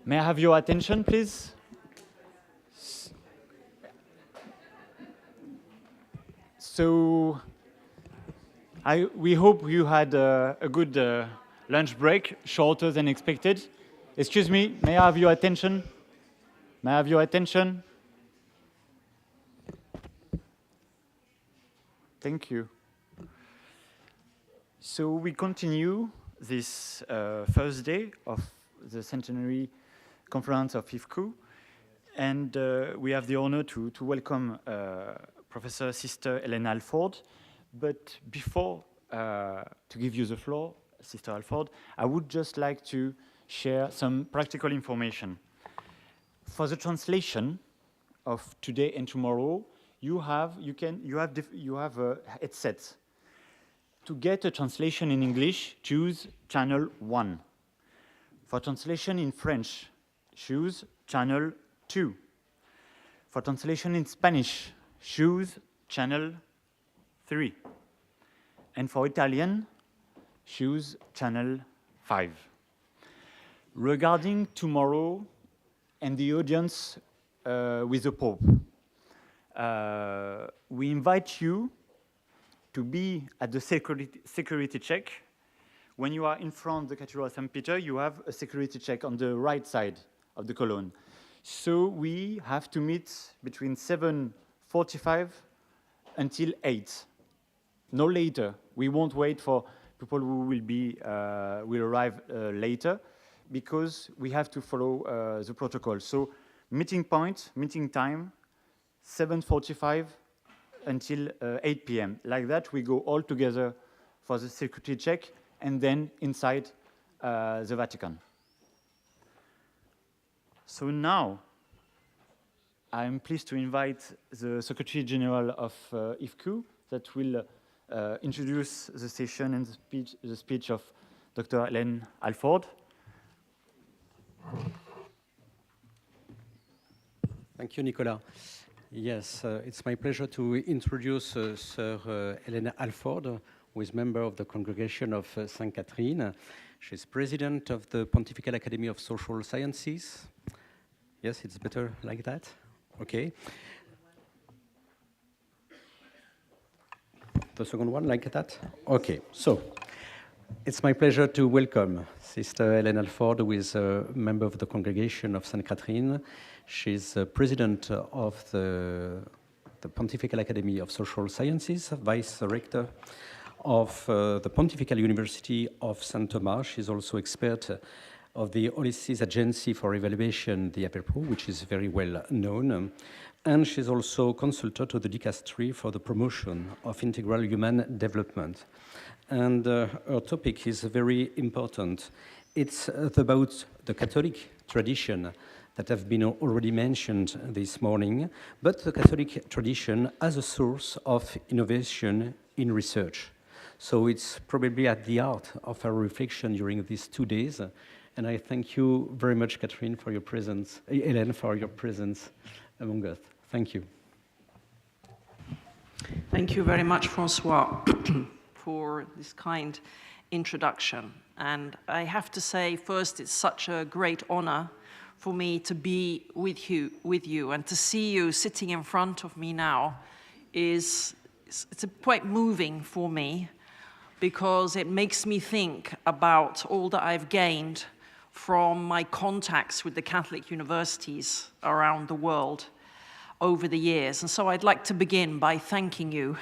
May I have your attention, please? So, we hope you had a good lunch break, shorter than expected. Excuse me, may I have your attention? May I have your attention? Thank you. So we continue this first day of the centenary conference of IFCU, and we have the honor to welcome Professor Sister Hélène Alford. But before to give you the floor, Sister Alford, I would just like to share some practical information. For the translation of today and tomorrow, you have a headset. To get a translation in English, choose channel 1. For translation in French, choose channel 2. For translation in Spanish, choose channel 3. And for Italian, choose channel 5. Regarding tomorrow and the audience with the Pope, we invite you to be at the security check. When you are in front of the Cathedral of St. Peter, you have a security check on the right side of the column. So we have to meet between 7:45 until 8. No later. We won't wait for people who will arrive later, because we have to follow the protocol. So meeting point, meeting time, 7:45 until 8 p.m. Like that, we go all together for the security check, and then inside the Vatican. So now, I'm pleased to invite the Secretary General of IFCU that will introduce the session and the speech of Dr. Hélène Alford. Thank you, Nicolas. Yes, it's my pleasure to introduce Sir Hélène Alford, who is member of the Congregation of St. Catherine. She's president of the Pontifical Academy of Social Sciences. Yes, it's better like that? Okay. The second one, like that? Okay, so it's my pleasure to welcome Sister Hélène Alford, who is a member of the Congregation of St. Catherine. She's president of the Pontifical Academy of Social Sciences, vice rector of the Pontifical University of St. Thomas. She's also expert of the Holy See's Agency for Evaluation, the APEPRO, which is very well known. And she's also consultant to the Dicastery for the Promotion of Integral Human Development. And her topic is very important. It's about the Catholic tradition that have been already mentioned this morning, but the Catholic tradition as a source of innovation in research. So it's probably at the heart of our reflection during these 2 days. And I thank you very much, Catherine, for your presence, Hélène, for your presence among us. Thank you. Thank you very much, Francois, for this kind introduction. And I have to say, first, it's such a great honor for me to be with you, and to see you sitting in front of me now it's quite moving for me, because it makes me think about all that I've gained from my contacts with the Catholic universities around the world over the years. And so I'd like to begin by thanking you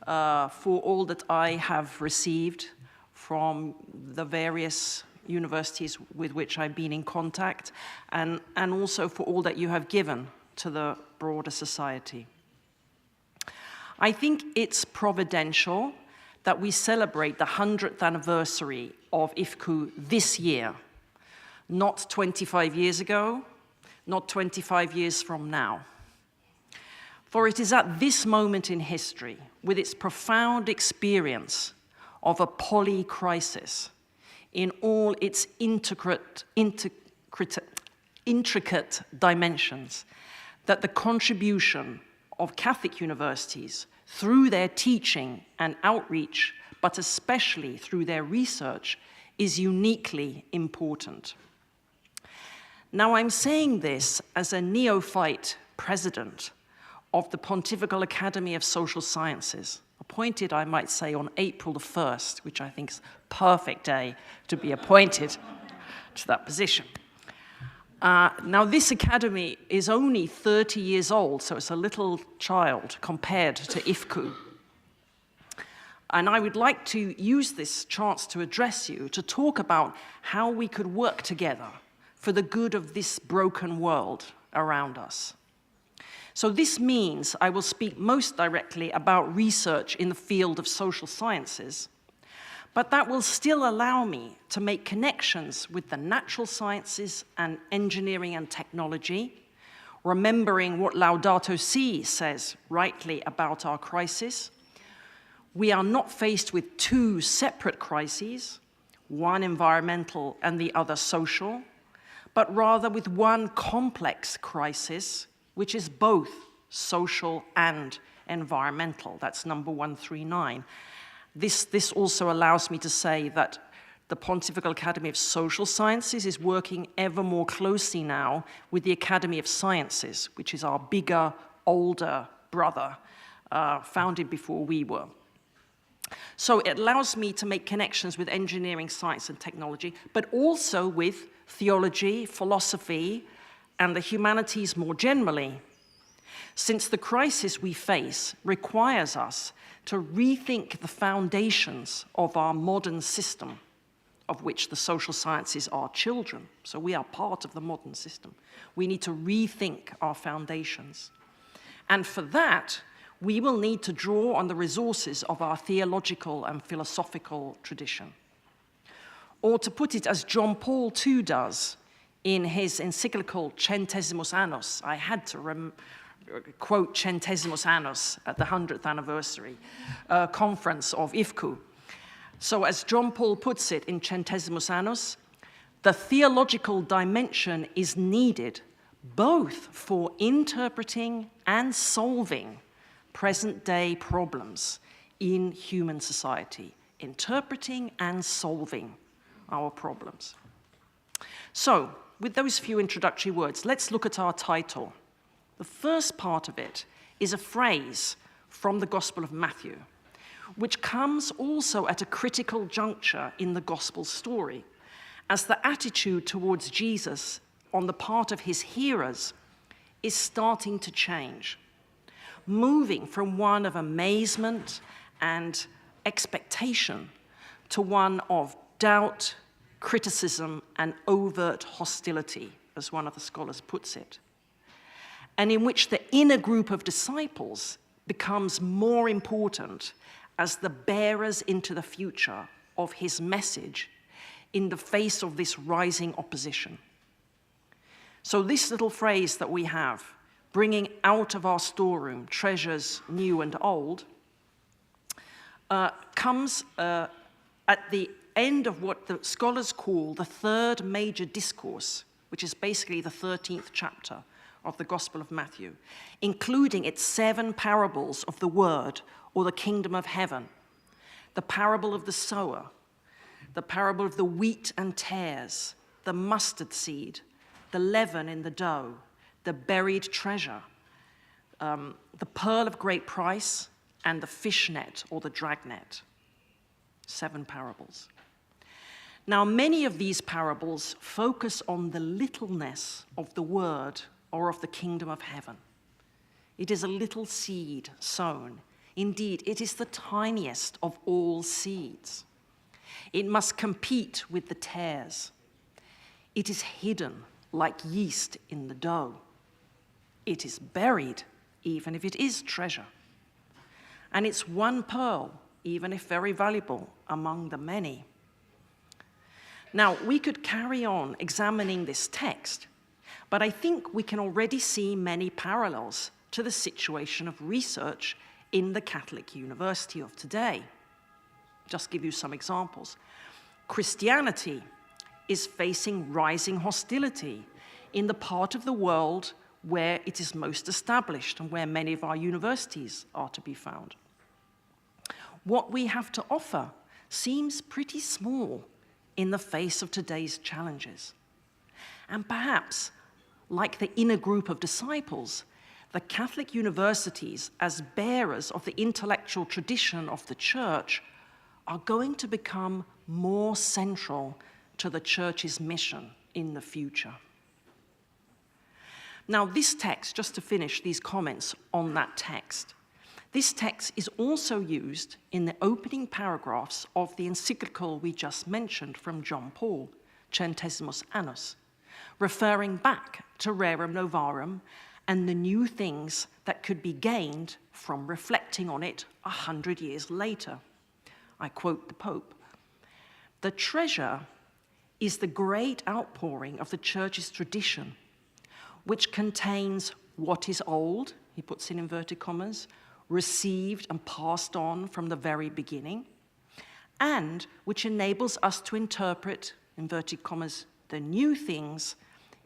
for all that I have received from the various universities with which I've been in contact, and also for all that you have given to the broader society. I think it's providential that we celebrate the 100th anniversary of IFCU this year, not 25 years ago, not 25 years from now. For it is at this moment in history, with its profound experience of a poly-crisis in all its intricate dimensions, that the contribution of Catholic universities through their teaching and outreach, but especially through their research, is uniquely important. Now, I'm saying this as a neophyte president of the Pontifical Academy of Social Sciences, appointed, I might say, on April the 1st, which I think is a perfect day to be appointed to that position. Now, this academy is only 30 years old, so it's a little child compared to IFCU. And I would like to use this chance to address you, to talk about how we could work together for the good of this broken world around us. So this means I will speak most directly about research in the field of social sciences, but that will still allow me to make connections with the natural sciences and engineering and technology, remembering what Laudato Si says rightly about our crisis. We are not faced with two separate crises, one environmental and the other social, but rather with one complex crisis, which is both social and environmental. That's number 139. This also allows me to say that the Pontifical Academy of Social Sciences is working ever more closely now with the Academy of Sciences, which is our bigger, older brother, founded before we were. So it allows me to make connections with engineering, science, and technology, but also with theology, philosophy, and the humanities more generally, since the crisis we face requires us to rethink the foundations of our modern system, of which the social sciences are children. So we are part of the modern system. We need to rethink our foundations. And for that, we will need to draw on the resources of our theological and philosophical tradition. Or to put it as John Paul II does in his encyclical Centesimus Annus, I had to quote Centesimus Annus at the 100th anniversary conference of IFCU. So as John Paul puts it in Centesimus Annus, the theological dimension is needed both for interpreting and solving present-day problems in human society, interpreting and solving our problems. So, with those few introductory words, let's look at our title. The first part of it is a phrase from the Gospel of Matthew, which comes also at a critical juncture in the Gospel story, as the attitude towards Jesus on the part of his hearers is starting to change, moving from one of amazement and expectation to one of doubt, criticism, and overt hostility, as one of the scholars puts it, and in which the inner group of disciples becomes more important as the bearers into the future of his message in the face of this rising opposition. So this little phrase that we have, bringing out of our storeroom treasures new and old, comes at the end of what the scholars call the third major discourse, which is basically the 13th chapter of the Gospel of Matthew, including its 7 parables of the word or the kingdom of heaven, the parable of the sower, the parable of the wheat and tares, the mustard seed, the leaven in the dough, the buried treasure, the pearl of great price, and the fish net or the dragnet. 7 parables. Now, many of these parables focus on the littleness of the word or of the kingdom of heaven. It is a little seed sown. Indeed, it is the tiniest of all seeds. It must compete with the tares. It is hidden like yeast in the dough. It is buried, even if it is treasure. And it's one pearl, even if very valuable, among the many. Now, we could carry on examining this text, but I think we can already see many parallels to the situation of research in the Catholic University of today. Just give you some examples. Christianity is facing rising hostility in the part of the world where it is most established and where many of our universities are to be found. What we have to offer seems pretty small in the face of today's challenges. And perhaps, like the inner group of disciples, the Catholic universities, as bearers of the intellectual tradition of the Church, are going to become more central to the Church's mission in the future. Now, this text, just to finish these comments on that text, this text is also used in the opening paragraphs of the encyclical we just mentioned from John Paul, Centesimus Annus, referring back to Rerum Novarum and the new things that could be gained from reflecting on it 100 years later. I quote the Pope, "The treasure is the great outpouring of the Church's tradition, which contains what is old," he puts in inverted commas, "received and passed on from the very beginning, and which enables us to interpret," inverted commas, "the new things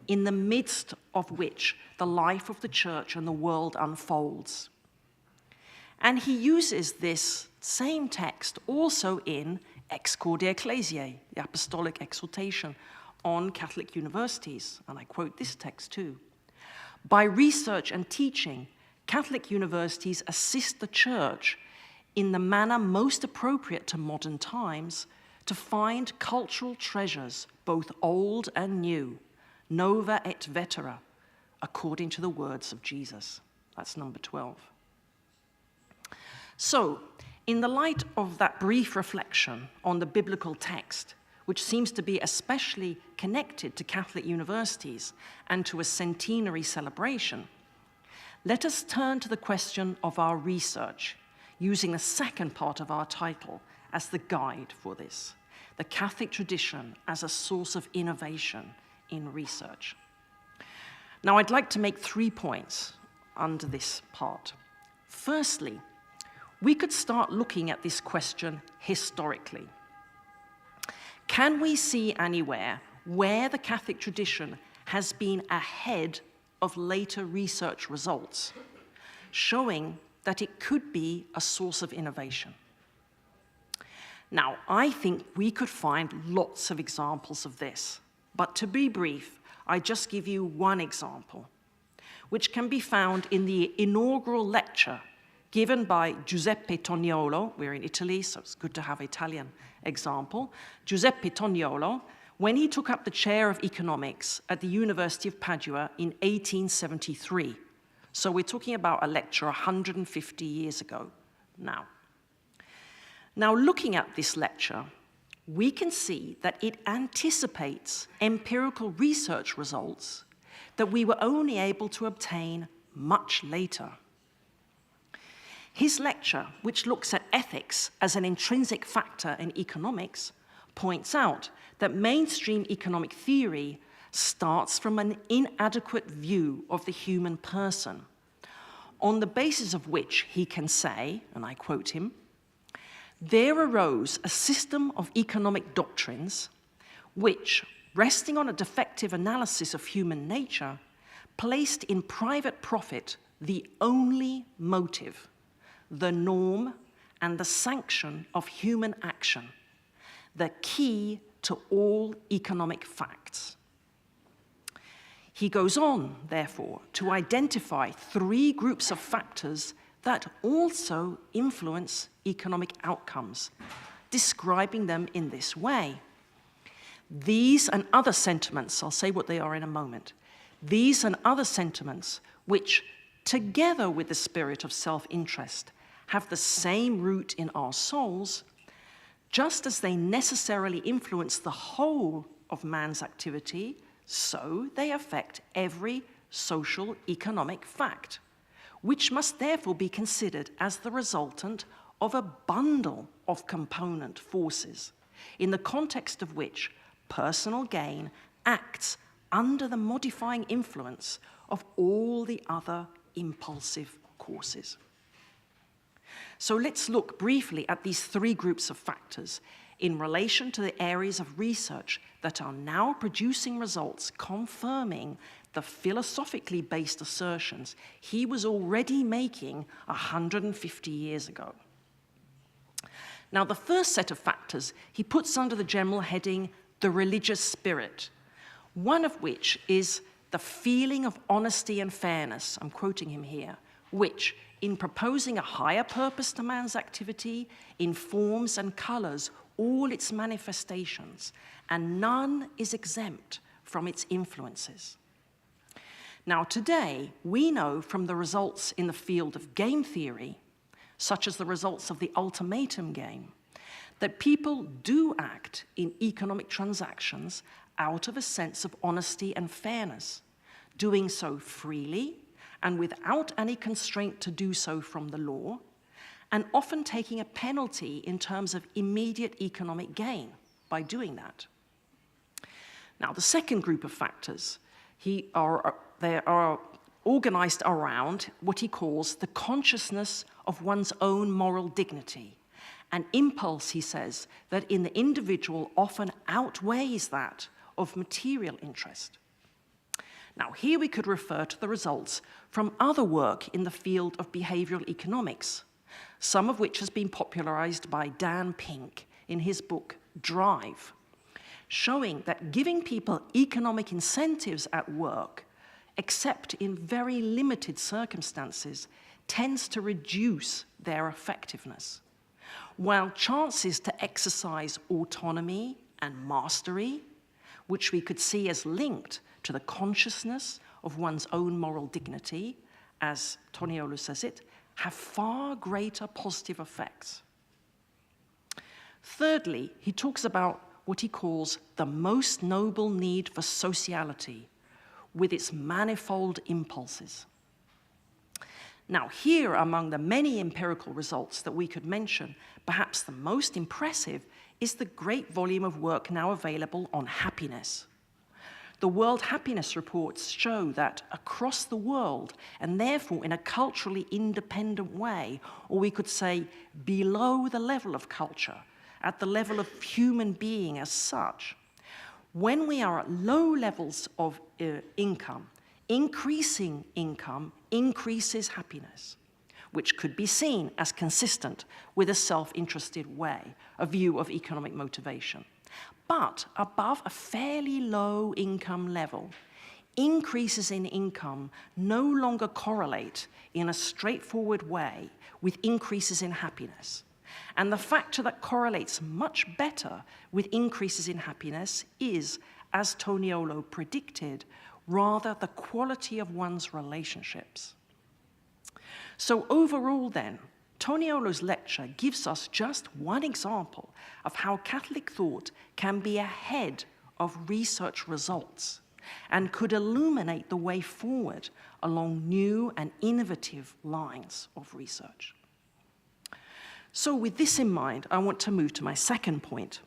in the midst of which the life of the Church and the world unfolds." And he uses this same text also in Ex Corde Ecclesiae, the apostolic exhortation on Catholic universities, and I quote this text too. "By research and teaching, Catholic universities assist the Church in the manner most appropriate to modern times to find cultural treasures, both old and new, nova et vetera, according to the words of Jesus." That's number 12. So, in the light of that brief reflection on the biblical text, which seems to be especially connected to Catholic universities and to a centenary celebration, let us turn to the question of our research, using the second part of our title as the guide for this, the Catholic tradition as a source of innovation in research. Now, I'd like to make 3 points under this part. Firstly, we could start looking at this question historically. Can we see anywhere where the Catholic tradition has been ahead of later research results, showing that it could be a source of innovation? Now, I think we could find lots of examples of this, but to be brief, I just give you one example, which can be found in the inaugural lecture given by Giuseppe Toniolo. We're in Italy, so it's good to have an Italian example. Giuseppe Toniolo, when he took up the chair of economics at the University of Padua in 1873. So we're talking about a lecture 150 years ago now. Now, looking at this lecture, we can see that it anticipates empirical research results that we were only able to obtain much later. His lecture, which looks at ethics as an intrinsic factor in economics, points out that mainstream economic theory starts from an inadequate view of the human person, on the basis of which he can say, and I quote him, "There arose a system of economic doctrines which, resting on a defective analysis of human nature, placed in private profit the only motive, the norm and the sanction of human action, the key to all economic facts." He goes on, therefore, to identify 3 groups of factors that also influence economic outcomes, describing them in this way. These and other sentiments, I'll say what they are in a moment, these and other sentiments which, together with the spirit of self-interest, have the same root in our souls, just as they necessarily influence the whole of man's activity, so they affect every social economic fact, which must therefore be considered as the resultant of a bundle of component forces, in the context of which personal gain acts under the modifying influence of all the other impulsive causes. So let's look briefly at these 3 groups of factors in relation to the areas of research that are now producing results confirming the philosophically based assertions he was already making 150 years ago. Now, the first set of factors he puts under the general heading, the religious spirit, one of which is the feeling of honesty and fairness, I'm quoting him here, which, in proposing a higher purpose to man's activity, informs and colors all its manifestations, and none is exempt from its influences. Now, today, we know from the results in the field of game theory, such as the results of the ultimatum game, that people do act in economic transactions out of a sense of honesty and fairness, doing so freely and without any constraint to do so from the law, and often taking a penalty in terms of immediate economic gain by doing that. Now, the second group of factors, they are organized around what he calls the consciousness of one's own moral dignity. An impulse, he says, that in the individual often outweighs that of material interest. Now, here we could refer to the results from other work in the field of behavioral economics, some of which has been popularized by Dan Pink in his book, Drive, showing that giving people economic incentives at work, except in very limited circumstances, tends to reduce their effectiveness, while chances to exercise autonomy and mastery, which we could see as linked to the consciousness of one's own moral dignity, as Toniolo says it, have far greater positive effects. Thirdly, he talks about what he calls the most noble need for sociality, with its manifold impulses. Now, here, among the many empirical results that we could mention, perhaps the most impressive is the great volume of work now available on happiness. The World Happiness Reports show that across the world, and therefore in a culturally independent way, or we could say below the level of culture, at the level of human being as such, when we are at low levels of income, increasing income increases happiness, which could be seen as consistent with a self-interested way, a view of economic motivation. But above a fairly low income level, increases in income no longer correlate in a straightforward way with increases in happiness. And the factor that correlates much better with increases in happiness is, as Toniolo predicted, rather the quality of one's relationships. So overall then, Toniolo's lecture gives us just one example of how Catholic thought can be ahead of research results and could illuminate the way forward along new and innovative lines of research. So with this in mind, I want to move to my second point.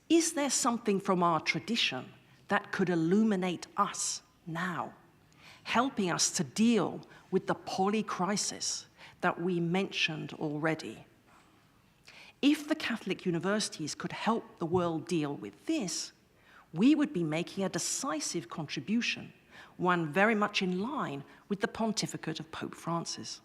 Is there something from our tradition that could illuminate us now, helping us to deal with the polycrisis that we mentioned already? If the Catholic universities could help the world deal with this, we would be making a decisive contribution, one very much in line with the pontificate of Pope Francis.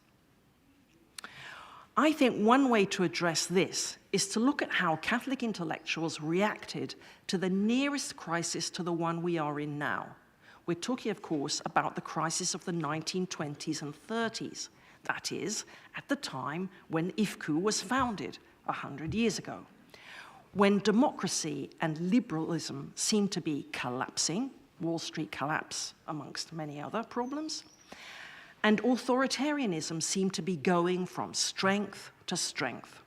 I think one way to address this is to look at how Catholic intellectuals reacted to the nearest crisis to the one we are in now. We're talking, of course, about the crisis of the 1920s and 30s. That is, at the time when IFCU was founded 100 years ago, when democracy and liberalism seemed to be collapsing, Wall Street collapse amongst many other problems, and authoritarianism seemed to be going from strength to strength.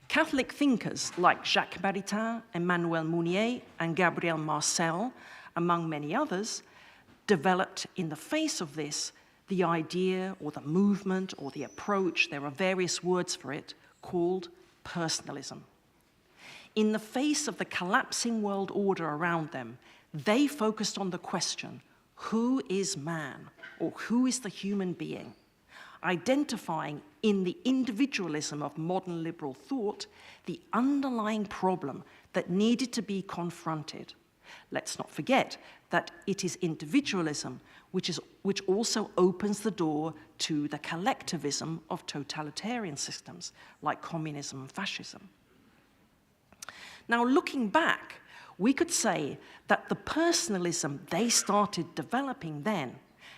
Catholic thinkers like Jacques Maritain, Emmanuel Mounier, and Gabriel Marcel, among many others, developed in the face of this the idea or the movement or the approach, there are various words for it, called personalism. In the face of the collapsing world order around them, they focused on the question, who is man, or who is the human being? Identifying in the individualism of modern liberal thought the underlying problem that needed to be confronted. Let's not forget that it is individualism which also opens the door to the collectivism of totalitarian systems like communism and fascism. Now, looking back, we could say that the personalism they started developing then,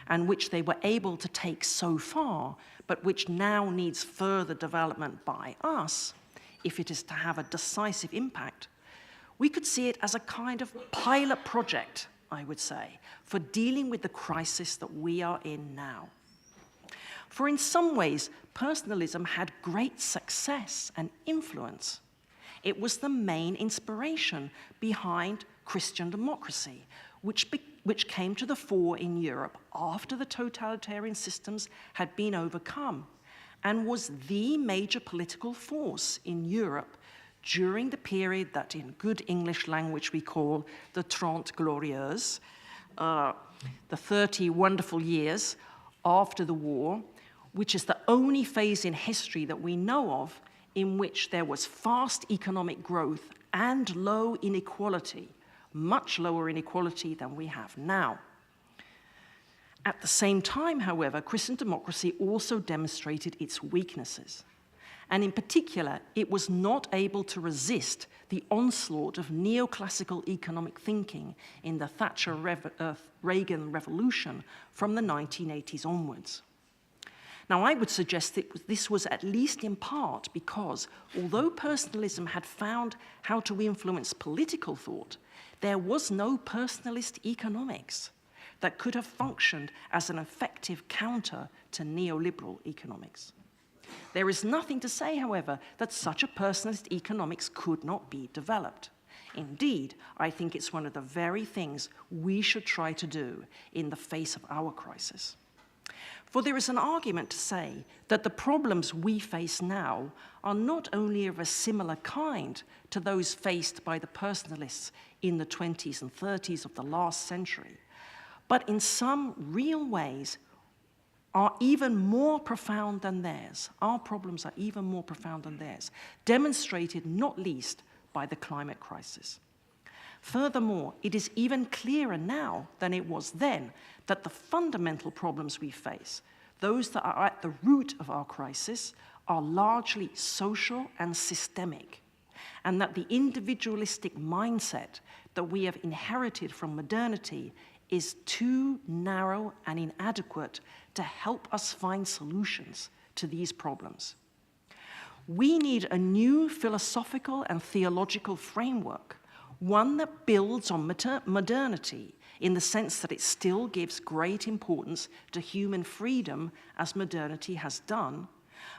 and which they were able to take so far, but which now needs further development by us, if it is to have a decisive impact, we could see it as a kind of pilot project, I would say, for dealing with the crisis that we are in now. For in some ways, personalism had great success and influence. It was the main inspiration behind Christian democracy, which came to the fore in Europe after the totalitarian systems had been overcome, and was the major political force in Europe during the period that in good English language we call the Trente Glorieuses, the 30 wonderful years after the war, which is the only phase in history that we know of in which there was fast economic growth and low inequality, much lower inequality than we have now. At the same time, however, Christian democracy also demonstrated its weaknesses. And in particular, it was not able to resist the onslaught of neoclassical economic thinking in the Thatcher-Reagan revolution from the 1980s onwards. Now, I would suggest that this was at least in part because, although personalism had found how to influence political thought, there was no personalist economics that could have functioned as an effective counter to neoliberal economics. There is nothing to say, however, that such a personalist economics could not be developed. Indeed, I think it's one of the very things we should try to do in the face of our crisis. For there is an argument to say that the problems we face now are not only of a similar kind to those faced by the personalists in the 20s and 30s of the last century, but in some real ways are even more profound than theirs. Our problems are even more profound than theirs, demonstrated not least by the climate crisis. Furthermore, it is even clearer now than it was then that the fundamental problems we face, those that are at the root of our crisis, are largely social and systemic, and that the individualistic mindset that we have inherited from modernity is too narrow and inadequate to help us find solutions to these problems. We need a new philosophical and theological framework, one that builds on modernity in the sense that it still gives great importance to human freedom as modernity has done,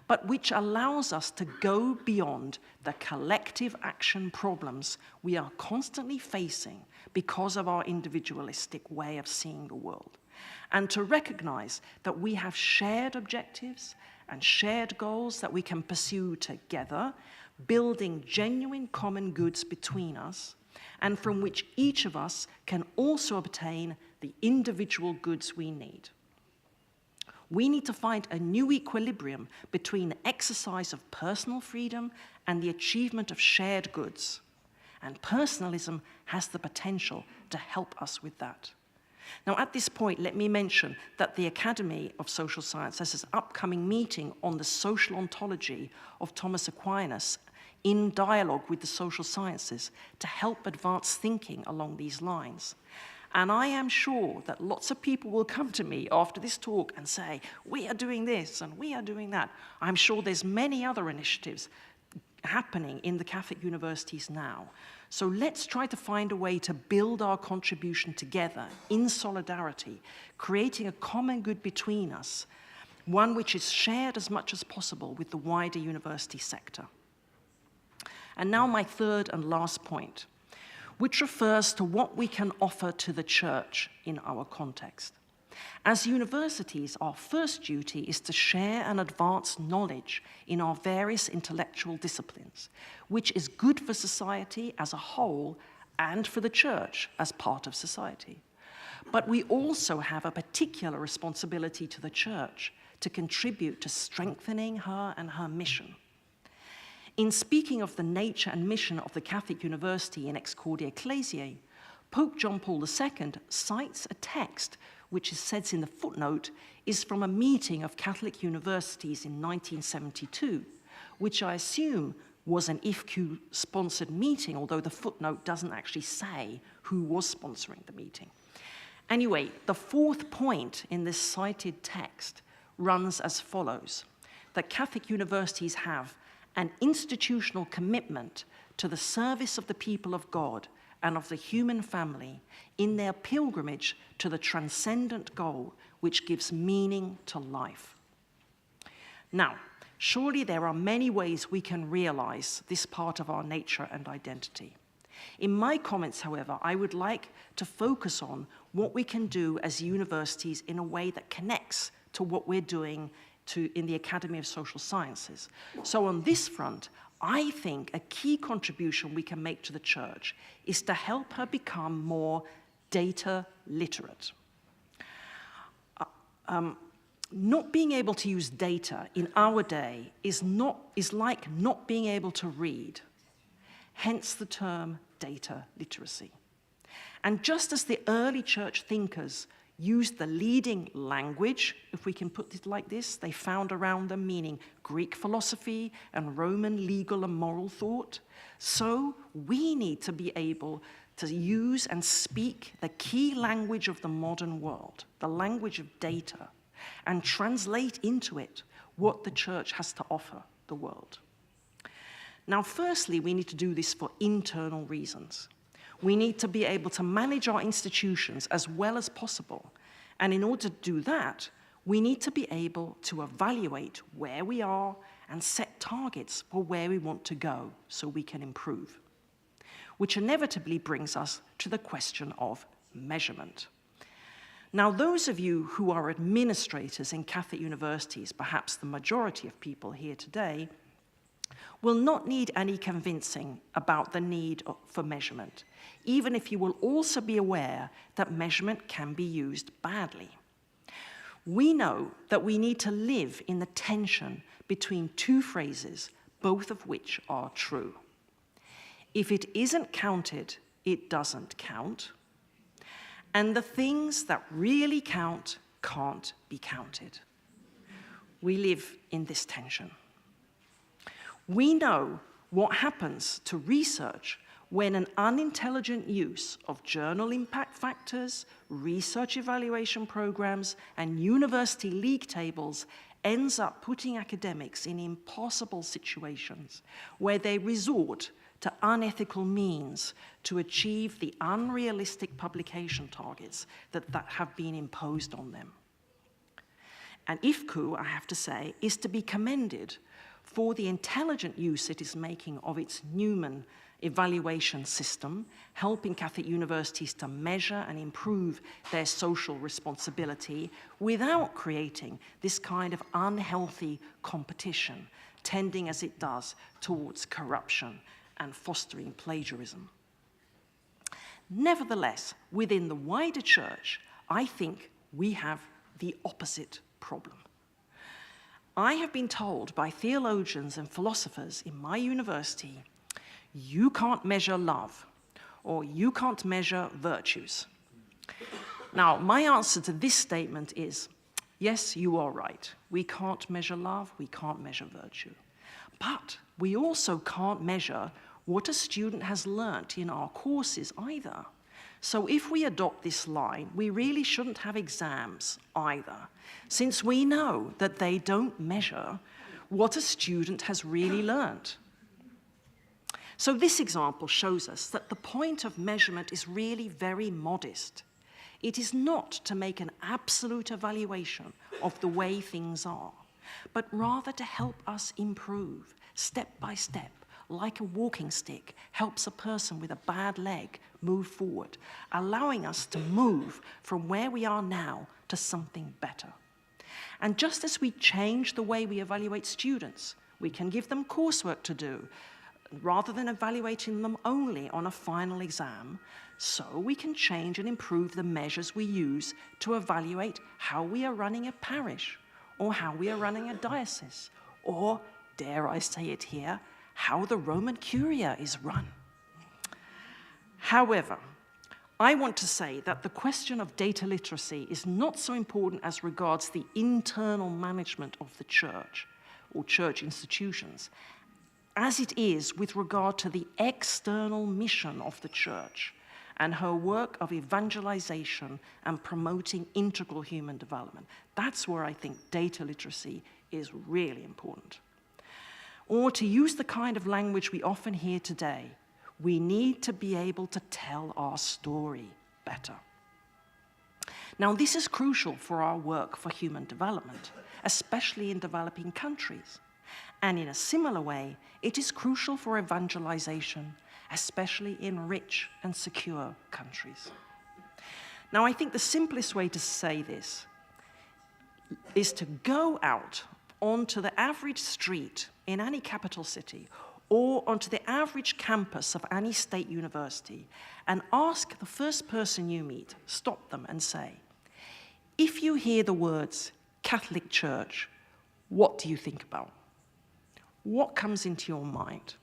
but which allows us to go beyond the collective action problems we are constantly facing because of our individualistic way of seeing the world, and to recognize that we have shared objectives and shared goals that we can pursue together, building genuine common goods between us, and from which each of us can also obtain the individual goods we need. We need to find a new equilibrium between the exercise of personal freedom and the achievement of shared goods. And personalism has the potential to help us with that. Now, at this point, let me mention that the Academy of Social Science has this upcoming meeting on the social ontology of Thomas Aquinas in dialogue with the social sciences to help advance thinking along these lines. And I am sure that lots of people will come to me after this talk and say, we are doing this and we are doing that. I'm sure there's many other initiatives happening in the Catholic universities now. So let's try to find a way to build our contribution together in solidarity, creating a common good between us, one which is shared as much as possible with the wider university sector. And now my third and last point, which refers to what we can offer to the church in our context. As universities, our first duty is to share and advance knowledge in our various intellectual disciplines, which is good for society as a whole and for the church as part of society. But we also have a particular responsibility to the church to contribute to strengthening her and her mission. In speaking of the nature and mission of the Catholic University in Ex Cordia Ecclesiae, Pope John Paul II cites a text which, it says in the footnote, is from a meeting of Catholic universities in 1972, which I assume was an IFCU-sponsored meeting, although the footnote doesn't actually say who was sponsoring the meeting. Anyway, the fourth point in this cited text runs as follows: that Catholic universities have an institutional commitment to the service of the people of God and of the human family in their pilgrimage to the transcendent goal which gives meaning to life. Now, surely there are many ways we can realize this part of our nature and identity. In my comments, however, I would like to focus on what we can do as universities in a way that connects to what we're doing in the Academy of Social Sciences. So on this front, I think a key contribution we can make to the Church is to help her become more data literate. Not being able to use data in our day is like not being able to read, hence the term data literacy. And just as the early church thinkers used the leading language, if we can put it like this, they found around them, meaning Greek philosophy and Roman legal and moral thought, so we need to be able to use and speak the key language of the modern world, the language of data, and translate into it what the Church has to offer the world. Now, firstly, we need to do this for internal reasons. We need to be able to manage our institutions as well as possible. And in order to do that, we need to be able to evaluate where we are and set targets for where we want to go so we can improve. Which inevitably brings us to the question of measurement. Now, those of you who are administrators in Catholic universities, perhaps the majority of people here today, will not need any convincing about the need for measurement, even if you will also be aware that measurement can be used badly. We know that we need to live in the tension between two phrases, both of which are true. If it isn't counted, it doesn't count. And the things that really count can't be counted. We live in this tension. We know what happens to research when an unintelligent use of journal impact factors, research evaluation programs, and university league tables ends up putting academics in impossible situations where they resort to unethical means to achieve the unrealistic publication targets that have been imposed on them. And IFCU, I have to say, is to be commended for the intelligent use it is making of its Newman evaluation system, helping Catholic universities to measure and improve their social responsibility without creating this kind of unhealthy competition, tending as it does towards corruption and fostering plagiarism. Nevertheless, within the wider Church, I think we have the opposite problem. I have been told by theologians and philosophers in my university, you can't measure love, or you can't measure virtues. Now, my answer to this statement is, yes, you are right. We can't measure love, we can't measure virtue. But we also can't measure what a student has learnt in our courses either. So if we adopt this line, we really shouldn't have exams either, since we know that they don't measure what a student has really learnt. So this example shows us that the point of measurement is really very modest. It is not to make an absolute evaluation of the way things are, but rather to help us improve step by step, like a walking stick helps a person with a bad leg move forward, allowing us to move from where we are now to something better. And just as we change the way we evaluate students, we can give them coursework to do, rather than evaluating them only on a final exam, so we can change and improve the measures we use to evaluate how we are running a parish, or how we are running a diocese, or, dare I say it here, how the Roman Curia is run. However, I want to say that the question of data literacy is not so important as regards the internal management of the Church or Church institutions, as it is with regard to the external mission of the church and her work of evangelization and promoting integral human development. That's where I think data literacy is really important. Or to use the kind of language we often hear today, we need to be able to tell our story better. Now, this is crucial for our work for human development, especially in developing countries. And in a similar way, it is crucial for evangelization, especially in rich and secure countries. Now, I think the simplest way to say this is to go out onto the average street in any capital city or onto the average campus of any state university and ask the first person you meet, stop them and say, if you hear the words Catholic Church, what do you think about? What comes into your mind?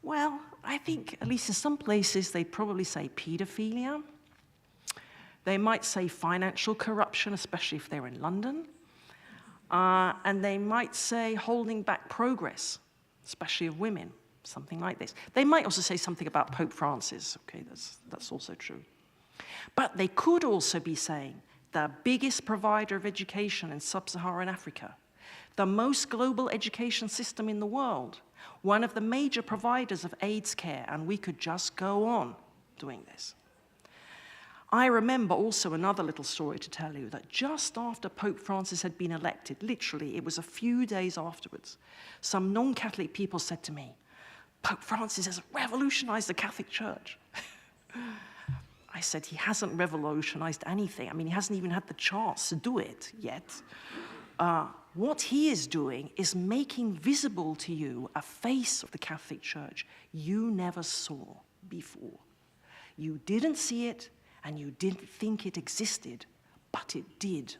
Well, I think, at least in some places, they probably say pedophilia. They might say financial corruption, especially if they're in London. And they might say holding back progress, especially of women, something like this. They might also say something about Pope Francis. Okay, that's also true. But they could also be saying the biggest provider of education in sub-Saharan Africa, the most global education system in the world, one of the major providers of AIDS care, and we could just go on doing this. I remember also another little story to tell you, that just after Pope Francis had been elected, literally, it was a few days afterwards, some non-Catholic people said to me, Pope Francis has revolutionized the Catholic Church. I said, he hasn't revolutionized anything. I mean, he hasn't even had the chance to do it yet. What he is doing is making visible to you a face of the Catholic Church you never saw before. You didn't see it, and you didn't think it existed, but it did.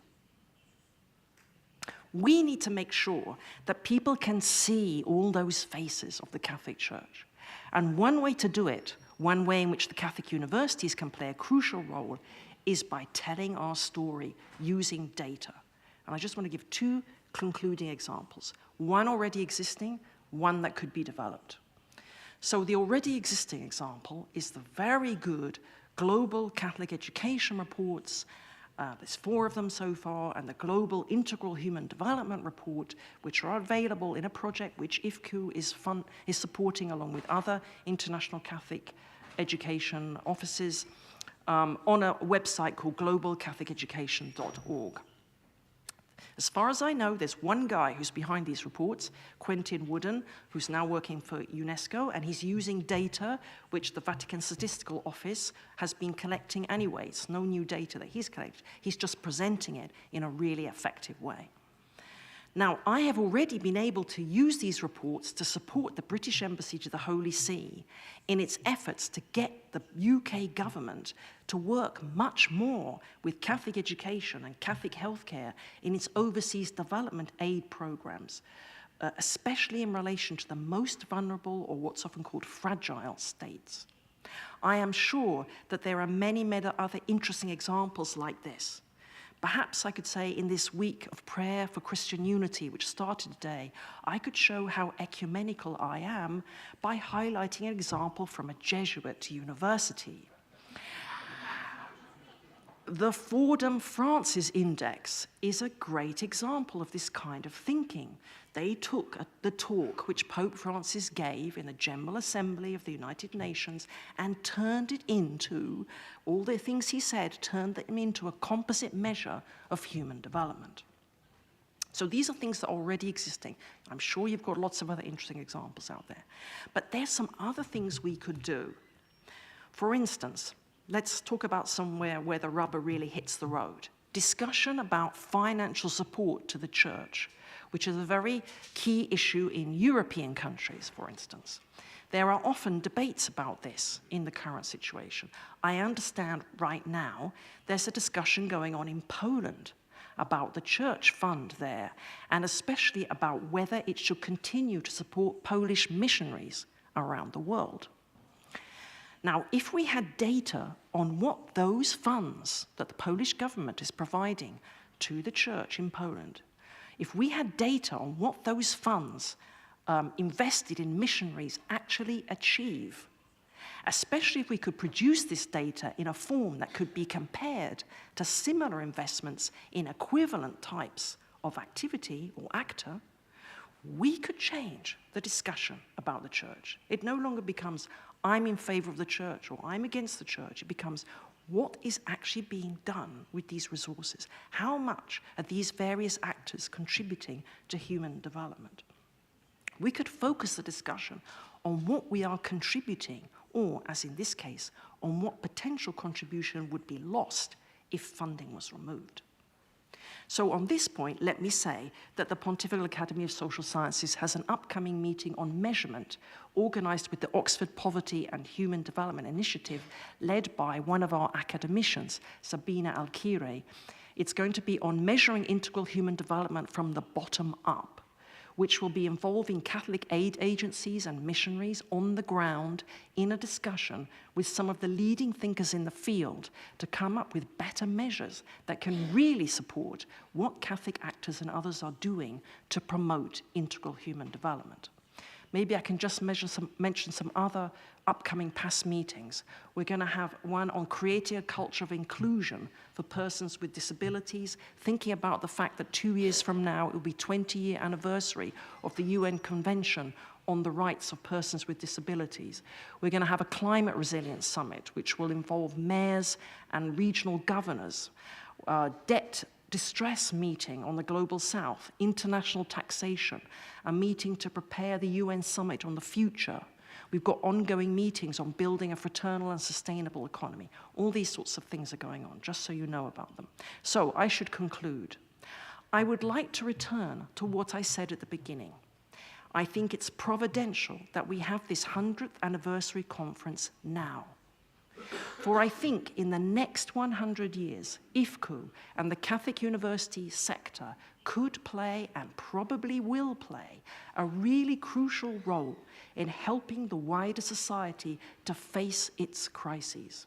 We need to make sure that people can see all those faces of the Catholic Church. And one way to do it, one way in which the Catholic universities can play a crucial role, is by telling our story using data. And I just want to give two concluding examples. One already existing, one that could be developed. So the already existing example is the very good Global Catholic Education Reports, there's 4 of them so far, and the Global Integral Human Development Report, which are available in a project which IFCU is supporting along with other international Catholic education offices on a website called globalcatholiceducation.org. As far as I know, there's one guy who's behind these reports, Quentin Wooden, who's now working for UNESCO, and he's using data which the Vatican Statistical Office has been collecting anyway. It's no new data that he's collected. He's just presenting it in a really effective way. Now, I have already been able to use these reports to support the British Embassy to the Holy See in its efforts to get the UK government to work much more with Catholic education and Catholic healthcare in its overseas development aid programs, especially in relation to the most vulnerable, or what's often called fragile states. I am sure that there are many, many other interesting examples like this. Perhaps I could say in this week of prayer for Christian unity, which started today, I could show how ecumenical I am by highlighting an example from a Jesuit university. The Fordham Francis Index is a great example of this kind of thinking. They took the talk which Pope Francis gave in the General Assembly of the United Nations and turned it into, all the things he said, turned them into a composite measure of human development. So these are things that are already existing. I'm sure you've got lots of other interesting examples out there. But there's some other things we could do. For instance, let's talk about somewhere where the rubber really hits the road. Discussion about financial support to the church, which is a very key issue in European countries, for instance. There are often debates about this in the current situation. I understand right now there's a discussion going on in Poland about the church fund there, and especially about whether it should continue to support Polish missionaries around the world. Now, if we had data on what those funds that the Polish government is providing to the church in Poland, if we had data on what those funds invested in missionaries actually achieve, especially if we could produce this data in a form that could be compared to similar investments in equivalent types of activity or actor, we could change the discussion about the church. It no longer becomes, I'm in favor of the church or I'm against the church. It becomes, what is actually being done with these resources? How much are these various actors contributing to human development? We could focus the discussion on what we are contributing, or, as in this case, on what potential contribution would be lost if funding was removed. So on this point, let me say that the Pontifical Academy of Social Sciences has an upcoming meeting on measurement organized with the Oxford Poverty and Human Development Initiative, led by one of our academicians, Sabina Alkire. It's going to be on measuring integral human development from the bottom up, which will be involving Catholic aid agencies and missionaries on the ground in a discussion with some of the leading thinkers in the field to come up with better measures that can really support what Catholic actors and others are doing to promote integral human development. Maybe I can just mention some other upcoming past meetings. We're going to have one on creating a culture of inclusion for persons with disabilities, thinking about the fact that 2 years from now, it will be 20-year anniversary of the UN Convention on the Rights of Persons with Disabilities. We're going to have a climate resilience summit, which will involve mayors and regional governors, debt distress meeting on the Global South, international taxation, a meeting to prepare the UN summit on the future. We've got ongoing meetings on building a fraternal and sustainable economy. All these sorts of things are going on, just so you know about them. So I should conclude. I would like to return to what I said at the beginning. I think it's providential that we have this 100th anniversary conference now. For I think in the next 100 years, IFCU and the Catholic University sector could play, and probably will play, a really crucial role in helping the wider society to face its crises.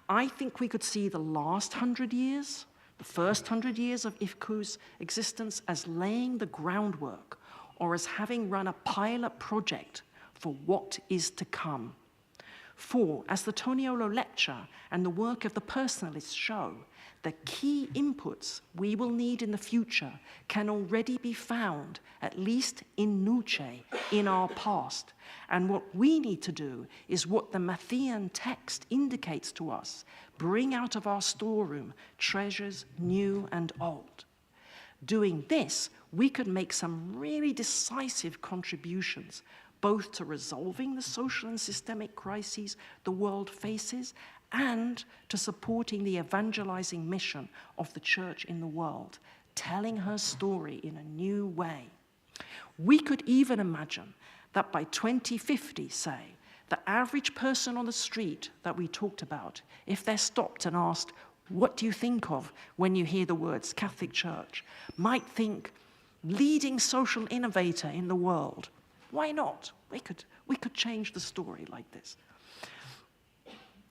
I think we could see the last 100 years, the first 100 years of IFCU's existence, as laying the groundwork, or as having run a pilot project for what is to come. For, as the Toniolo lecture and the work of the personalists show, the key inputs we will need in the future can already be found, at least in nuce, in our past. And what we need to do is what the Matthean text indicates to us: bring out of our storeroom treasures new and old. Doing this, we could make some really decisive contributions, both to resolving the social and systemic crises the world faces and to supporting the evangelizing mission of the Church in the world, telling her story in a new way. We could even imagine that by 2050, say, the average person on the street that we talked about, if they're stopped and asked, what do you think of when you hear the words Catholic Church, might think, leading social innovator in the world. Why not? We could change the story like this.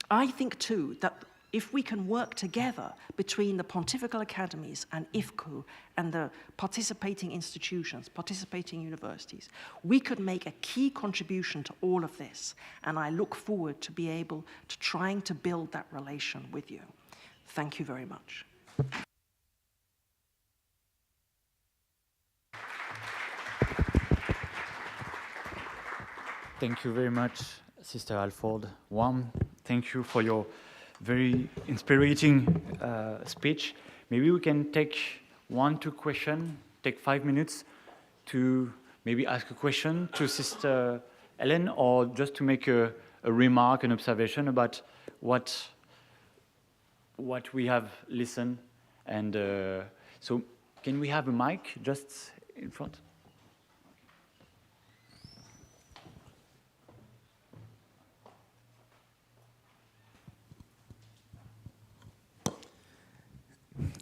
I think, too, that if we can work together between the Pontifical Academies and IFCU and the participating institutions, participating universities, we could make a key contribution to all of this. And I look forward to be able to trying to build that relation with you. Thank you very much. Thank you very much, Sister Alford. One, thank you for your very inspiring speech. Maybe we can take 1-2 questions, take 5 minutes to maybe ask a question to Sister Helen, or just to make a remark, an observation about what we have listened. And so can we have a mic just in front?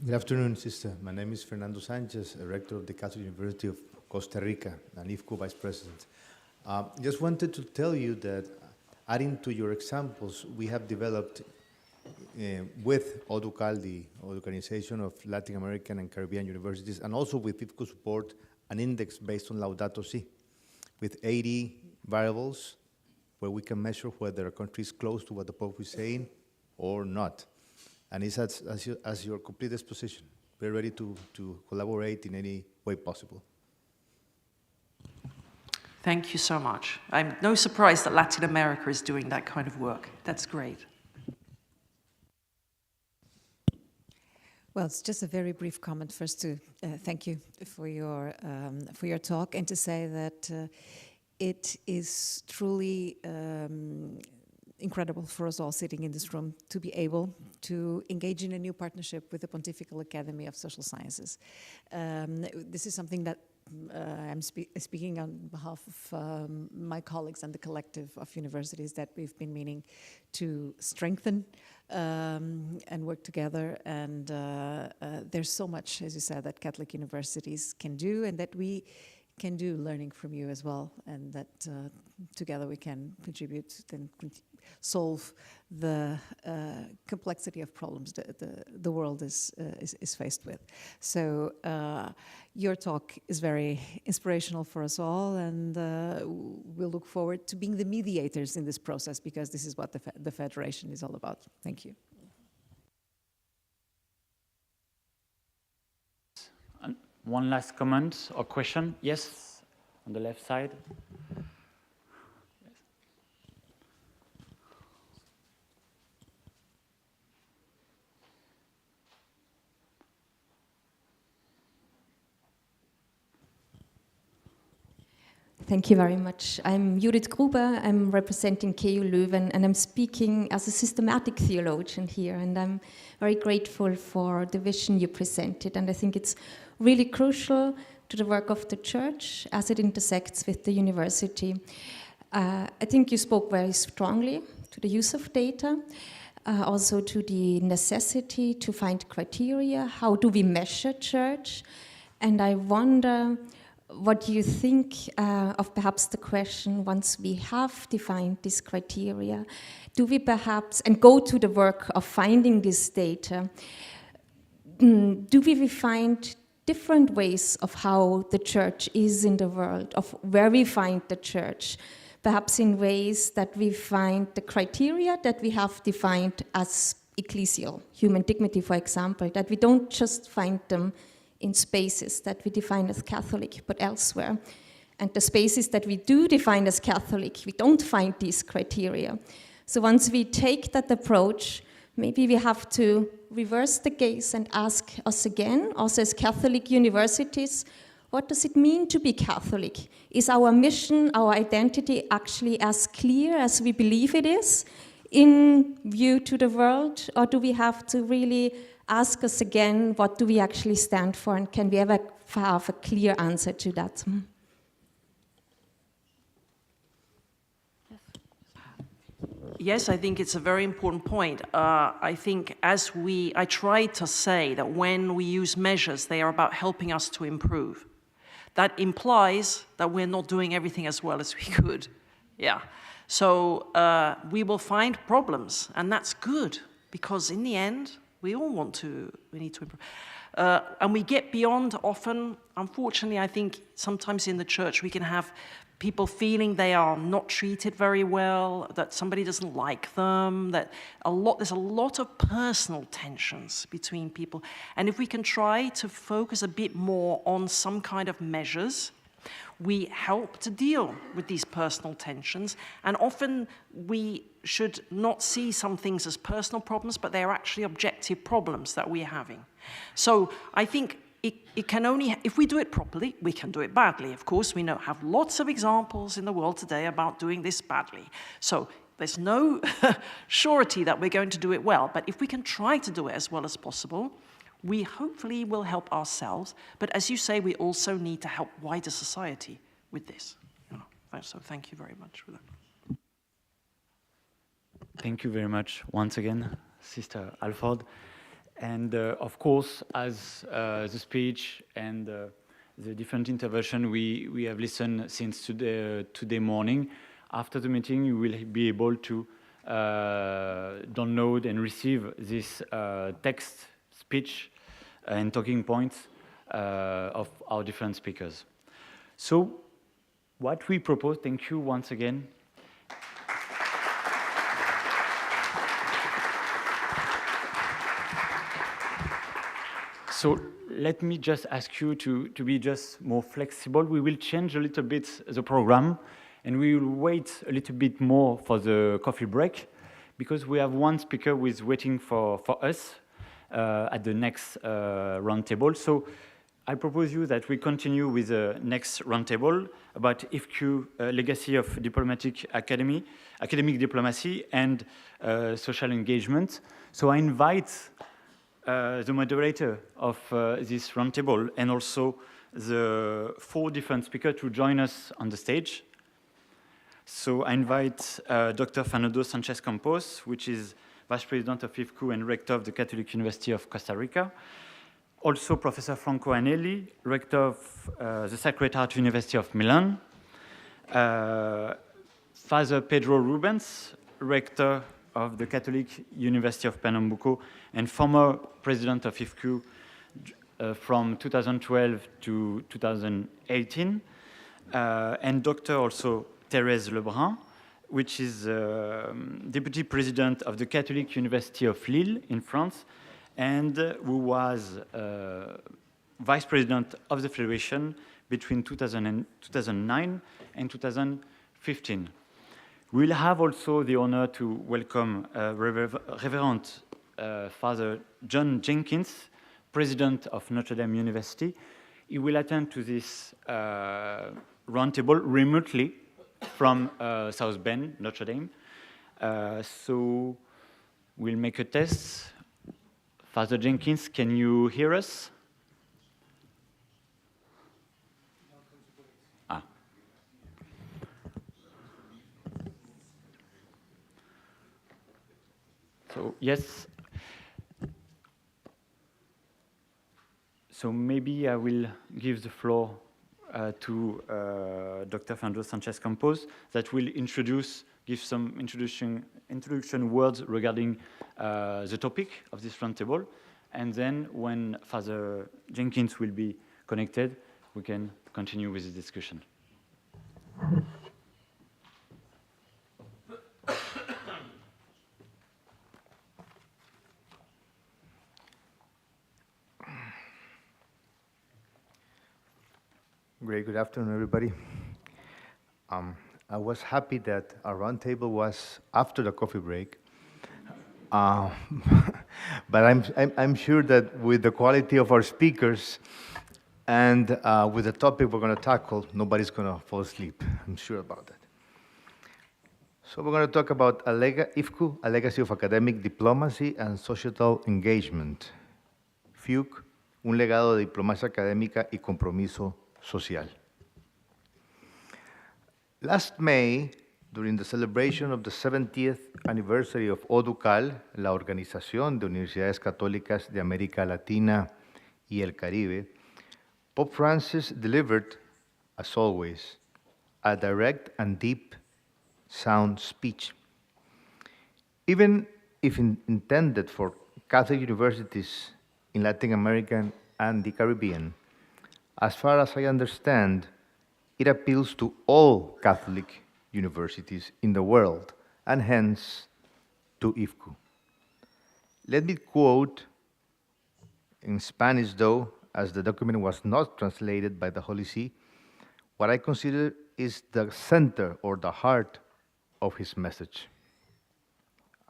Good afternoon, Sister. My name is Fernando Sanchez, Rector of the Catholic University of Costa Rica and IFCU Vice President. Just wanted to tell you that, adding to your examples, we have developed with ODUCAL, the Organization of Latin American and Caribbean Universities, and also with FIUC support, an index based on Laudato Si, with 80 variables where we can measure whether a country is close to what the Pope is saying or not. And it's as your complete disposition. We're ready to collaborate in any way possible. Thank you so much. I'm no surprise that Latin America is doing that kind of work. That's great. Well, it's just a very brief comment. First, to thank you for your talk, and to say that it is truly incredible for us all sitting in this room to be able to engage in a new partnership with the Pontifical Academy of Social Sciences. This is something that I'm speaking on behalf of my colleagues and the collective of universities that we've been meaning to strengthen and work together. And there's so much, as you said, that Catholic universities can do, and that we can do learning from you as well, and that together we can contribute and solve the complexity of problems that the world is faced with. So your talk is very inspirational for us all, and we'll look forward to being the mediators in this process, because this is what the Federation is all about. Thank you. One last comment or question? Yes, on the left side. Thank you very much. I'm Judith Gruber. I'm representing KU Leuven, and I'm speaking as a systematic theologian here, and I'm very grateful for the vision you presented, and I think it's really crucial to the work of the Church as it intersects with the university. I think you spoke very strongly to the use of data, also to the necessity to find criteria. How do we measure church? And I wonder what you think of perhaps the question, once we have defined this criteria, do we perhaps, and go to the work of finding this data, do we find different ways of how the church is in the world, of where we find the church, perhaps in ways that we find the criteria that we have defined as ecclesial, human dignity, for example, that we don't just find them in spaces that we define as Catholic, but elsewhere. And the spaces that we do define as Catholic, we don't find these criteria. So once we take that approach, maybe we have to reverse the gaze and ask us again, also as Catholic universities, what does it mean to be Catholic? Is our mission, our identity actually as clear as we believe it is in view to the world? Or do we have to really ask us again, what do we actually stand for, and can we ever have a clear answer to that? Yes, I think it's a very important point. I think I tried to say that when we use measures, they are about helping us to improve. That implies that we're not doing everything as well as we could. Yeah. So we will find problems, and that's good, because in the end, we need to improve. And we get beyond often, unfortunately, I think sometimes in the church we can have people feeling they are not treated very well, that somebody doesn't like them, that there's a lot of personal tensions between people. And if we can try to focus a bit more on some kind of measures, we help to deal with these personal tensions. And often we should not see some things as personal problems, but they're actually objective problems that we're having. So I think it can only, if we do it properly, we can do it badly. Of course, we have lots of examples in the world today about doing this badly. So there's no surety that we're going to do it well. But if we can try to do it as well as possible, we hopefully will help ourselves. But as you say, we also need to help wider society with this. So thank you very much for that. Thank you very much once again, Sister Alford. And of course, as the speech and the different intervention we have listened since today morning, after the meeting you will be able to download and receive this text, speech, and talking points of our different speakers. So what we propose, thank you once again. So let me just ask you to be just more flexible. We will change a little bit the program, and we will wait a little bit more for the coffee break, because we have one speaker who is waiting for us at the next roundtable. So I propose you that we continue with the next roundtable about IFCU legacy of academic diplomacy and social engagement. So I invite the moderator of this roundtable and also the 4 different speakers to join us on the stage. So I invite Dr. Fernando Sanchez Campos, which is Vice President of IFCU and Rector of the Catholic University of Costa Rica. Also Professor Franco Anelli, Rector of the Sacred Heart University of Milan. Father Pedro Rubens, Rector of the Catholic University of Pernambuco and former President of IFCU from 2012 to 2018. And Dr. also Thérèse Lebrun, which is Deputy President of the Catholic University of Lille in France, and who was Vice President of the Federation between 2009 and 2015. We'll have also the honor to welcome Reverend Father John Jenkins, President of Notre Dame University. He will attend to this roundtable remotely from South Bend, Notre Dame. So we'll make a test. Father Jenkins, can you hear us? So yes. So maybe I will give the floor to Dr. Fernando Sanchez Campos that will give some introduction words regarding the topic of this roundtable. And then when Father Jenkins will be connected, we can continue with the discussion. Great, good afternoon, everybody. I was happy that our roundtable was after the coffee break, but I'm sure that with the quality of our speakers and with the topic we're going to tackle, nobody's going to fall asleep. I'm sure about that. So we're going to talk about IFCU, a legacy of academic diplomacy and societal engagement. FIUC, un legado de diplomacia académica y compromiso social. Last May, during the celebration of the 70th anniversary of ODUCAL, la Organización de Universidades Católicas de América Latina y el Caribe, Pope Francis delivered, as always, a direct and deep, sound speech. Even if intended for Catholic universities in Latin America and the Caribbean, as far as I understand, it appeals to all Catholic universities in the world, and hence to IFCU. Let me quote in Spanish, though, as the document was not translated by the Holy See, what I consider is the center or the heart of his message.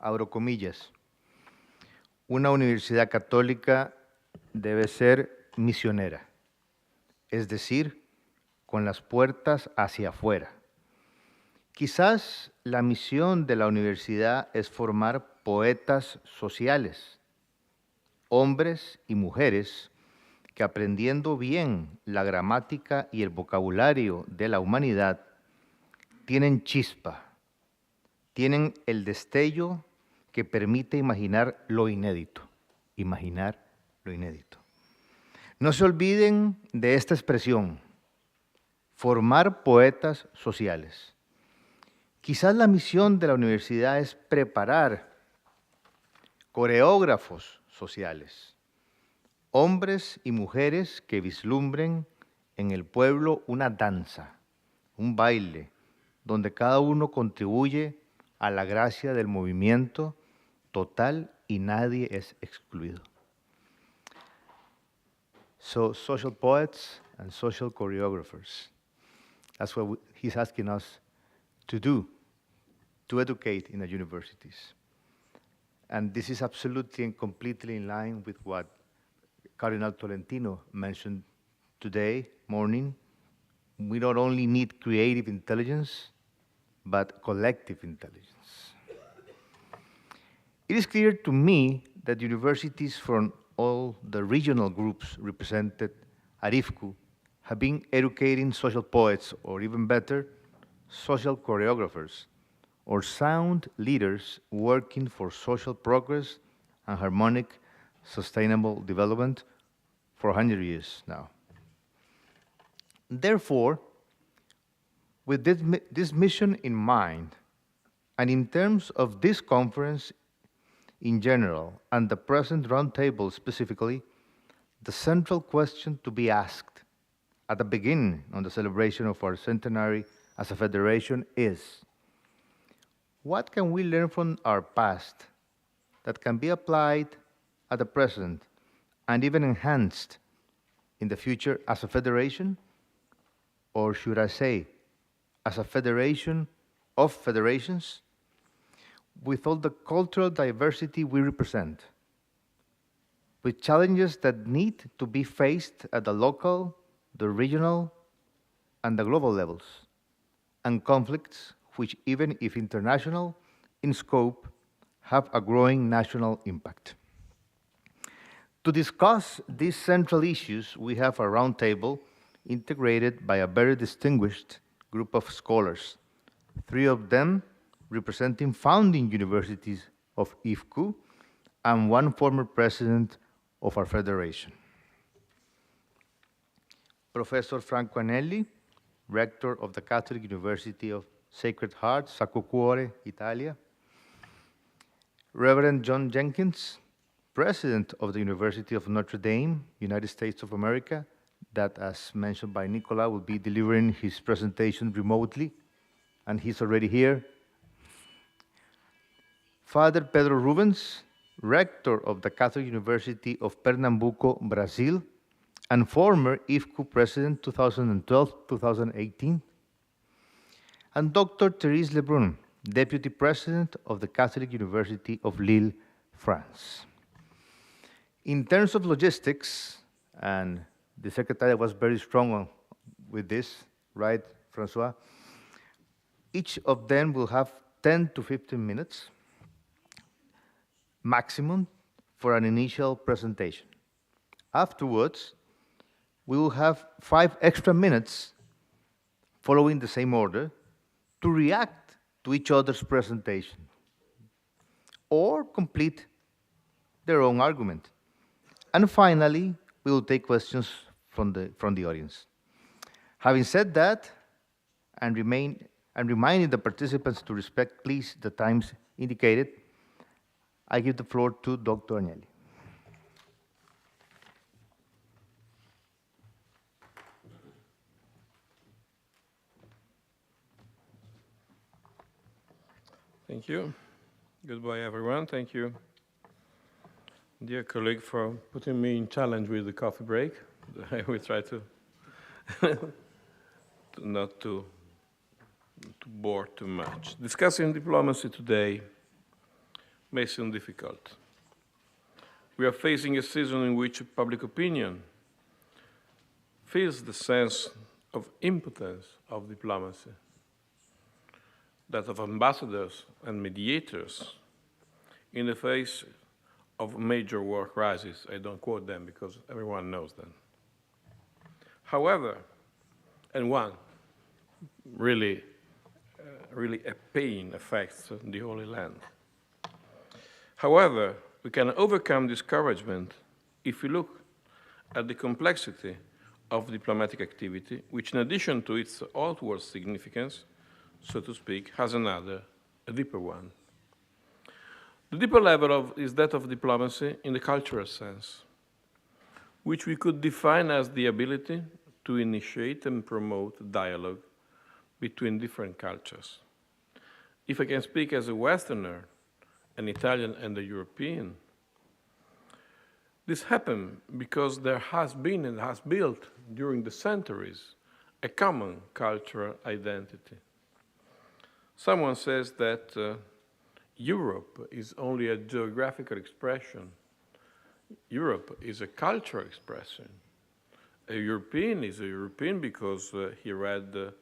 Abro comillas. Una universidad católica debe ser misionera, es decir, con las puertas hacia afuera. Quizás la misión de la universidad es formar poetas sociales, hombres y mujeres que aprendiendo bien la gramática y el vocabulario de la humanidad, tienen chispa, tienen el destello que permite imaginar lo inédito. Imaginar lo inédito. No se olviden de esta expresión, formar poetas sociales. Quizás la misión de la universidad es preparar coreógrafos sociales, hombres y mujeres que vislumbren en el pueblo una danza, un baile, donde cada uno contribuye a la gracia del movimiento total y nadie es excluido. So, social poets and social choreographers. That's what he's asking us to do, to educate in the universities. And this is absolutely and completely in line with what Cardinal Tolentino mentioned today morning. We not only need creative intelligence, but collective intelligence. It is clear to me that universities from all the regional groups represented at IFCU have been educating social poets, or even better, social choreographers, or sound leaders working for social progress and harmonic, sustainable development for 100 years now. Therefore, with this mission in mind, and in terms of this conference in general, and the present roundtable specifically, the central question to be asked at the beginning on the celebration of our centenary as a federation is, what can we learn from our past that can be applied at the present and even enhanced in the future as a federation? Or should I say, as a federation of federations, with all the cultural diversity we represent, with challenges that need to be faced at the local, the regional, and the global levels, and conflicts which, even if international in scope, have a growing national impact. To discuss these central issues, we have a roundtable integrated by a very distinguished group of scholars, 3 of them representing founding universities of IFCU and 1 former president of our federation. Professor Franco Anelli, rector of the Catholic University of Sacred Heart, Sacro Cuore, Italia. Reverend John Jenkins, president of the University of Notre Dame, United States of America, that, as mentioned by Nicola, will be delivering his presentation remotely, and he's already here. Father Pedro Rubens, rector of the Catholic University of Pernambuco, Brazil, and former IFCU president 2012-2018. And Dr. Therese Lebrun, deputy president of the Catholic University of Lille, France. In terms of logistics, and the secretary was very strong with this, right, Francois? Each of them will have 10 to 15 minutes maximum for an initial presentation. Afterwards, we will have 5 extra minutes following the same order to react to each other's presentation or complete their own argument. And finally, we will take questions from the audience. Having said that, and reminding the participants to respect, please, the times indicated, I give the floor to Dr. Agnelli. Thank you. Goodbye, everyone. Thank you, dear colleague, for putting me in challenge with the coffee break. I will try to not to bore too much. Discussing diplomacy today may seem difficult. We are facing a season in which public opinion feels the sense of impotence of diplomacy, that of ambassadors and mediators in the face of major war crises. I don't quote them because everyone knows them. However, and one really a pain affects the Holy Land. However, we can overcome discouragement if we look at the complexity of diplomatic activity, which in addition to its outward significance, so to speak, has a deeper one. The deeper level is that of diplomacy in the cultural sense, which we could define as the ability to initiate and promote dialogue between different cultures. If I can speak as a Westerner, an Italian and a European, this happened because there has been and has built during the centuries a common cultural identity. Someone says that Europe is only a geographical expression. Europe is a cultural expression. A European is a European because he read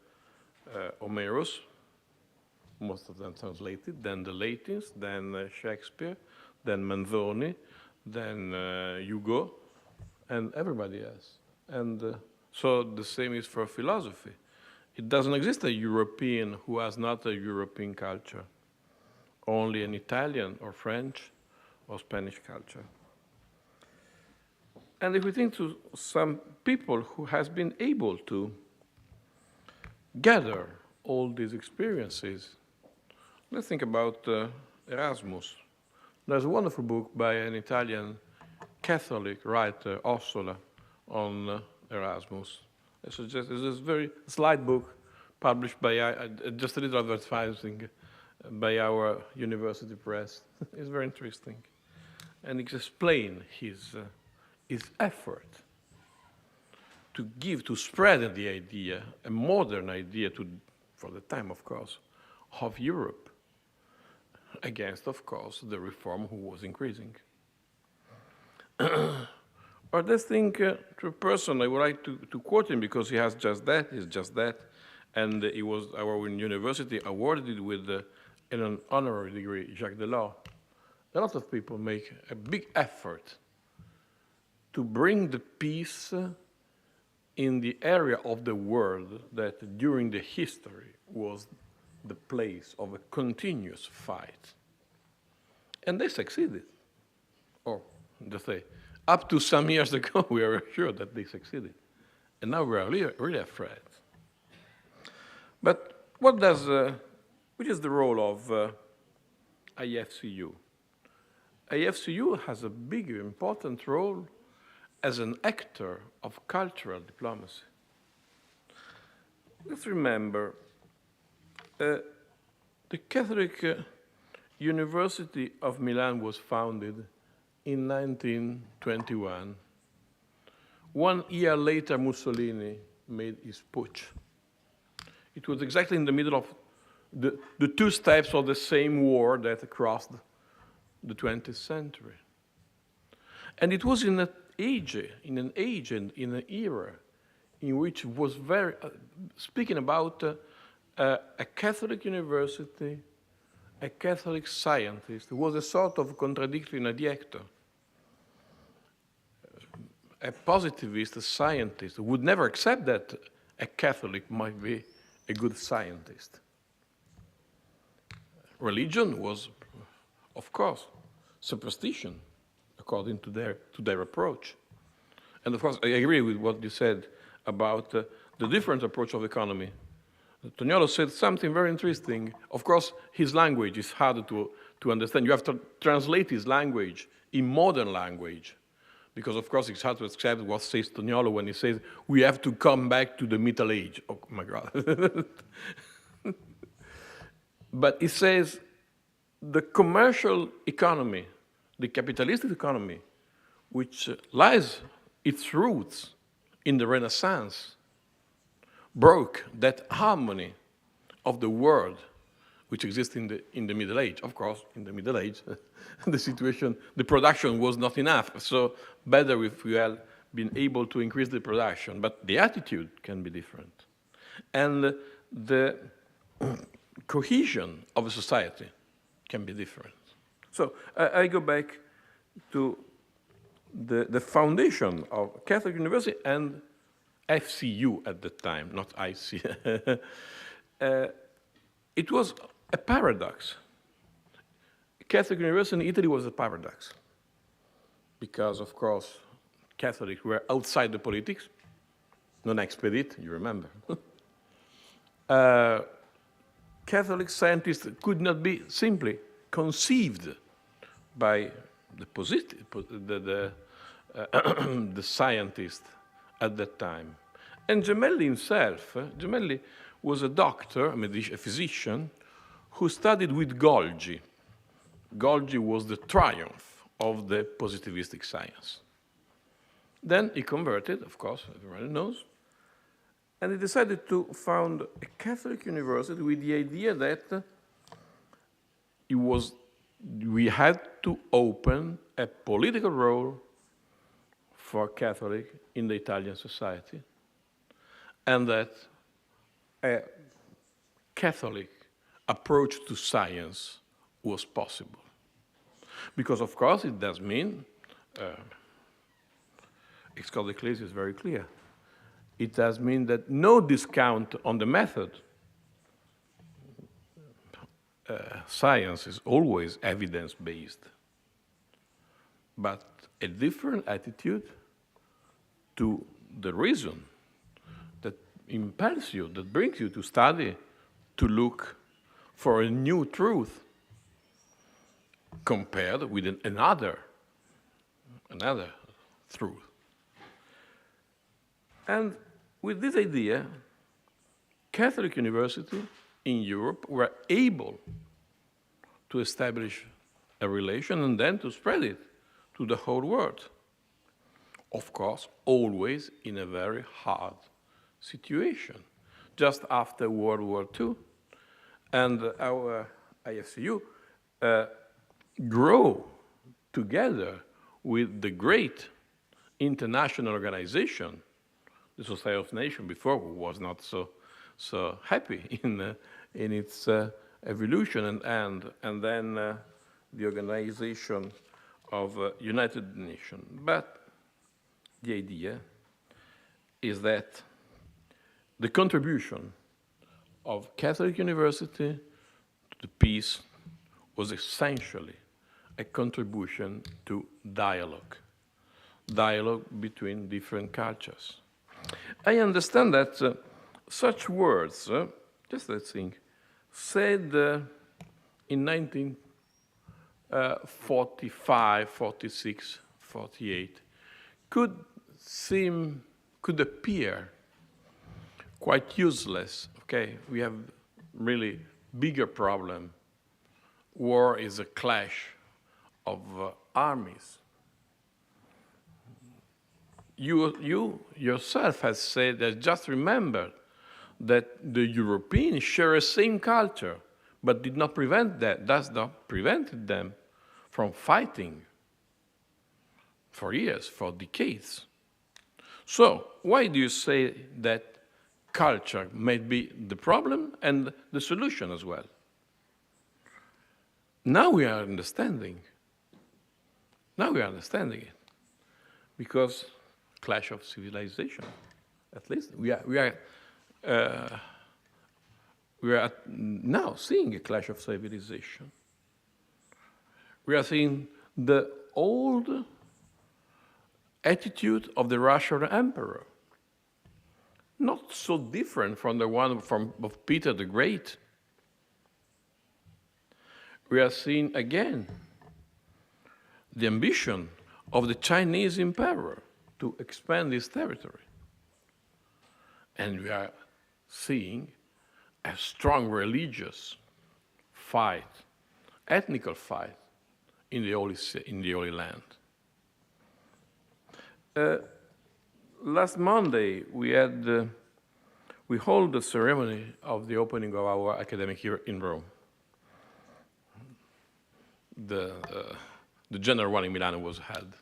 Homerus, most of them translated, then the Latins, then Shakespeare, then Manzoni, then Hugo, and everybody else. And so the same is for philosophy. It doesn't exist a European who has not a European culture, only an Italian or French or Spanish culture. And if we think to some people who has been able to gather all these experiences, let's think about Erasmus. There's a wonderful book by an Italian Catholic writer, Orsola, on Erasmus. I suggest it's a very slight book published by, just a little advertising, by our university press. It's very interesting. And it explains his effort to give, to spread the idea, a modern idea for the time, of course, of Europe, against, of course, the reform who was increasing. Or let's think to a person, I would like to quote him because he has just that, he's just that, and he was our university awarded with an honorary degree, Jacques Delors. A lot of people make a big effort to bring the peace in the area of the world that during the history was the place of a continuous fight. And they succeeded. Or, just say, up to some years ago, we are sure that they succeeded. And now we are really afraid. But which is the role of IFCU? IFCU has a big, important role as an actor of cultural diplomacy. Let's remember, the Catholic University of Milan was founded in 1921. 1 year later, Mussolini made his putsch. It was exactly in the middle of the two steps of the same war that crossed the 20th century. And it was in an age and in an era in which was very, speaking about a Catholic university, a Catholic scientist, was a sort of contradictory in adjecto. A positivist scientist would never accept that a Catholic might be a good scientist. Religion was, of course, superstition, according to their approach. And of course, I agree with what you said about the different approach of economy. Tognolo said something very interesting. Of course, his language is harder to understand. You have to translate his language in modern language, because of course it's hard to accept what says Tognolo when he says, we have to come back to the Middle Age. Oh my God. But he says the commercial economy, the capitalistic economy, which lies its roots in the Renaissance, broke that harmony of the world which exists in the Middle Age. Of course, in the Middle Age, the situation, the production was not enough. So better if we had been able to increase the production, but the attitude can be different. And the cohesion of a society can be different. So I go back to the foundation of Catholic University and FCU at the time, not IC. It was a paradox. Catholic University in Italy was a paradox because, of course, Catholics were outside the politics, non-expedit, you remember. Catholic scientists could not be simply conceived by the scientist at that time. And Gemelli himself, Gemelli was a doctor, a physician, who studied with Golgi. Golgi was the triumph of the positivistic science. Then he converted, of course, everyone knows, and he decided to found a Catholic university with the idea that we had to open a political role for Catholic in the Italian society, and that a Catholic approach to science was possible. Because, of course, it does mean, Ex-Corde Ecclesiae is very clear, it does mean that no discount on the method. Science is always evidence-based, but a different attitude to the reason that impels you, that brings you to study, to look for a new truth compared with another truth. And with this idea, Catholic university in Europe were able to establish a relation and then to spread it to the whole world. Of course, always in a very hard situation. Just after World War II, and our IFCU grew together with the great international organization, the Society of Nations, before was not so happy in its evolution, and then the Organization of United Nations. But the idea is that the contribution of Catholic University to the peace was essentially a contribution to dialogue between different cultures. I understand that such words, just let's think, said in 1945, 46, 48, could appear quite useless. Okay, we have really bigger problem. War is a clash of armies. You yourself has said that just remember that the Europeans share the same culture, but does not prevent them from fighting for years, for decades. So why do you say that culture may be the problem and the solution as well? Now we are understanding. Now we are understanding it, because clash of civilization. At least we are now seeing a clash of civilization. We are seeing the old attitude of the Russian emperor, not so different from the one of Peter the Great. We are seeing again the ambition of the Chinese emperor to expand his territory. And we are seeing a strong religious fight, ethnical fight in the Holy Land. Last Monday, we held the ceremony of the opening of our academic year in Rome. The general one in Milan was held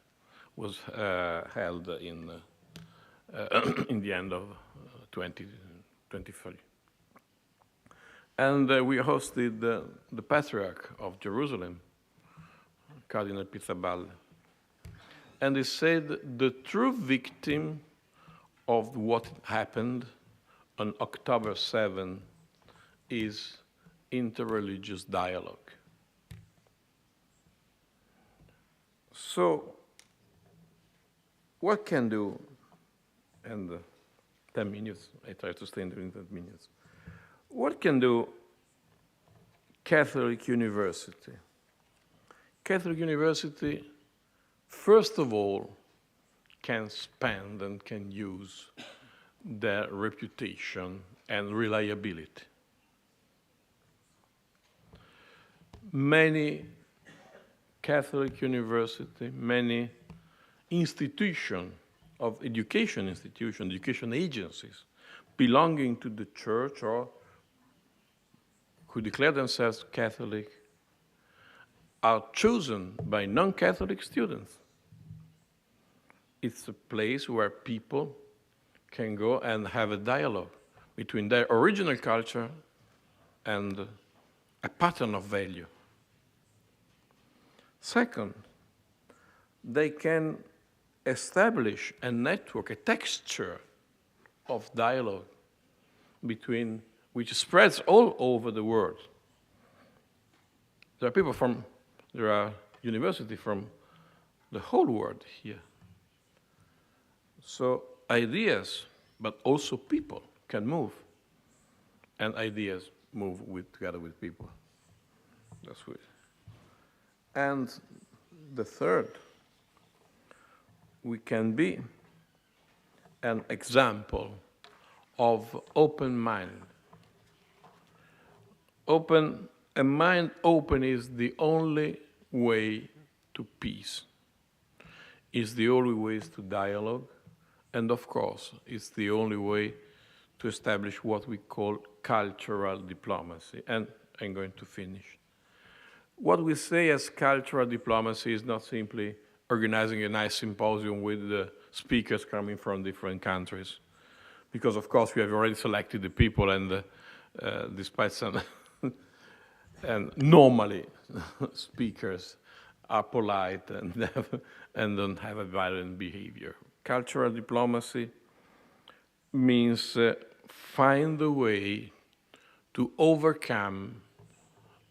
in the end of 2023. And we hosted the Patriarch of Jerusalem, Cardinal Pizzaballa. And he said the true victim of what happened on October 7 is interreligious dialogue. So, what can do, and 10 minutes, I try to stay in 10 minutes. What can do Catholic University? Catholic University, first of all, can spend and can use their reputation and reliability. Many Catholic universities, many institutions of education institutions, education agencies belonging to the church or who declare themselves Catholic are chosen by non-Catholic students. It's a place where people can go and have a dialogue between their original culture and a pattern of value. Second, they can establish a network, a texture of dialogue between which spreads all over the world. There are people from, there are universities from the whole world here. So ideas, but also people can move, and ideas move together with people. That's good. And the third, we can be an example of open mind. A mind open is the only way to peace. It's the only way to dialogue, and of course, it's the only way to establish what we call cultural diplomacy. And I'm going to finish. What we say as cultural diplomacy is not simply organizing a nice symposium with the speakers coming from different countries, because of course we have already selected the people, and despite some, and normally speakers are polite and don't have a violent behavior. Cultural diplomacy means find a way to overcome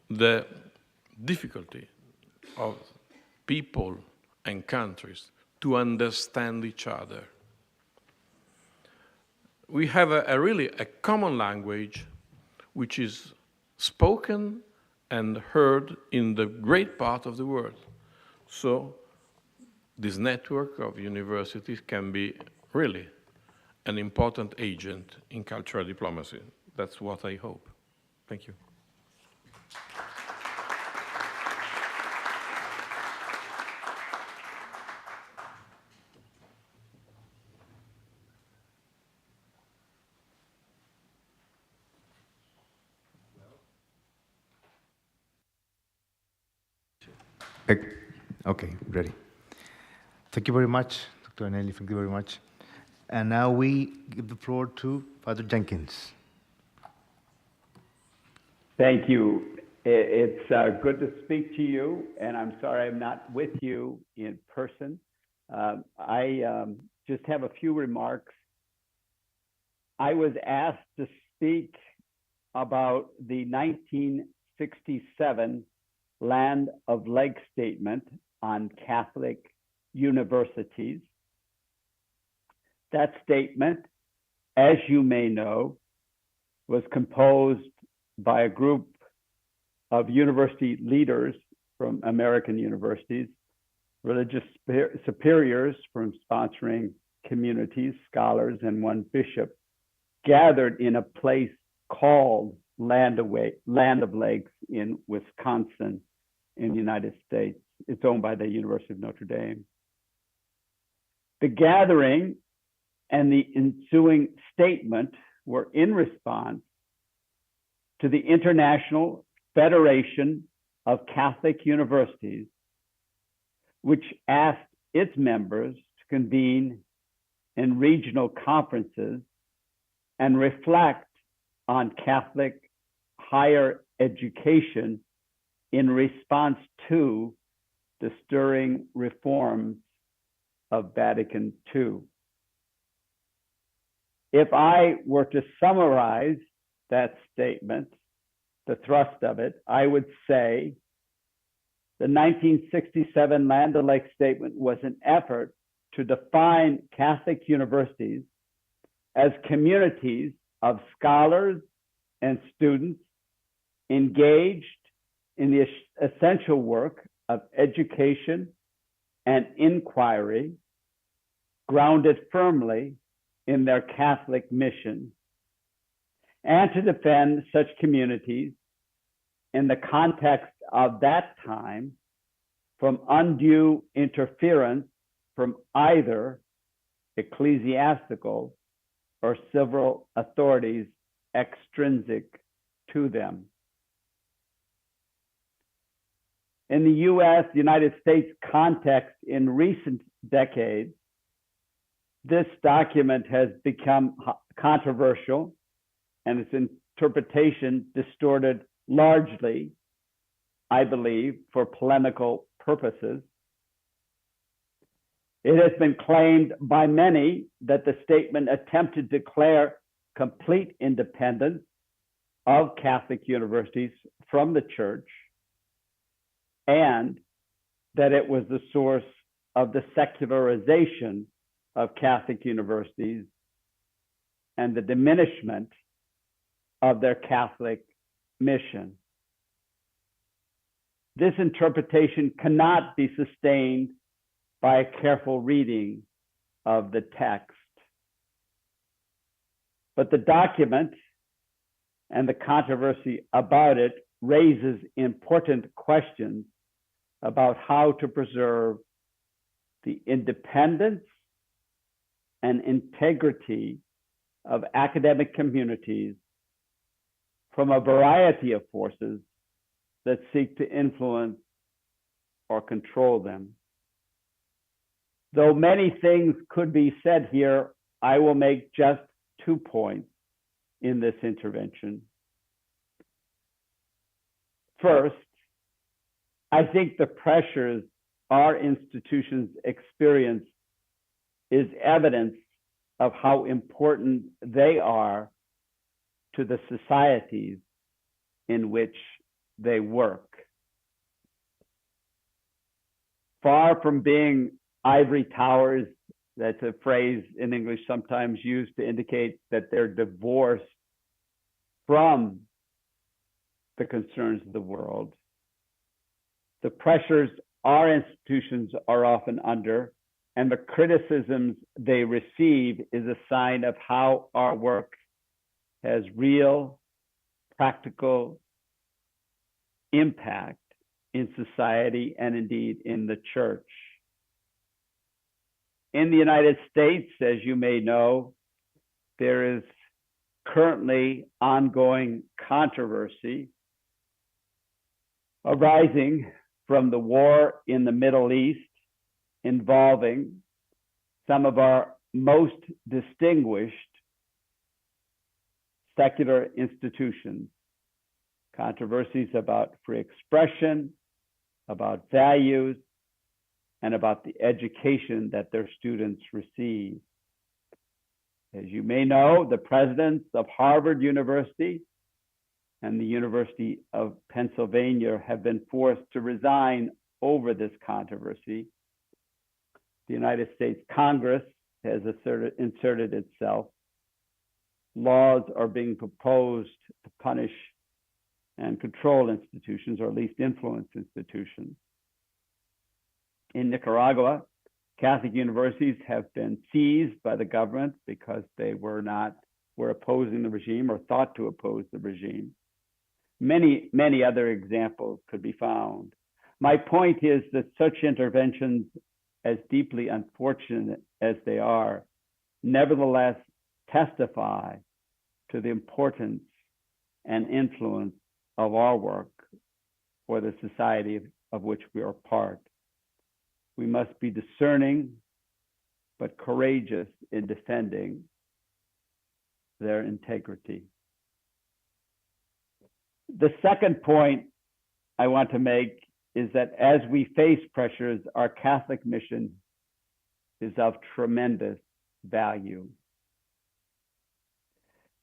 the difficulty of people and countries to understand each other. We have really a common language which is spoken and heard in the great part of the world. So this network of universities can be really an important agent in cultural diplomacy. That's what I hope. Thank you. Okay, ready. Thank you very much, Dr. Anelli. Thank you very much. And now we give the floor to Father Jenkins. Thank you. It's good to speak to you, and I'm sorry I'm not with you in person. I just have a few remarks. I was asked to speak about the 1967 Land of Leg Statement on Catholic universities. That statement, as you may know, was composed by a group of university leaders from American universities, religious superiors from sponsoring communities, scholars, and one bishop, gathered in a place called Land of Lakes in Wisconsin in the United States. It's owned by the University of Notre Dame. The gathering and the ensuing statement were in response to the International Federation of Catholic Universities, which asked its members to convene in regional conferences and reflect on Catholic higher education in response to the stirring reforms of Vatican II. If I were to summarize that statement, the thrust of it, I would say the 1967 Land O'Lakes Statement was an effort to define Catholic universities as communities of scholars and students engaged in the essential work of education and inquiry grounded firmly in their Catholic mission, and to defend such communities in the context of that time from undue interference from either ecclesiastical or civil authorities extrinsic to them. In the US, United States context in recent decades, this document has become controversial and its interpretation distorted largely, I believe, for polemical purposes. It has been claimed by many that the statement attempted to declare complete independence of Catholic universities from the Church, and that it was the source of the secularization of Catholic universities and the diminishment of their Catholic mission. This interpretation cannot be sustained by a careful reading of the text. But the document and the controversy about it raises important questions about how to preserve the independence and integrity of academic communities from a variety of forces that seek to influence or control them. Though many things could be said here, I will make just 2 points in this intervention. First, I think the pressures our institutions experience is evidence of how important they are to the societies in which they work. Far from being ivory towers, that's a phrase in English sometimes used to indicate that they're divorced from the concerns of the world. The pressures our institutions are often under and the criticisms they receive is a sign of how our work has real, practical impact in society and indeed in the Church. In the United States, as you may know, there is currently ongoing controversy arising from the war in the Middle East involving some of our most distinguished secular institutions, controversies about free expression, about values, and about the education that their students receive. As you may know, the presidents of Harvard University and the University of Pennsylvania have been forced to resign over this controversy. The United States Congress has inserted itself. Laws are being proposed to punish and control institutions, or at least influence institutions. In Nicaragua, Catholic universities have been seized by the government because they were opposing the regime or thought to oppose the regime. Many, many other examples could be found. My point is that such interventions, as deeply unfortunate as they are, nevertheless testify to the importance and influence of our work for the society of which we are part. We must be discerning but courageous in defending their integrity. The second point I want to make is that as we face pressures, our Catholic mission is of tremendous value.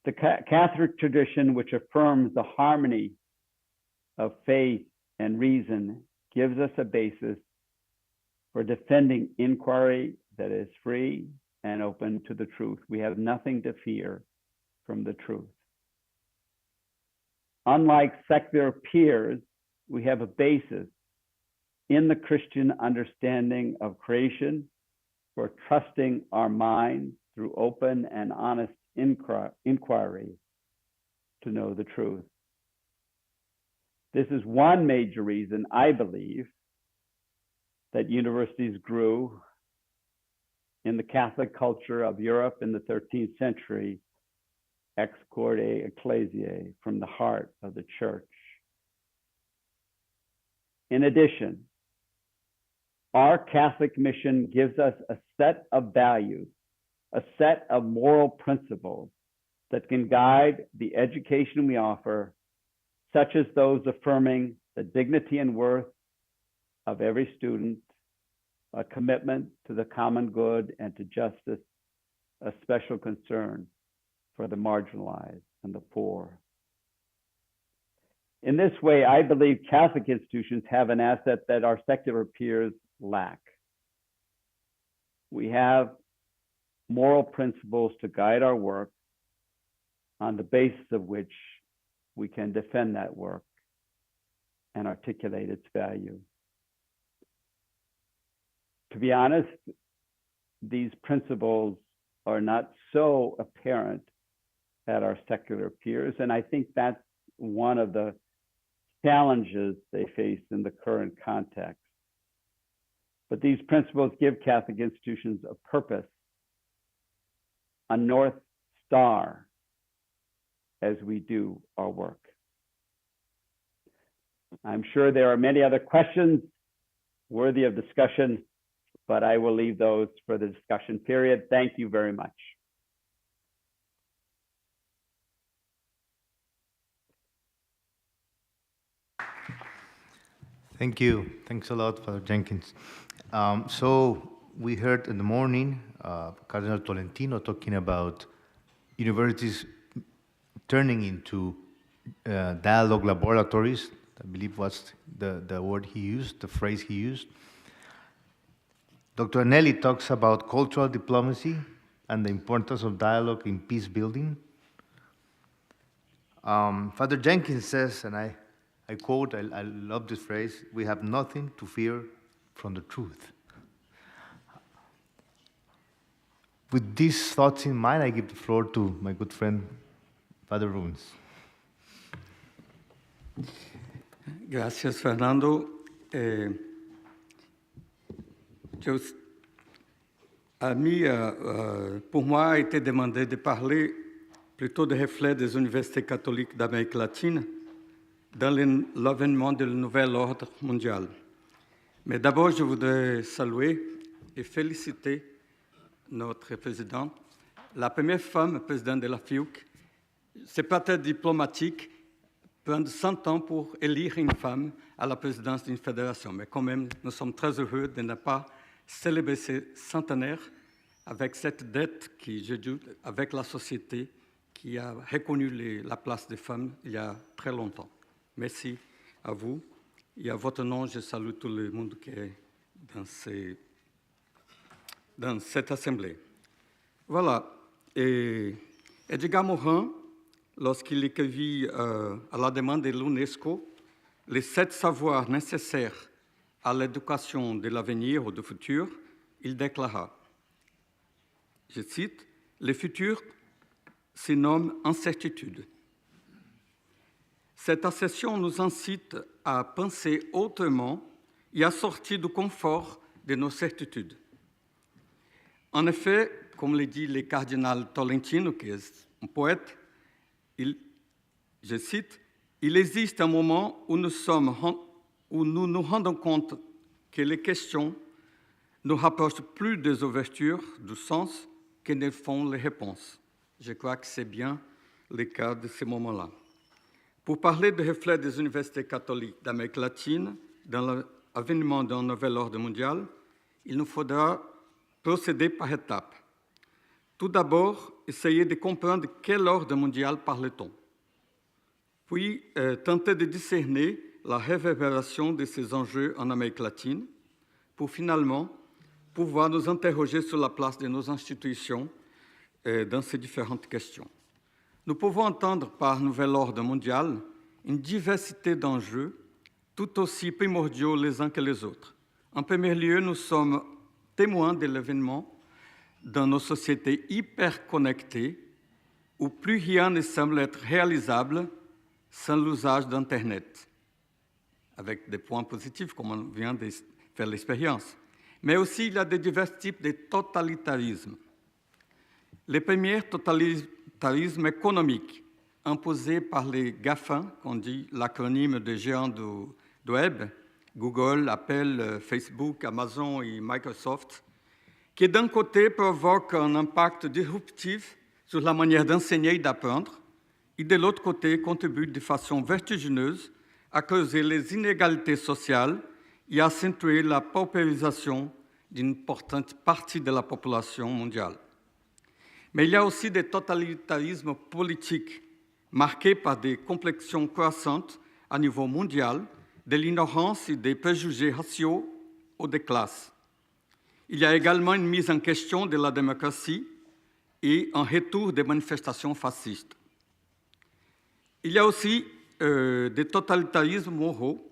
The Catholic tradition, which affirms the harmony of faith and reason, gives us a basis for defending inquiry that is free and open to the truth. We have nothing to fear from the truth. . Unlike secular peers, we have a basis in the Christian understanding of creation, for trusting our minds through open and honest inquiry to know the truth. This is one major reason, I believe, that universities grew in the Catholic culture of Europe in the 13th century, ex corde ecclesiae, from the heart of the church. In addition, our Catholic mission gives us a set of values, a set of moral principles that can guide the education we offer, such as those affirming the dignity and worth of every student, a commitment to the common good and to justice, a special concern for the marginalized and the poor. In this way, I believe Catholic institutions have an asset that our secular peers lack. We have moral principles to guide our work, on the basis of which we can defend that work and articulate its value. To be honest, these principles are not so apparent at our secular peers, and I think that's one of the challenges they face in the current context. But these principles give Catholic institutions a purpose, a North Star, as we do our work. I'm sure there are many other questions worthy of discussion, but I will leave those for the discussion period. Thank you very much. Thank you. Thanks a lot, Father Jenkins. So we heard in the morning Cardinal Tolentino talking about universities turning into dialogue laboratories. I believe was the word he used, the phrase he used. Dr. Anelli talks about cultural diplomacy and the importance of dialogue in peace building. Father Jenkins says, and I quote, I love this phrase, we have nothing to fear from the truth. With these thoughts in mind, I give the floor to my good friend, Father Runes. Gracias, Fernando. Pour moi, a été demandé de parler plutôt des reflets des universités catholiques d'Amérique latine dans l'avènement du nouvel ordre mondial. Mais d'abord, je voudrais saluer et féliciter notre présidente, la première femme présidente de la FIUC. C'est pas très diplomatique, prendre 100 ans pour élire une femme à la présidence d'une fédération. Mais quand même, nous sommes très heureux de ne pas célébrer ce centenaire avec cette dette qui, je dis, avec la société qui a reconnu la place des femmes il y a très longtemps. Merci à vous. Et à votre nom, je salue tout le monde qui est dans cette assemblée. Voilà. Et Edgar Morin, lorsqu'il écrivit à la demande de l'UNESCO les 7 savoirs nécessaires à l'éducation de l'avenir ou du futur, il déclara, je cite, « Le futur se nomme incertitude ». Cette assertion nous incite à penser autrement et à sortir du confort de nos certitudes. En effet, comme le dit le cardinal Tolentino, qui est un poète, je cite, « Il existe un moment où nous nous rendons compte que les questions nous rapprochent plus des ouvertures du sens que ne font les réponses. » Je crois que c'est bien le cas de ce moment-là. Pour parler des reflets des universités catholiques d'Amérique latine dans l'avènement d'un nouvel ordre mondial, il nous faudra procéder par étapes. Tout d'abord, essayer de comprendre quel ordre mondial parle-t-on. Puis, tenter de discerner la réverbération de ces enjeux en Amérique latine pour finalement pouvoir nous interroger sur la place de nos institutions dans ces différentes questions. Nous pouvons entendre par nouvel ordre mondial une diversité d'enjeux tout aussi primordiaux les uns que les autres. En premier lieu, nous sommes témoins de l'événement dans nos sociétés hyper connectées où plus rien ne semble être réalisable sans l'usage d'Internet, avec des points positifs comme on vient de faire l'expérience. Mais aussi, il y a de divers types de totalitarisme. Le premier totalitarisme économique, imposé par les GAFA, qu'on dit l'acronyme des géants du web, Google, Apple, Facebook, Amazon et Microsoft, qui d'un côté provoque un impact disruptif sur la manière d'enseigner et d'apprendre, et de l'autre côté contribue de façon vertigineuse à creuser les inégalités sociales et à accentuer la paupérisation d'une importante partie de la population mondiale. Mais il y a aussi des totalitarismes politiques marqués par des complexions croissantes à niveau mondial, de l'ignorance et des préjugés raciaux ou de classe. Il y a également une mise en question de la démocratie et un retour des manifestations fascistes. Il y a aussi des totalitarismes moraux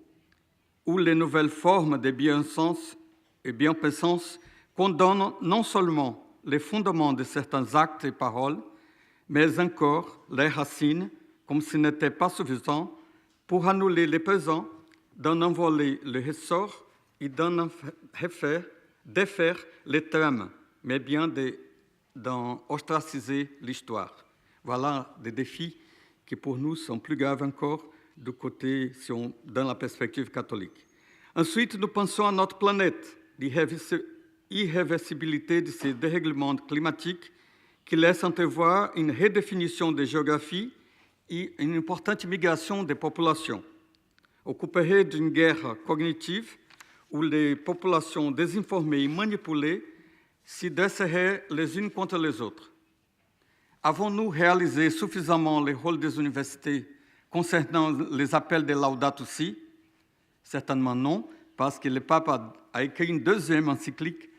où les nouvelles formes de bien-sens et bien-pensance condamnent non seulement les fondements de certains actes et paroles, mais encore les racines, comme ce n'était pas suffisant pour annuler les présents, d'en envoler le ressort et d'en défaire les trames, mais bien d'en ostraciser l'histoire. Voilà des défis qui pour nous sont plus graves encore du côté, dans la perspective catholique. Ensuite, nous pensons à notre planète, l'irréversibilité de ces dérèglements climatiques qui laissent entrevoir une redéfinition des géographies et une importante migration des populations. Occupées d'une guerre cognitive où les populations désinformées et manipulées s'y dresseraient les unes contre les autres. Avons-nous réalisé suffisamment le rôle des universités concernant les appels de Laudato Si? Certainement non, parce que le pape a écrit une deuxième encyclique,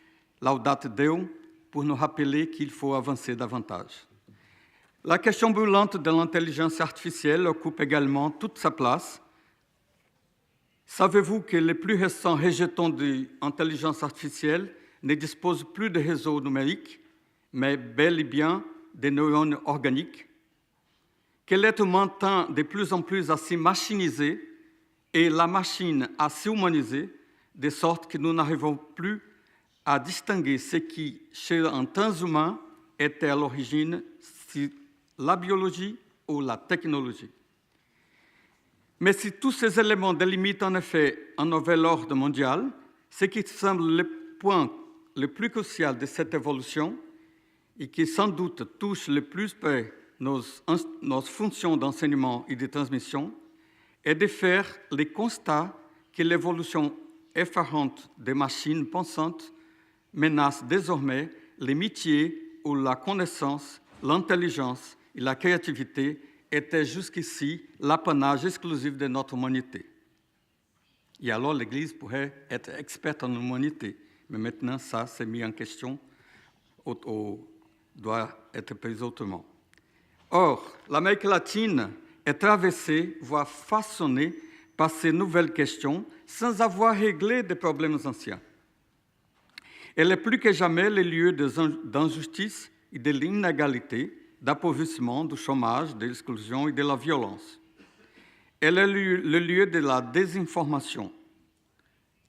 Laudate Deum, pour nous rappeler qu'il faut avancer davantage. La question brûlante de l'intelligence artificielle occupe également toute sa place. Savez-vous que les plus récents rejetons de l'intelligence artificielle ne disposent plus de réseaux numériques, mais bel et bien des neurones organiques? Que l'être humain tend de plus en plus à s'y machiniser et la machine à s'y humaniser, de sorte que nous n'arrivons plus à distinguer ce qui, chez un transhumain, était à l'origine, si la biologie ou la technologie. Mais si tous ces éléments délimitent en effet un nouvel ordre mondial, ce qui semble le point le plus crucial de cette évolution et qui sans doute touche le plus près nos fonctions d'enseignement et de transmission est de faire le constat que l'évolution effarante des machines pensantes menace désormais les métiers où la connaissance, l'intelligence et la créativité étaient jusqu'ici l'apanage exclusif de notre humanité. Et alors l'Église pourrait être experte en humanité, mais maintenant ça s'est mis en question, doit être pris autrement. Or, l'Amérique latine est traversée, voire façonnée par ces nouvelles questions sans avoir réglé des problèmes anciens. Elle est plus que jamais le lieu d'injustice et de l'inégalité, d'appauvrissement, du chômage, de l'exclusion et de la violence. Elle est le lieu de la désinformation,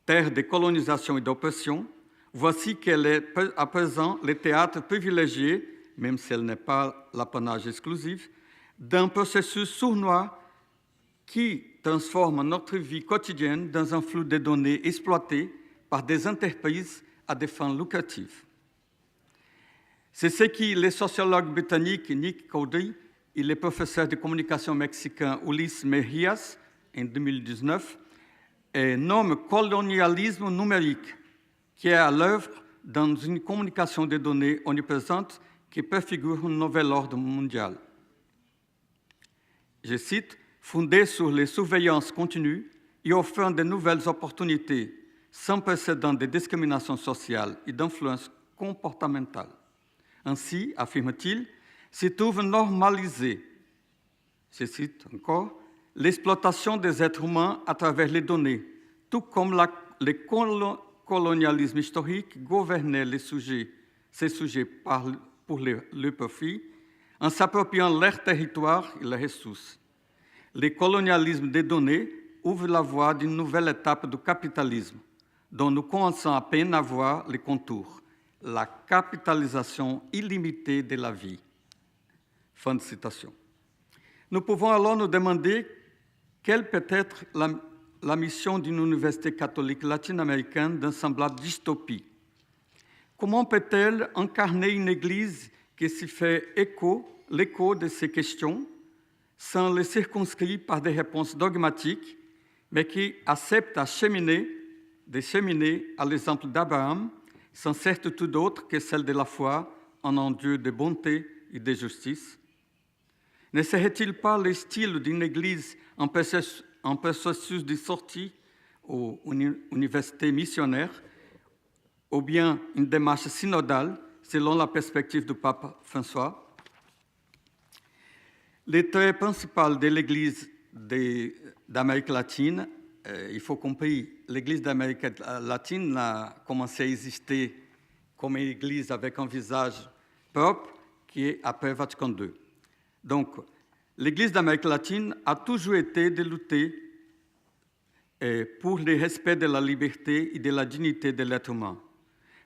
terre de colonisation et d'oppression. Voici qu'elle est à présent le théâtre privilégié, même si elle n'est pas l'apanage exclusif, d'un processus sournois qui transforme notre vie quotidienne dans un flux de données exploitées par des entreprises à des fins lucratives. C'est ce que les sociologues britanniques Nick Cody et le professeur de communication mexicain Ulises Mejias, en 2019, nomment colonialisme numérique, qui est à l'œuvre dans une communication des données omniprésente qui préfigure un nouvel ordre mondial. Je cite, « fondé sur les surveillances continues et offrant de nouvelles opportunités sans précédent de discrimination sociale et d'influence comportementale. Ainsi, affirme-t-il, s'y trouve normalisé, je cite encore, l'exploitation des êtres humains à travers les données, tout comme le colonialisme historique gouvernait ces sujets pour le profit, en s'appropriant leur territoire et leurs ressources. Le colonialisme des données ouvre la voie d'une nouvelle étape du capitalisme, dont nous commençons à peine à voir les contours, la capitalisation illimitée de la vie. Fin de citation. Nous pouvons alors nous demander quelle peut être la mission d'une université catholique latino-américaine d'une semblable dystopie. Comment peut-elle incarner une Église qui s'y fait l'écho de ces questions, sans les circonscrire par des réponses dogmatiques, mais qui accepte de cheminer à l'exemple d'Abraham, sans certitude autre que celle de la foi en un Dieu de bonté et de justice? Ne serait-il pas le style d'une Église en processus de sortie aux universités missionnaires, ou bien une démarche synodale selon la perspective du pape François? Les traits principaux de l'Église d'Amérique latine, il faut comprendre, l'Église d'Amérique latine a commencé à exister comme une Église avec un visage propre qui est après Vatican II. Donc, l'Église d'Amérique latine a toujours été de lutter pour le respect de la liberté et de la dignité de l'être humain.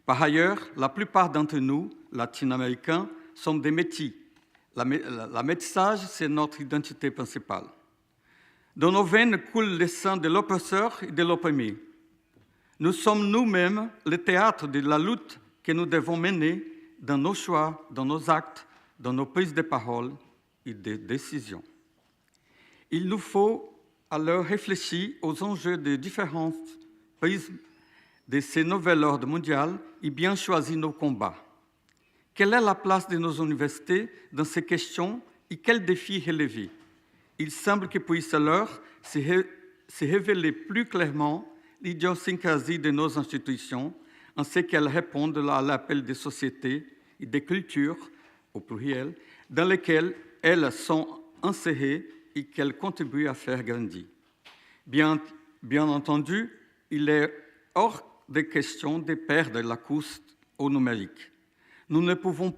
Par ailleurs, la plupart d'entre nous, latino-américains, sommes des métis. La métissage, c'est notre identité principale. Dans nos veines coule le sang de l'oppresseur et de l'opprimé. Nous sommes nous-mêmes le théâtre de la lutte que nous devons mener dans nos choix, dans nos actes, dans nos prises de parole et de décisions. Il nous faut alors réfléchir aux enjeux des différents prismes de ce nouvel ordre mondial et bien choisir nos combats. Quelle est la place de nos universités dans ces questions et quels défis relever? Il semble que puisse alors se révéler plus clairement l'idiosyncrasie de nos institutions en ce qu'elles répondent à l'appel des sociétés et des cultures, au pluriel, dans lesquelles elles sont insérées et qu'elles contribuent à faire grandir. Bien entendu, il est hors de question de perdre la course au numérique. Nous ne pouvons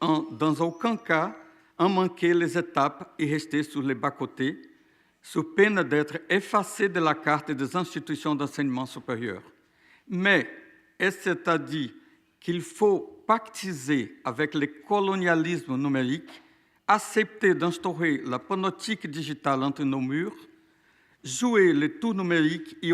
dans aucun cas en manquer les étapes et rester sur les bas-côtés, sous peine d'être effacés de la carte des institutions d'enseignement supérieur. Mais est-ce à dire qu'il faut pactiser avec le colonialisme numérique, accepter d'instaurer la politique digitale entre nos murs, jouer le tout numérique et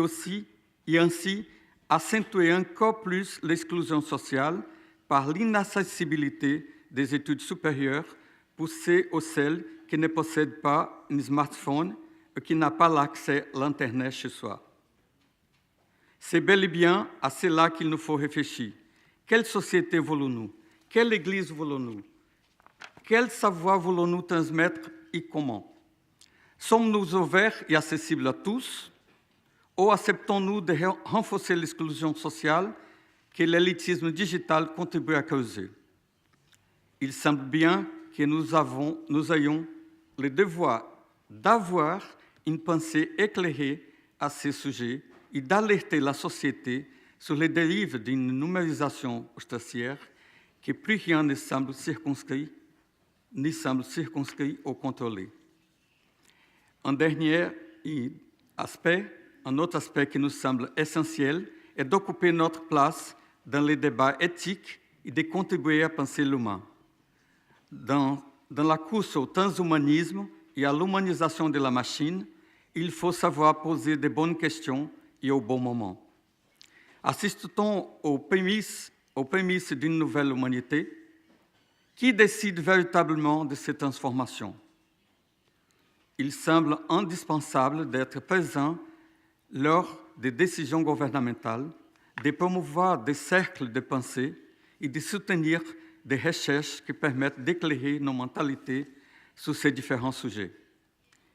ainsi accentuer encore plus l'exclusion sociale par l'inaccessibilité des études supérieures pour ceux ou celles qui ne possèdent pas un smartphone et qui n'ont pas l'accès à l'Internet chez soi. C'est bel et bien à cela qu'il nous faut réfléchir. Quelle société voulons-nous? Quelle Église voulons-nous? Quel savoir voulons-nous transmettre et comment? Sommes-nous ouverts et accessibles à tous? Ou acceptons-nous de renforcer l'exclusion sociale que l'élitisme digital contribue à causer? Il semble bien que nous ayons le devoir d'avoir une pensée éclairée à ce sujet et d'alerter la société sur les dérives d'une numérisation ostracière que plus rien ne semble circonscrit ou contrôlé. Un autre aspect qui nous semble essentiel est d'occuper notre place dans les débats éthiques et de contribuer à penser l'humain. Dans la course au transhumanisme et à l'humanisation de la machine, il faut savoir poser de bonnes questions et au bon moment. Assiste-t-on aux prémices d'une nouvelle humanité? Qui décide véritablement de ces transformations? Il semble indispensable d'être présent lors des décisions gouvernementales, de promouvoir des cercles de pensée et de soutenir des recherches qui permettent d'éclairer nos mentalités sur ces différents sujets.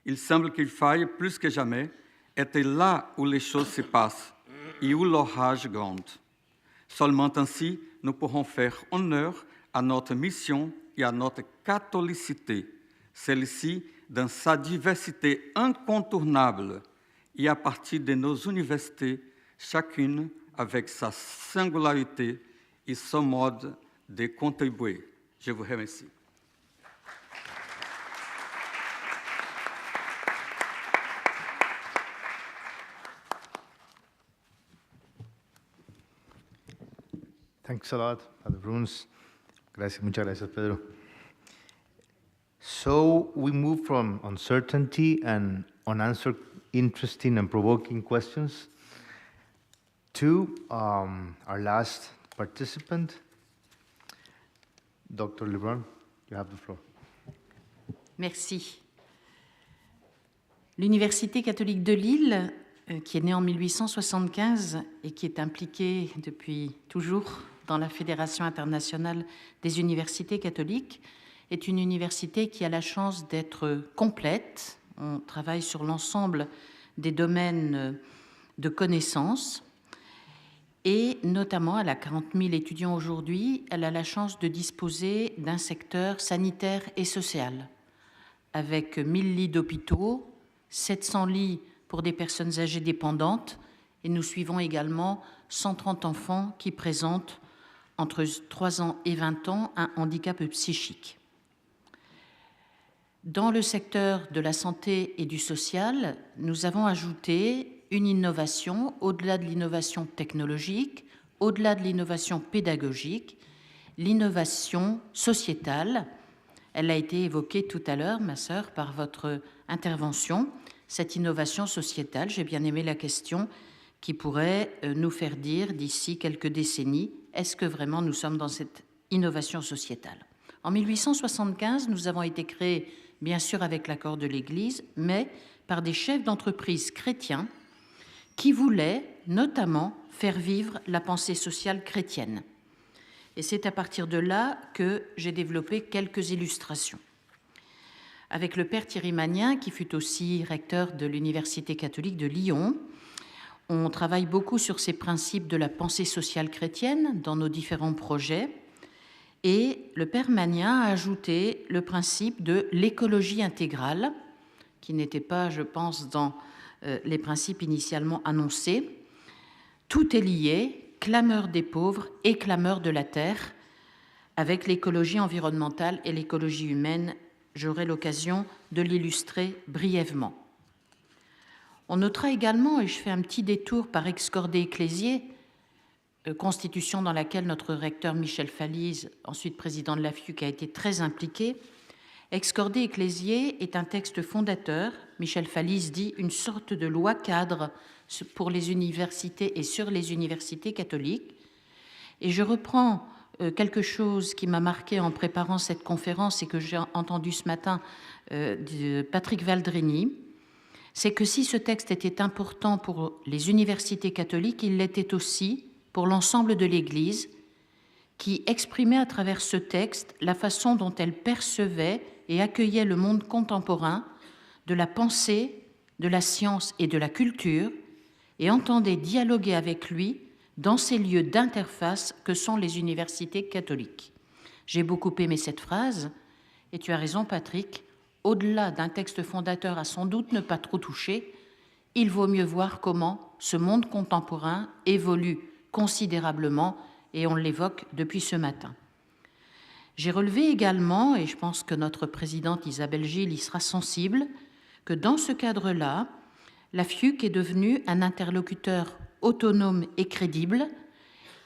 Il semble qu'il faille, plus que jamais, être là où les choses se passent et où l'orage gronde. Seulement ainsi, nous pourrons faire honneur à notre mission et à notre catholicité. Celle-ci dans sa diversité incontournable et à partir de nos universités, chacune avec sa singularité et son mode de contribuer. Je vous remercie. Thanks a lot, Father Bruns. Gracias, muchas gracias, Pedro. So we move from uncertainty and unanswered interesting and provoking questions to our last participant, Dr. Lebrun. You have the floor. Merci. L'Université catholique de Lille, qui est née en 1875 et qui est impliquée depuis toujours dans la Fédération internationale des universités catholiques, est une université qui a la chance d'être complète. On travaille sur l'ensemble des domaines de connaissances et notamment, elle a 40 000 étudiants aujourd'hui, elle a la chance de disposer d'un secteur sanitaire et social avec 1000 lits d'hôpitaux, 700 lits pour des personnes âgées dépendantes et nous suivons également 130 enfants qui présentent entre 3 ans et 20 ans un handicap psychique. Dans le secteur de la santé et du social, nous avons ajouté une innovation au-delà de l'innovation technologique, au-delà de l'innovation pédagogique, l'innovation sociétale. Elle a été évoquée tout à l'heure, ma sœur, par votre intervention. Cette innovation sociétale, j'ai bien aimé la question qui pourrait nous faire dire d'ici quelques décennies, est-ce que vraiment nous sommes dans cette innovation sociétale? En 1875, nous avons été créés, bien sûr avec l'accord de l'Église, mais par des chefs d'entreprise chrétiens qui voulaient notamment faire vivre la pensée sociale chrétienne. Et c'est à partir de là que j'ai développé quelques illustrations. Avec le père Thierry Magnin, qui fut aussi recteur de l'Université catholique de Lyon, on travaille beaucoup sur ces principes de la pensée sociale chrétienne dans nos différents projets. Et le père Magnin a ajouté le principe de l'écologie intégrale, qui n'était pas, je pense, dans les principes initialement annoncés. Tout est lié, clameur des pauvres et clameur de la terre, avec l'écologie environnementale et l'écologie humaine. J'aurai l'occasion de l'illustrer brièvement. On notera également, et je fais un petit détour par Excordé Ecclésié, constitution dans laquelle notre recteur Michel Falise, ensuite président de la FIUC, a été très impliqué. Excordé Ecclésié est un texte fondateur, Michel Falise dit une sorte de loi cadre pour les universités et sur les universités catholiques. Et je reprends quelque chose qui m'a marqué en préparant cette conférence et que j'ai entendu ce matin de Patrick Valdrini, c'est que si ce texte était important pour les universités catholiques, il l'était aussi pour l'ensemble de l'Église, qui exprimait à travers ce texte la façon dont elle percevait et accueillait le monde contemporain de la pensée, de la science et de la culture, et entendait dialoguer avec lui dans ces lieux d'interface que sont les universités catholiques. J'ai beaucoup aimé cette phrase, et tu as raison, Patrick, au-delà d'un texte fondateur à sans doute ne pas trop toucher, il vaut mieux voir comment ce monde contemporain évolue considérablement, et on l'évoque depuis ce matin. J'ai relevé également, et je pense que notre présidente Isabelle Gilles y sera sensible, que dans ce cadre-là, la FIUC est devenue un interlocuteur autonome et crédible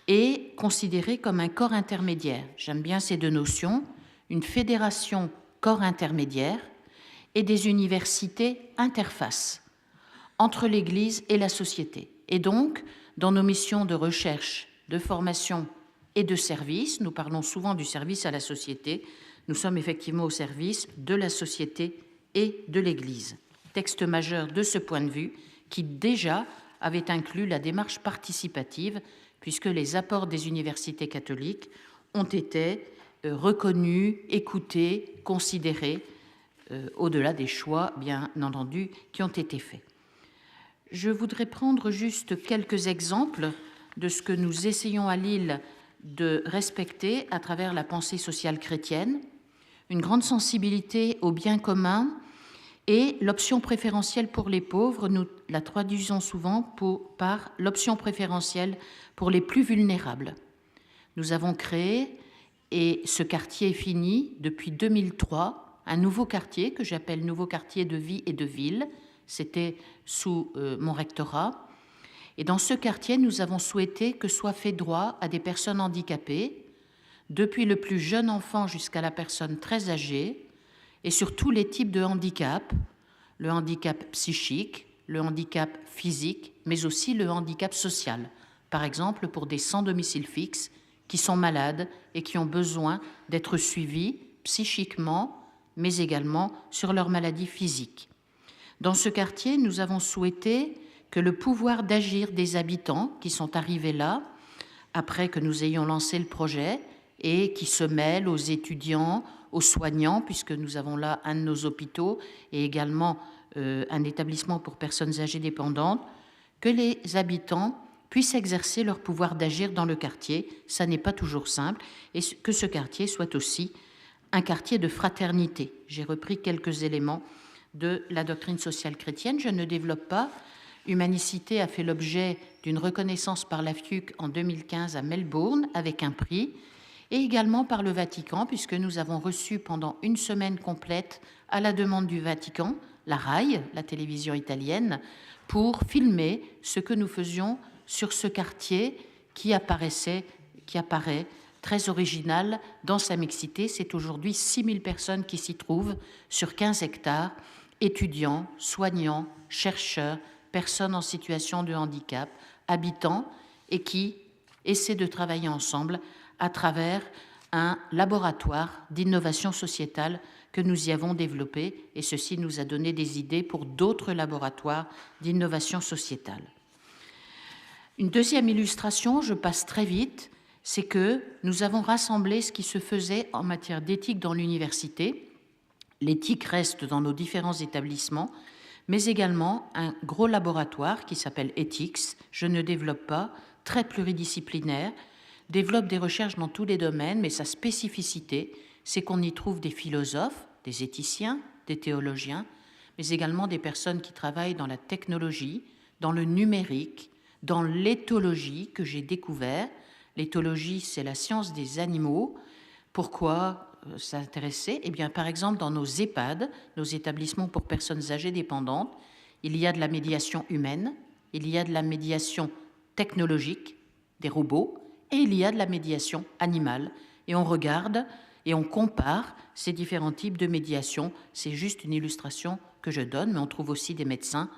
et considéré comme un corps intermédiaire. J'aime bien ces deux notions, une fédération corps intermédiaire et des universités interfaces entre l'Église et la société. Et donc, dans nos missions de recherche, de formation et de service, nous parlons souvent du service à la société, nous sommes effectivement au service de la société et de l'Église. Texte majeur de ce point de vue qui déjà avait inclus la démarche participative puisque les apports des universités catholiques ont été reconnus, écoutés, considérés au-delà des choix, bien entendu, qui ont été faits. Je voudrais prendre juste quelques exemples de ce que nous essayons à Lille de respecter à travers la pensée sociale chrétienne, une grande sensibilité au bien commun Et l'option préférentielle pour les pauvres, nous la traduisons souvent par l'option préférentielle pour les plus vulnérables. Nous avons créé, et ce quartier est fini depuis 2003, un nouveau quartier que j'appelle nouveau quartier de vie et de ville. C'était sous mon rectorat. Et dans ce quartier, nous avons souhaité que soit fait droit à des personnes handicapées, depuis le plus jeune enfant jusqu'à la personne très âgée, et sur tous les types de handicap, le handicap psychique, le handicap physique, mais aussi le handicap social. Par exemple, pour des sans domicile fixe qui sont malades et qui ont besoin d'être suivis psychiquement, mais également sur leur maladie physique. Dans ce quartier, nous avons souhaité que le pouvoir d'agir des habitants qui sont arrivés là, après que nous ayons lancé le projet, et qui se mêlent aux étudiants, aux soignants, puisque nous avons là un de nos hôpitaux et également un établissement pour personnes âgées dépendantes, que les habitants puissent exercer leur pouvoir d'agir dans le quartier. Ça n'est pas toujours simple, et que ce quartier soit aussi un quartier de fraternité. J'ai repris quelques éléments de la doctrine sociale chrétienne. Je ne développe pas. Humanicité a fait l'objet d'une reconnaissance par la FIUC en 2015 à Melbourne avec un prix, et également par le Vatican, puisque nous avons reçu pendant une semaine complète, à la demande du Vatican, la RAI, la télévision italienne, pour filmer ce que nous faisions sur ce quartier qui apparaît très original dans sa mixité. C'est aujourd'hui 6000 personnes qui s'y trouvent sur 15 hectares, étudiants, soignants, chercheurs, personnes en situation de handicap, habitants, et qui essaient de travailler ensemble à travers un laboratoire d'innovation sociétale que nous y avons développé, et ceci nous a donné des idées pour d'autres laboratoires d'innovation sociétale. Une deuxième illustration, je passe très vite, c'est que nous avons rassemblé ce qui se faisait en matière d'éthique dans l'université. L'éthique reste dans nos différents établissements, mais également un gros laboratoire qui s'appelle Ethics, je ne développe pas, très pluridisciplinaire, développe des recherches dans tous les domaines, mais sa spécificité, c'est qu'on y trouve des philosophes, des éthiciens, des théologiens, mais également des personnes qui travaillent dans la technologie, dans le numérique, dans l'éthologie que j'ai découvert. L'éthologie, c'est la science des animaux. Pourquoi s'intéresser? Eh bien, par exemple, dans nos EHPAD, nos établissements pour personnes âgées dépendantes, il y a de la médiation humaine, il y a de la médiation technologique, des robots, et il y a de la médiation animale. Et on regarde et on compare ces différents types de médiation. C'est juste une illustration que je donne, mais on trouve aussi des médecins,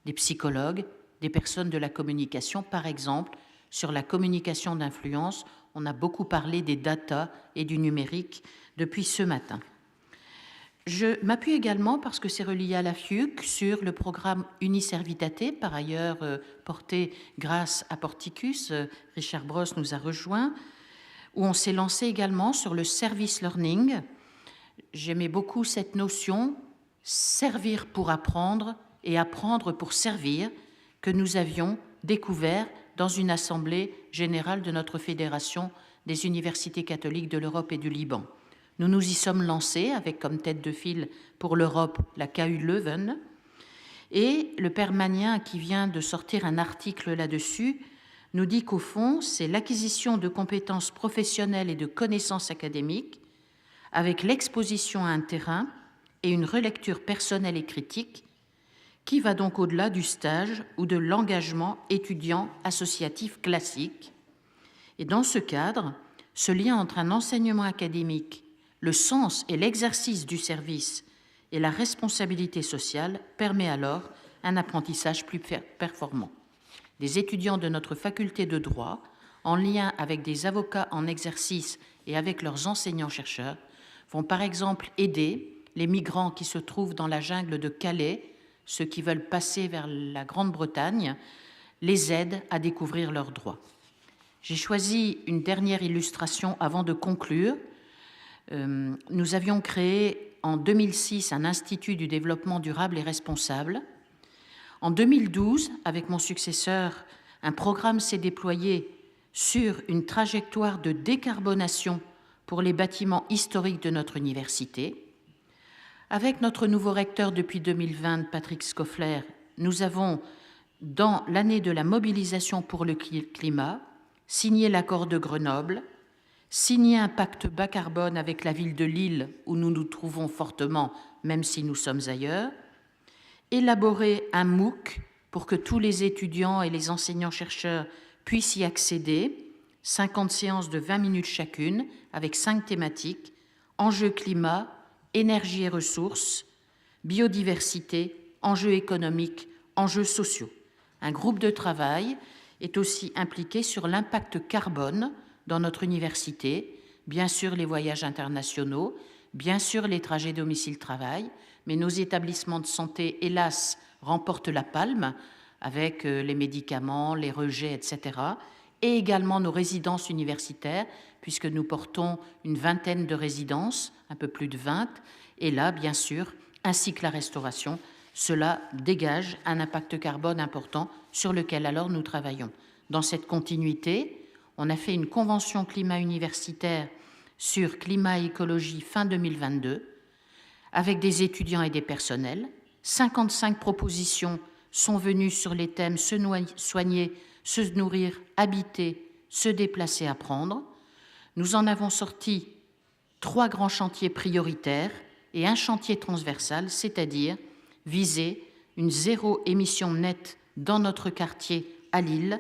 des psychologues, des personnes de la communication. Par exemple, sur la communication d'influence, on a beaucoup parlé des data et du numérique depuis ce matin. Je m'appuie également, parce que c'est relié à la FIUC, sur le programme Uniservitate, par ailleurs porté grâce à Porticus, Richard Brosse nous a rejoints, où on s'est lancé également sur le service learning. J'aimais beaucoup cette notion, servir pour apprendre et apprendre pour servir, que nous avions découvert dans une assemblée générale de notre Fédération des universités catholiques de l'Europe et du Liban. Nous nous y sommes lancés avec comme tête de file pour l'Europe la KU Leuven, et le père Magnien, qui vient de sortir un article là-dessus, nous dit qu'au fond, c'est l'acquisition de compétences professionnelles et de connaissances académiques avec l'exposition à un terrain et une relecture personnelle et critique qui va donc au-delà du stage ou de l'engagement étudiant associatif classique. Et dans ce cadre, ce lien entre un enseignement académique, le sens et l'exercice du service et la responsabilité sociale permet alors un apprentissage plus performant. Des étudiants de notre faculté de droit, en lien avec des avocats en exercice et avec leurs enseignants-chercheurs, vont par exemple aider les migrants qui se trouvent dans la jungle de Calais, ceux qui veulent passer vers la Grande-Bretagne, les aident à découvrir leurs droits. J'ai choisi une dernière illustration avant de conclure. Nous avions créé en 2006 un institut du développement durable et responsable. En 2012, avec mon successeur, un programme s'est déployé sur une trajectoire de décarbonation pour les bâtiments historiques de notre université. Avec notre nouveau recteur depuis 2020, Patrick Scoffler, nous avons, dans l'année de la mobilisation pour le climat, signé l'accord de Grenoble, signé un pacte bas carbone avec la ville de Lille, où nous nous trouvons fortement, même si nous sommes ailleurs, élaboré un MOOC pour que tous les étudiants et les enseignants-chercheurs puissent y accéder, 50 séances de 20 minutes chacune, avec 5 thématiques, enjeux climat, énergie et ressources, biodiversité, enjeux économiques, enjeux sociaux. Un groupe de travail est aussi impliqué sur l'impact carbone dans notre université, bien sûr les voyages internationaux, bien sûr les trajets domicile-travail, mais nos établissements de santé, hélas, remportent la palme avec les médicaments, les rejets, etc., et également nos résidences universitaires, puisque nous portons une vingtaine de résidences, un peu plus de 20, et là, bien sûr, ainsi que la restauration, cela dégage un impact carbone important sur lequel alors nous travaillons. Dans cette continuité, on a fait une convention climat universitaire sur climat et écologie fin 2022, avec des étudiants et des personnels. 55 propositions sont venues sur les thèmes se soigner, se nourrir, habiter, se déplacer, apprendre. Nous en avons sorti 3 grands chantiers prioritaires et un chantier transversal, c'est-à-dire viser une zéro émission nette dans notre quartier à Lille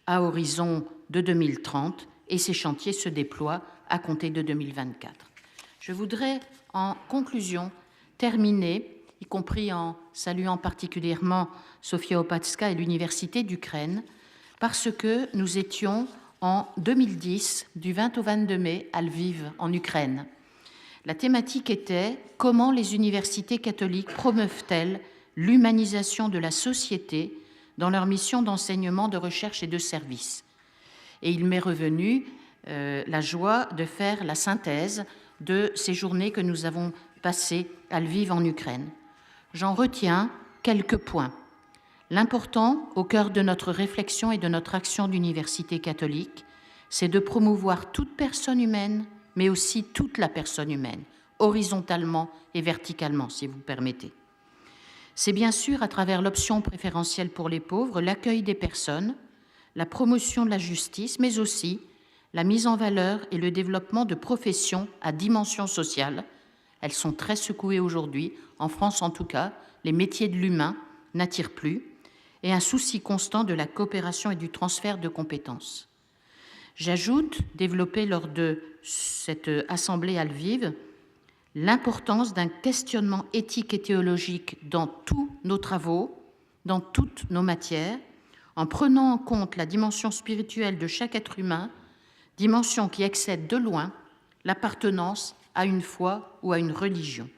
à horizon de 2030, et ces chantiers se déploient à compter de 2024. Je voudrais, en conclusion, terminer, y compris en saluant particulièrement Sofia Opatska et l'Université d'Ukraine, parce que nous étions en 2010, du 20 au 22 mai, à Lviv, en Ukraine. La thématique était « Comment les universités catholiques promeuvent-elles l'humanisation de la société dans leur mission d'enseignement, de recherche et de service ?» Et il m'est revenu la joie de faire la synthèse de ces journées que nous avons passées à Lviv, en Ukraine. J'en retiens quelques points. L'important, au cœur de notre réflexion et de notre action d'université catholique, c'est de promouvoir toute personne humaine, mais aussi toute la personne humaine, horizontalement et verticalement, si vous permettez. C'est bien sûr, à travers l'option préférentielle pour les pauvres, l'accueil des personnes, la promotion de la justice, mais aussi la mise en valeur et le développement de professions à dimension sociale. Elles sont très secouées aujourd'hui, en France en tout cas, les métiers de l'humain n'attirent plus, et un souci constant de la coopération et du transfert de compétences. J'ajoute, développé lors de cette assemblée à Lviv, l'importance d'un questionnement éthique et théologique dans tous nos travaux, dans toutes nos matières, en prenant en compte la dimension spirituelle de chaque être humain, dimension qui excède de loin l'appartenance à une foi ou à une religion.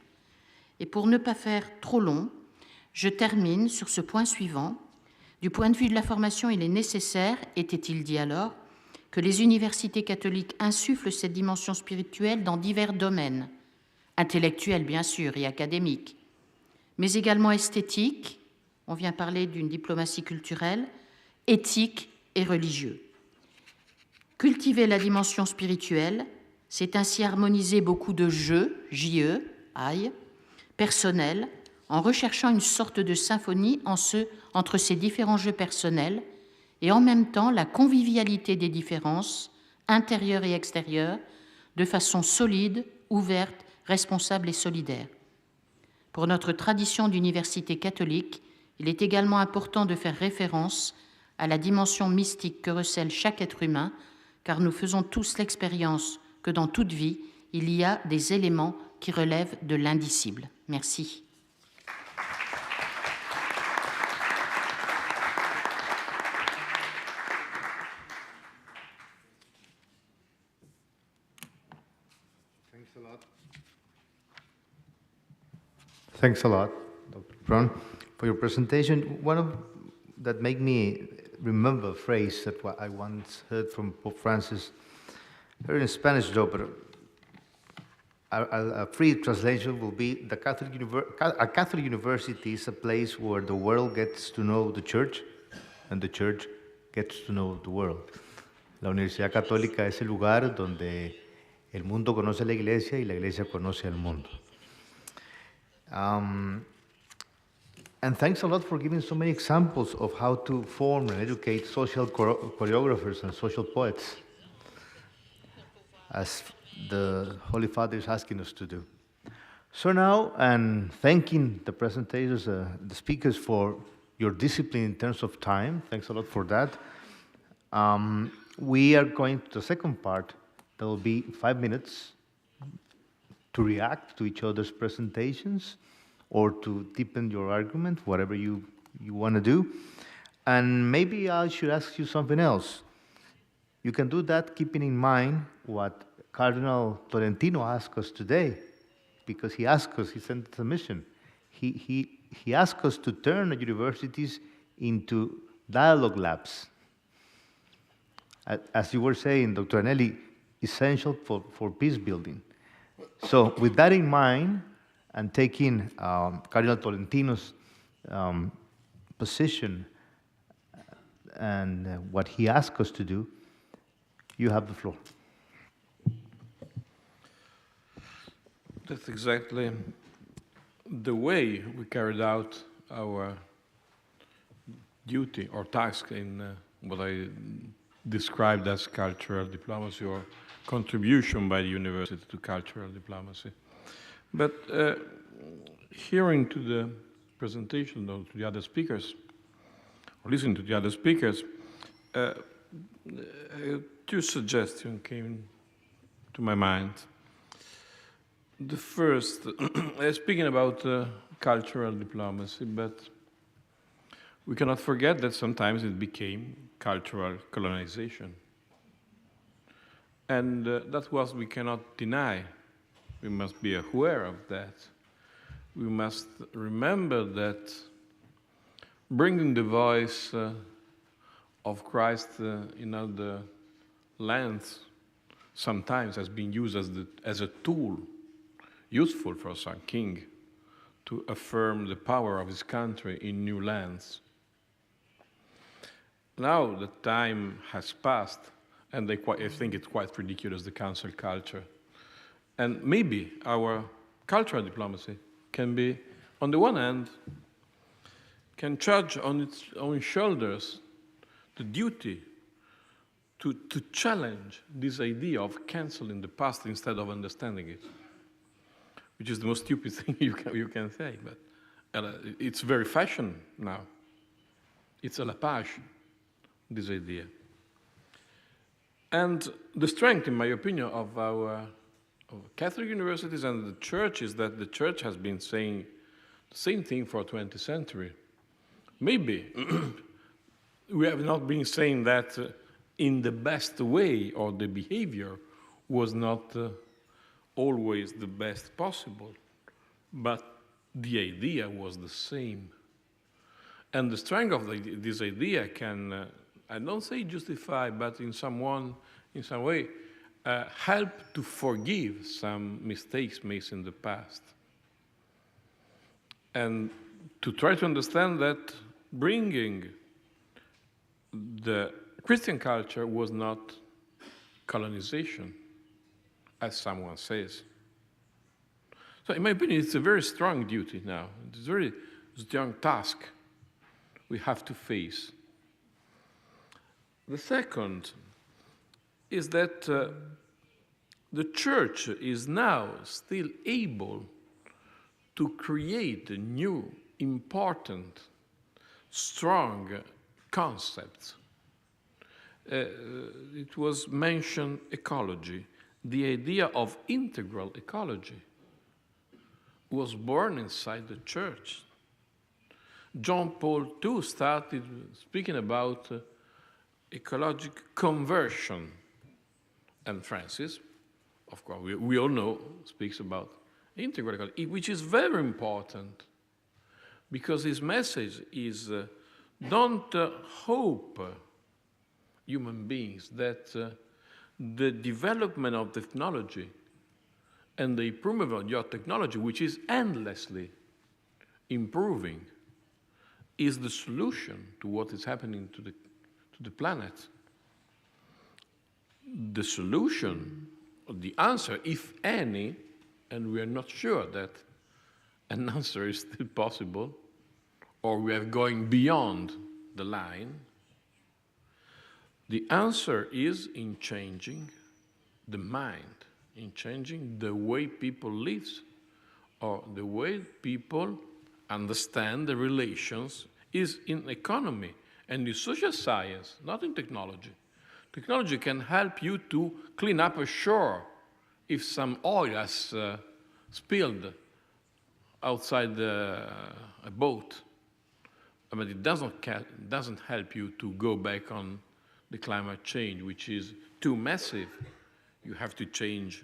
Et pour ne pas faire trop long, je termine sur ce point suivant. Du point de vue de la formation, il est nécessaire, était-il dit alors, que les universités catholiques insufflent cette dimension spirituelle dans divers domaines, intellectuels bien sûr et académiques, mais également esthétiques, on vient parler d'une diplomatie culturelle, éthique et religieux. Cultiver la dimension spirituelle, c'est ainsi harmoniser beaucoup de jeux, J-E, aïe, personnels, en recherchant une sorte de symphonie entre ces différents jeux personnels et en même temps la convivialité des différences, intérieures et extérieures, de façon solide, ouverte, responsable et solidaire. Pour notre tradition d'université catholique, il est également important de faire référence à la dimension mystique que recèle chaque être humain, car nous faisons tous l'expérience que dans toute vie, il y a des éléments qui relèvent de l'indicible. Merci. Thanks a lot, Dr. Brown, for your presentation. One of that made me remember a phrase that I once heard from Pope Francis, heard in Spanish though, but a free translation will be a Catholic university is a place where the world gets to know the church and the church gets to know the world. La Universidad Católica es el lugar donde el mundo conoce a la iglesia y la iglesia conoce al mundo. And thanks a lot for giving so many examples of how to form and educate social choreographers and social poets, as the Holy Father is asking us to do. So now, and thanking the presentators, the speakers, for your discipline in terms of time, thanks a lot for that. We are going to the second part. There will be 5 minutes to react to each other's presentations or to deepen your argument, whatever you want to do. And maybe I should ask you something else. You can do that keeping in mind what Cardinal Tolentino asked us today, because he asked us, he sent us a mission. He asked us to turn the universities into dialogue labs. As you were saying, Dr. Anelli, essential for peace building. So with that in mind, and taking Cardinal Tolentino's position and what he asked us to do, you have the floor. That's exactly the way we carried out our duty or task in what I described as cultural diplomacy, or contribution by the university to cultural diplomacy. But hearing to the presentation or to the other speakers, or listening to the other speakers, two suggestions came to my mind. The first, speaking about cultural diplomacy, but we cannot forget that sometimes it became cultural colonization. And that was, we cannot deny. We must be aware of that. We must remember that bringing the voice of Christ in other lands sometimes has been used as a tool useful for some king to affirm the power of his country in new lands. Now the time has passed, and I think it's quite ridiculous, the cancel culture. And maybe our cultural diplomacy can be, on the one hand, can charge on its own shoulders the duty to challenge this idea of canceling the past instead of understanding it, which is the most stupid thing you can say, but it's very fashion now. It's a la page, this idea. And the strength, in my opinion, of our Catholic universities and the church is that the church has been saying the same thing for 20th century. Maybe we have not been saying that in the best way, or the behavior was not always the best possible, but the idea was the same. And the strength of this idea can, I don't say justify, but in some way, help to forgive some mistakes made in the past. And to try to understand that bringing the Christian culture was not colonization, as someone says. So in my opinion, it's a very strong duty now. It's a very strong task we have to face. The second is that the church is now still able to create new, important, strong concepts. It was mentioned ecology. The idea of integral ecology was born inside the church. John Paul II started speaking about ecologic conversion, and Francis, of course, we all know, speaks about integral ecology, which is very important, because his message is don't hope, human beings, that the development of technology and the improvement of your technology, which is endlessly improving, is the solution to what is happening to the planet. The solution, or the answer, if any, and we are not sure that an answer is still possible, or we are going beyond the line. The answer is in changing the mind, in changing the way people live, or the way people understand the relations is in economy and in social science, not in technology. Technology can help you to clean up a shore if some oil has spilled outside a boat. I mean, it doesn't help you to go back on the climate change, which is too massive. You have to change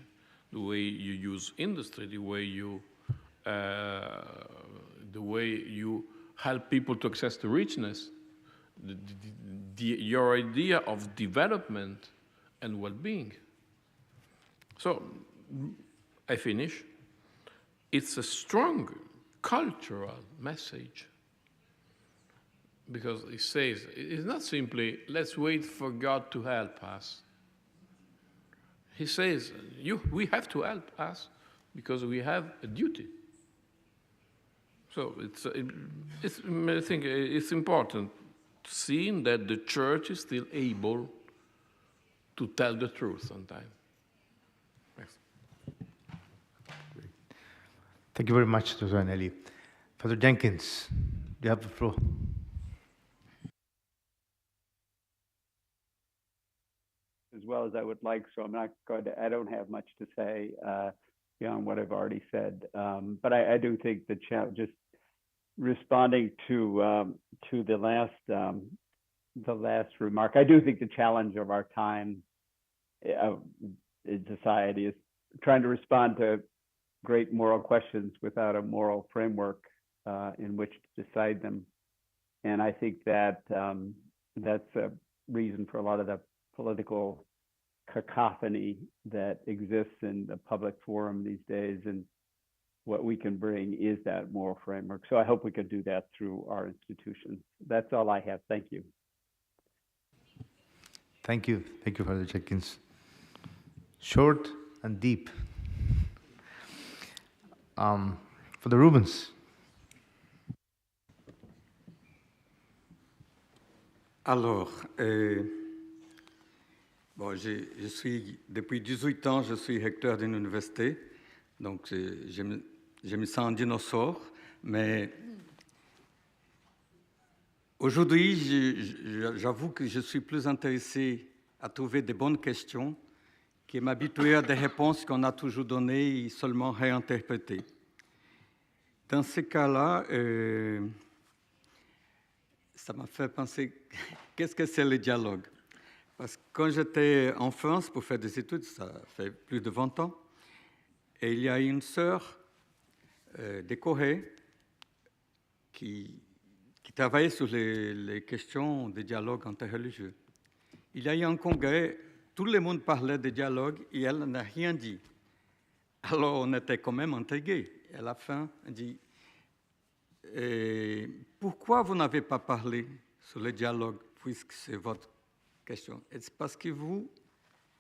the way you use industry, the way you help people to access to richness, your idea of development and well-being. So, I finish. It's a strong cultural message, because it says, it's not simply, let's wait for God to help us. He says, we have to help us because we have a duty. So I think it's important seeing that the church is still able to tell the truth sometimes. Thanks. Thank you very much, Dr. Anelli. Father Jenkins, you have the floor. As well as I would like, so I don't have much to say beyond what I've already said. But I do think the challenge, just responding to the last remark, I do think the challenge of our time in society is trying to respond to great moral questions without a moral framework in which to decide them. And I think that that's a reason for a lot of the political cacophony that exists in the public forum these days. And what we can bring is that moral framework. So I hope we can do that through our institutions. That's all I have. Thank you. Thank you. Thank you, Father Jenkins. Short and deep. For the Rubens. Alors, bon, je suis, depuis 18 ans, je suis recteur d'une université, donc je me sens un dinosaure, mais aujourd'hui, j'avoue que je suis plus intéressé à trouver des bonnes questions que m'habituer à des réponses qu'on a toujours données et seulement réinterprétées. Dans ces cas-là, ça m'a fait penser, qu'est-ce que c'est le dialogue? Parce que quand j'étais en France pour faire des études, ça fait plus de 20 ans, et il y a une sœur de Corée qui travaillait sur les questions de dialogue interreligieux. Il y a eu un congrès, tout le monde parlait de dialogue et elle n'a rien dit. Alors on était quand même intrigués. À la fin, elle dit pourquoi vous n'avez pas parlé sur le dialogue, puisque c'est votre question? Et c'est parce que vous,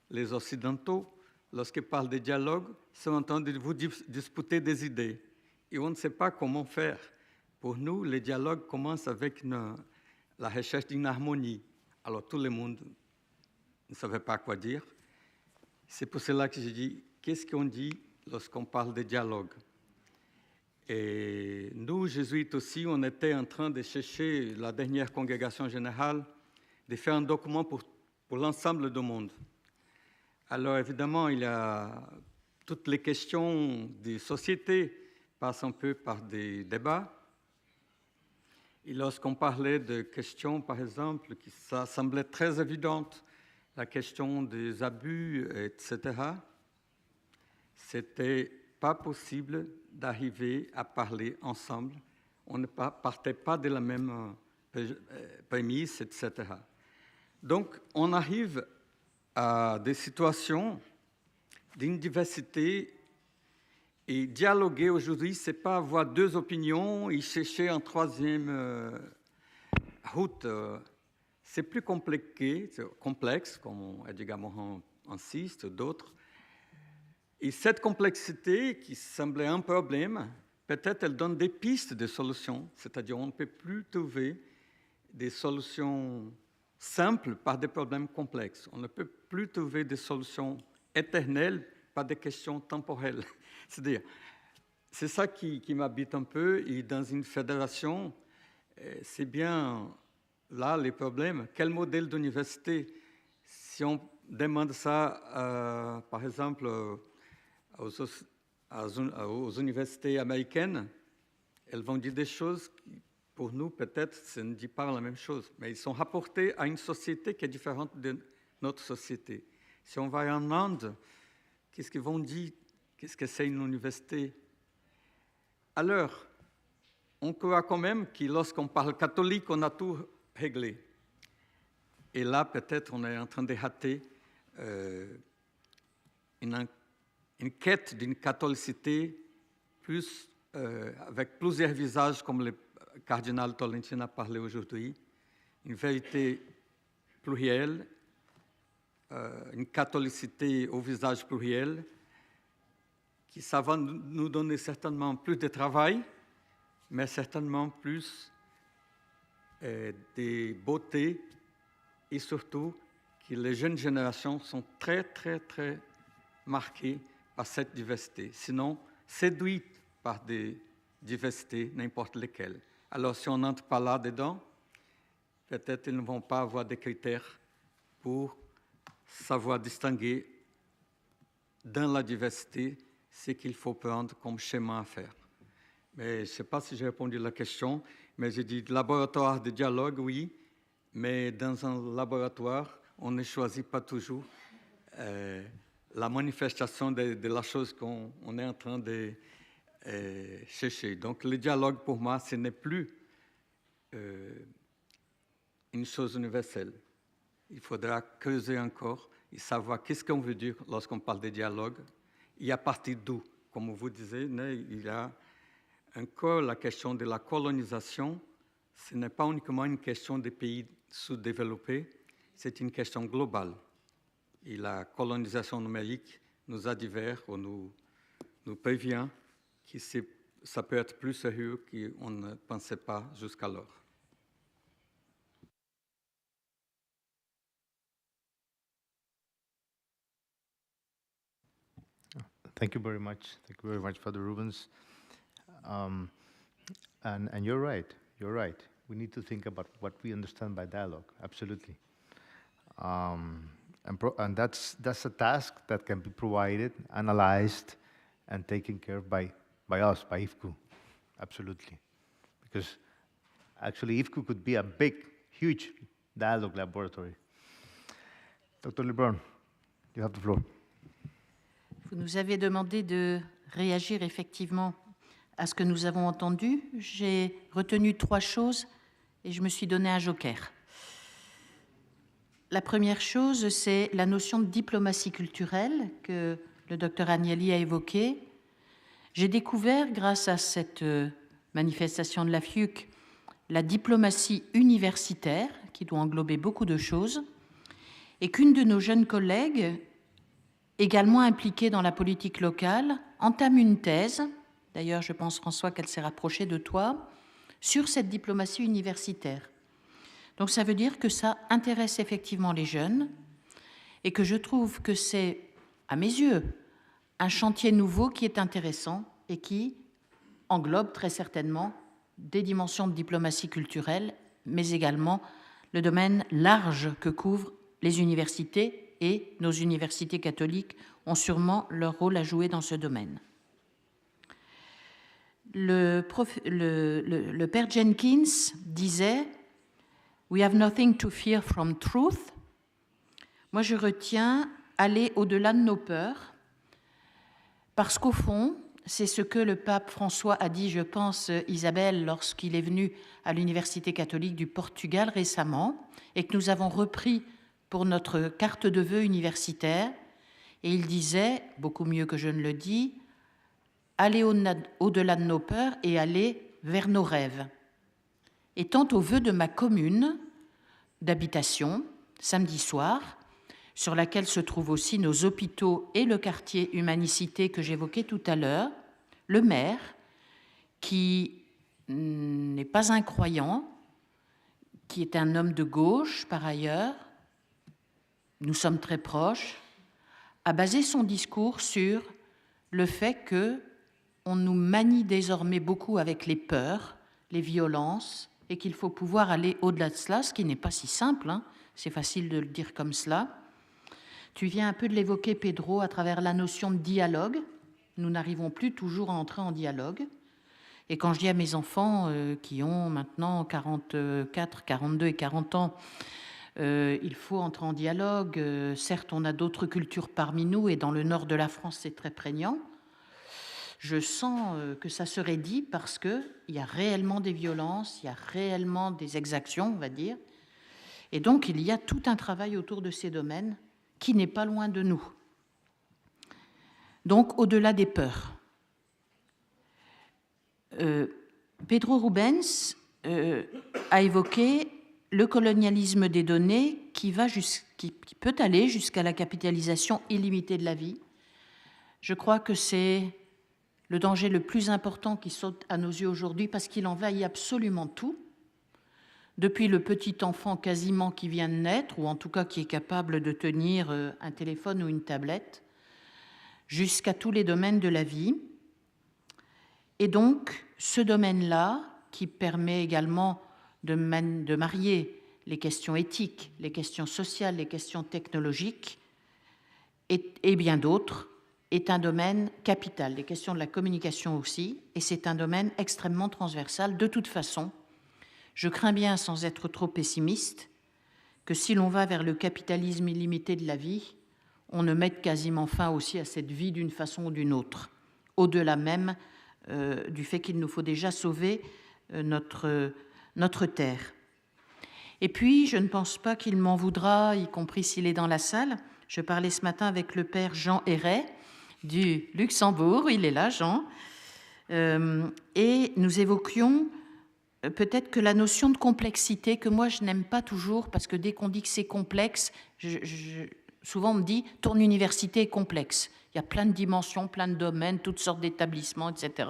les Occidentaux, lorsqu'ils parlent de dialogue, sont en train de vous disputer des idées. Et on ne sait pas comment faire. Pour nous, le dialogue commence avec la recherche d'une harmonie. Alors tout le monde ne savait pas quoi dire. C'est pour cela que j'ai dit, qu'est-ce qu'on dit lorsqu'on parle de dialogue? Et nous, jésuites aussi, on était en train de chercher, la dernière congrégation générale, de faire un document pour l'ensemble du monde. Alors évidemment, il y a toutes les questions des sociétés passent un peu par des débats. Et lorsqu'on parlait de questions, par exemple, qui ça semblait très évidente, la question des abus, etc., c'était pas possible d'arriver à parler ensemble. On ne partait pas de la même prémisse, etc. Donc, on arrive à des situations d'une diversité, et dialoguer aujourd'hui, ce n'est pas avoir deux opinions et chercher une troisième route. C'est plus complexe, comme Edgar Morin insiste, d'autres. Et cette complexité qui semblait un problème peut-être elle donne des pistes de solutions, c'est-à-dire on ne peut plus trouver des solutions simples par des problèmes complexes. On ne peut plus trouver des solutions éternelles par des questions temporelles. C'est-à-dire, c'est ça qui m'habite un peu, et dans une fédération, c'est bien là les problèmes. Quel modèle d'université? Si on demande ça, par exemple, aux universités américaines, elles vont dire des choses qui, pour nous, peut-être, ça ne dit pas la même chose, mais ils sont rapportés à une société qui est différente de notre société. Si on va en Inde, qu'est-ce qu'ils vont dire? Qu'est-ce que c'est une université? Alors, on croit quand même que lorsqu'on parle catholique, on a tout réglé. Et là, peut-être, on est en train de rater une quête d'une catholicité plus, avec plusieurs visages, comme le cardinal Tolentino a parlé aujourd'hui, une vérité plurielle, une catholicité au visage pluriel, qui ça va nous donner certainement plus de travail, mais certainement plus de beauté, et surtout que les jeunes générations sont très, très, très marquées par cette diversité, sinon séduites par des diversités, n'importe lesquelles. Alors, si on n'entre pas là-dedans, peut-être ils ne vont pas avoir des critères pour savoir distinguer dans la diversité ce qu'il faut prendre comme schéma à faire. Mais je ne sais pas si j'ai répondu à la question, mais j'ai dit laboratoire de dialogue, oui, mais dans un laboratoire, on ne choisit pas toujours la manifestation de la chose qu'on est en train de chercher. Donc le dialogue, pour moi, ce n'est plus une chose universelle. Il faudra creuser encore et savoir qu'est-ce qu'on veut dire lorsqu'on parle de dialogue et à partir d'où. Comme vous disiez, il y a encore la question de la colonisation. Ce n'est pas uniquement une question des pays sous-développés, c'est une question globale. Et la colonisation numérique nous a divers ou nous prévient que ça peut être plus sérieux qu'on ne pensait pas jusqu'alors. Thank you very much. Thank you very much, Father Rubens. And you're right. You're right. We need to think about what we understand by dialogue. Absolutely. And that's a task that can be provided, analyzed, and taken care of by us, by IFCU. Absolutely. Because actually, IFCU could be a big, huge dialogue laboratory. Dr. LeBron, you have the floor. Vous nous avez demandé de réagir effectivement à ce que nous avons entendu. J'ai retenu 3 choses et je me suis donné un joker. La première chose, c'est la notion de diplomatie culturelle que le docteur Agnelli a évoquée. J'ai découvert, grâce à cette manifestation de la FIUC, la diplomatie universitaire, qui doit englober beaucoup de choses, et qu'une de nos jeunes collègues, également impliquée dans la politique locale, entame une thèse, d'ailleurs je pense François qu'elle s'est rapprochée de toi, sur cette diplomatie universitaire. Donc ça veut dire que ça intéresse effectivement les jeunes et que je trouve que c'est, à mes yeux, un chantier nouveau qui est intéressant et qui englobe très certainement des dimensions de diplomatie culturelle, mais également le domaine large que couvrent les universités, et nos universités catholiques ont sûrement leur rôle à jouer dans ce domaine. Le père Jenkins disait « We have nothing to fear from truth ». Moi, je retiens aller au-delà de nos peurs, parce qu'au fond, c'est ce que le pape François a dit, je pense, Isabelle, lorsqu'il est venu à l'Université catholique du Portugal récemment, et que nous avons repris pour notre carte de vœux universitaire, et il disait, beaucoup mieux que je ne le dis, aller au-delà de nos peurs et aller vers nos rêves. Et tant aux vœux de ma commune d'habitation, samedi soir, sur laquelle se trouvent aussi nos hôpitaux et le quartier humanicité que j'évoquais tout à l'heure, le maire, qui n'est pas un croyant, qui est un homme de gauche par ailleurs, nous sommes très proches, a basé son discours sur le fait qu'on nous manie désormais beaucoup avec les peurs, les violences, et qu'il faut pouvoir aller au-delà de cela, ce qui n'est pas si simple, hein. C'est facile de le dire comme cela. Tu viens un peu de l'évoquer, Pedro, à travers la notion de dialogue. Nous n'arrivons plus toujours à entrer en dialogue. Et quand je dis à mes enfants qui ont maintenant 44, 42 et 40 ans, il faut entrer en dialogue. Certes, on a d'autres cultures parmi nous, et dans le nord de la France, c'est très prégnant. Je sens que ça serait dit parce qu'il y a réellement des violences, il y a réellement des exactions, on va dire. Et donc, il y a tout un travail autour de ces domaines qui n'est pas loin de nous. Donc, au-delà des peurs. Pedro Rubens a évoqué le colonialisme des données qui peut aller jusqu'à la capitalisation illimitée de la vie. Je crois que c'est le danger le plus important qui saute à nos yeux aujourd'hui parce qu'il envahit absolument tout, depuis le petit enfant quasiment qui vient de naître, ou en tout cas qui est capable de tenir un téléphone ou une tablette, jusqu'à tous les domaines de la vie. Et donc, ce domaine-là, qui permet également de marier les questions éthiques, les questions sociales, les questions technologiques, et bien d'autres, est un domaine capital, les questions de la communication aussi, et c'est un domaine extrêmement transversal. De toute façon, je crains bien, sans être trop pessimiste, que si l'on va vers le capitalisme illimité de la vie, on ne mette quasiment fin aussi à cette vie d'une façon ou d'une autre, au-delà même du fait qu'il nous faut déjà sauver notre terre. Et puis, je ne pense pas qu'il m'en voudra, y compris s'il est dans la salle. Je parlais ce matin avec le père Jean Héret du Luxembourg, il est là, Jean, et nous évoquions peut-être que la notion de complexité, que moi je n'aime pas toujours, parce que dès qu'on dit que c'est complexe, souvent on me dit « ton université est complexe ». Il y a plein de dimensions, plein de domaines, toutes sortes d'établissements, etc.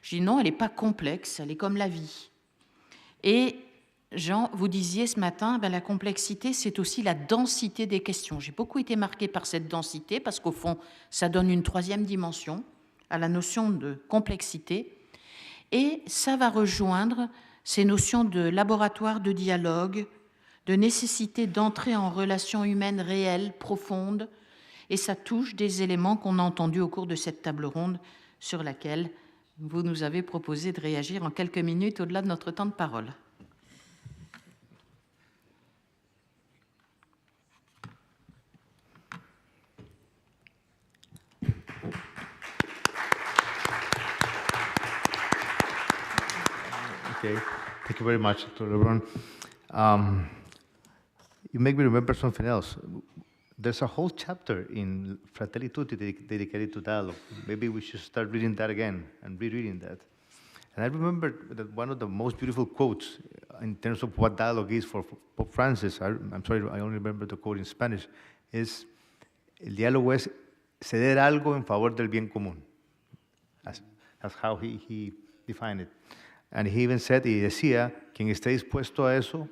Je dis non, elle n'est pas complexe, elle est comme la vie. Et Jean, vous disiez ce matin, la complexité, c'est aussi la densité des questions. J'ai beaucoup été marquée par cette densité, parce qu'au fond, ça donne une troisième dimension à la notion de complexité. Et ça va rejoindre ces notions de laboratoire de dialogue, de nécessité d'entrer en relation humaine réelle, profonde, et ça touche des éléments qu'on a entendus au cours de cette table ronde sur laquelle vous nous avez proposé de réagir en quelques minutes au-delà de notre temps de parole. Okay, thank you very much, Dr. LeBron. You make me remember something else. There's a whole chapter in Fratelli Tutti dedicated to dialogue. Maybe we should start reading that again and rereading that. And I remember that one of the most beautiful quotes in terms of what dialogue is for Pope Francis, I'm sorry, I only remember the quote in Spanish, is, el diálogo es ceder algo en favor del bien común. That's how he defined it. And he even said, y decía, quien esté dispuesto a eso,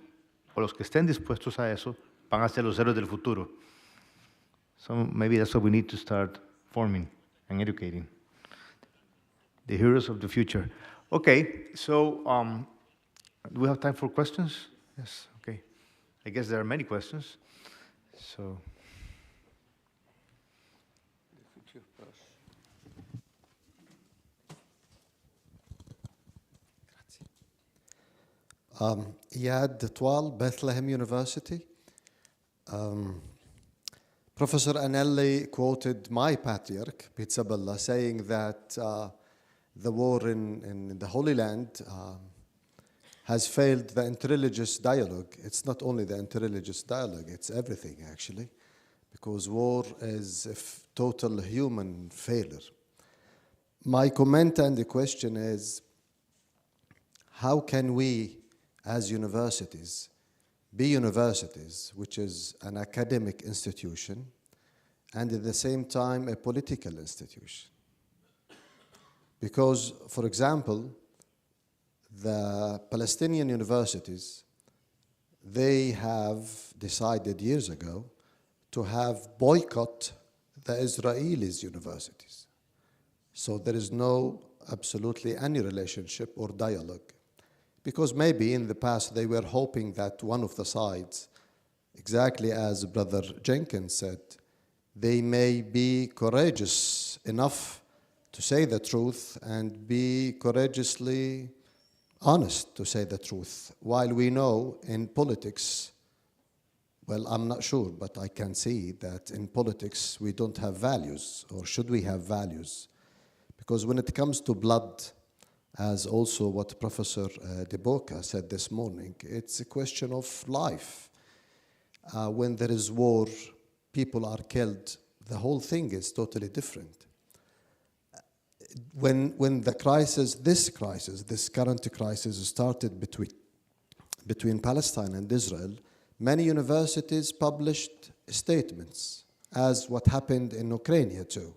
o los que estén dispuestos a eso, van a ser los héroes del futuro. So maybe that's what we need to start forming and educating. The heroes of the future. Okay, so do we have time for questions? Yes, okay. I guess there are many questions. So. Iyad Twal, Bethlehem University. Professor Anelli quoted my patriarch, Pizzabella, saying that the war in the Holy Land has failed the interreligious dialogue. It's not only the interreligious dialogue, it's everything actually, because war is a total human failure. My comment and the question is, how can we as universities be universities, which is an academic institution, and at the same time a political institution? Because, for example, the Palestinian universities, they have decided years ago to have boycott the Israelis' universities. So there is no absolutely any relationship or dialogue. Because maybe in the past they were hoping that one of the sides, exactly as Brother Jenkins said, they may be courageous enough to say the truth and be courageously honest to say the truth. While we know in politics, well, I'm not sure, but I can see that in politics we don't have values, or should we have values? Because when it comes to blood, as also what Professor De Boca said this morning, it's a question of life. When there is war, people are killed, the whole thing is totally different. When the crisis, this current crisis started between Palestine and Israel, many universities published statements, as what happened in Ukraine too.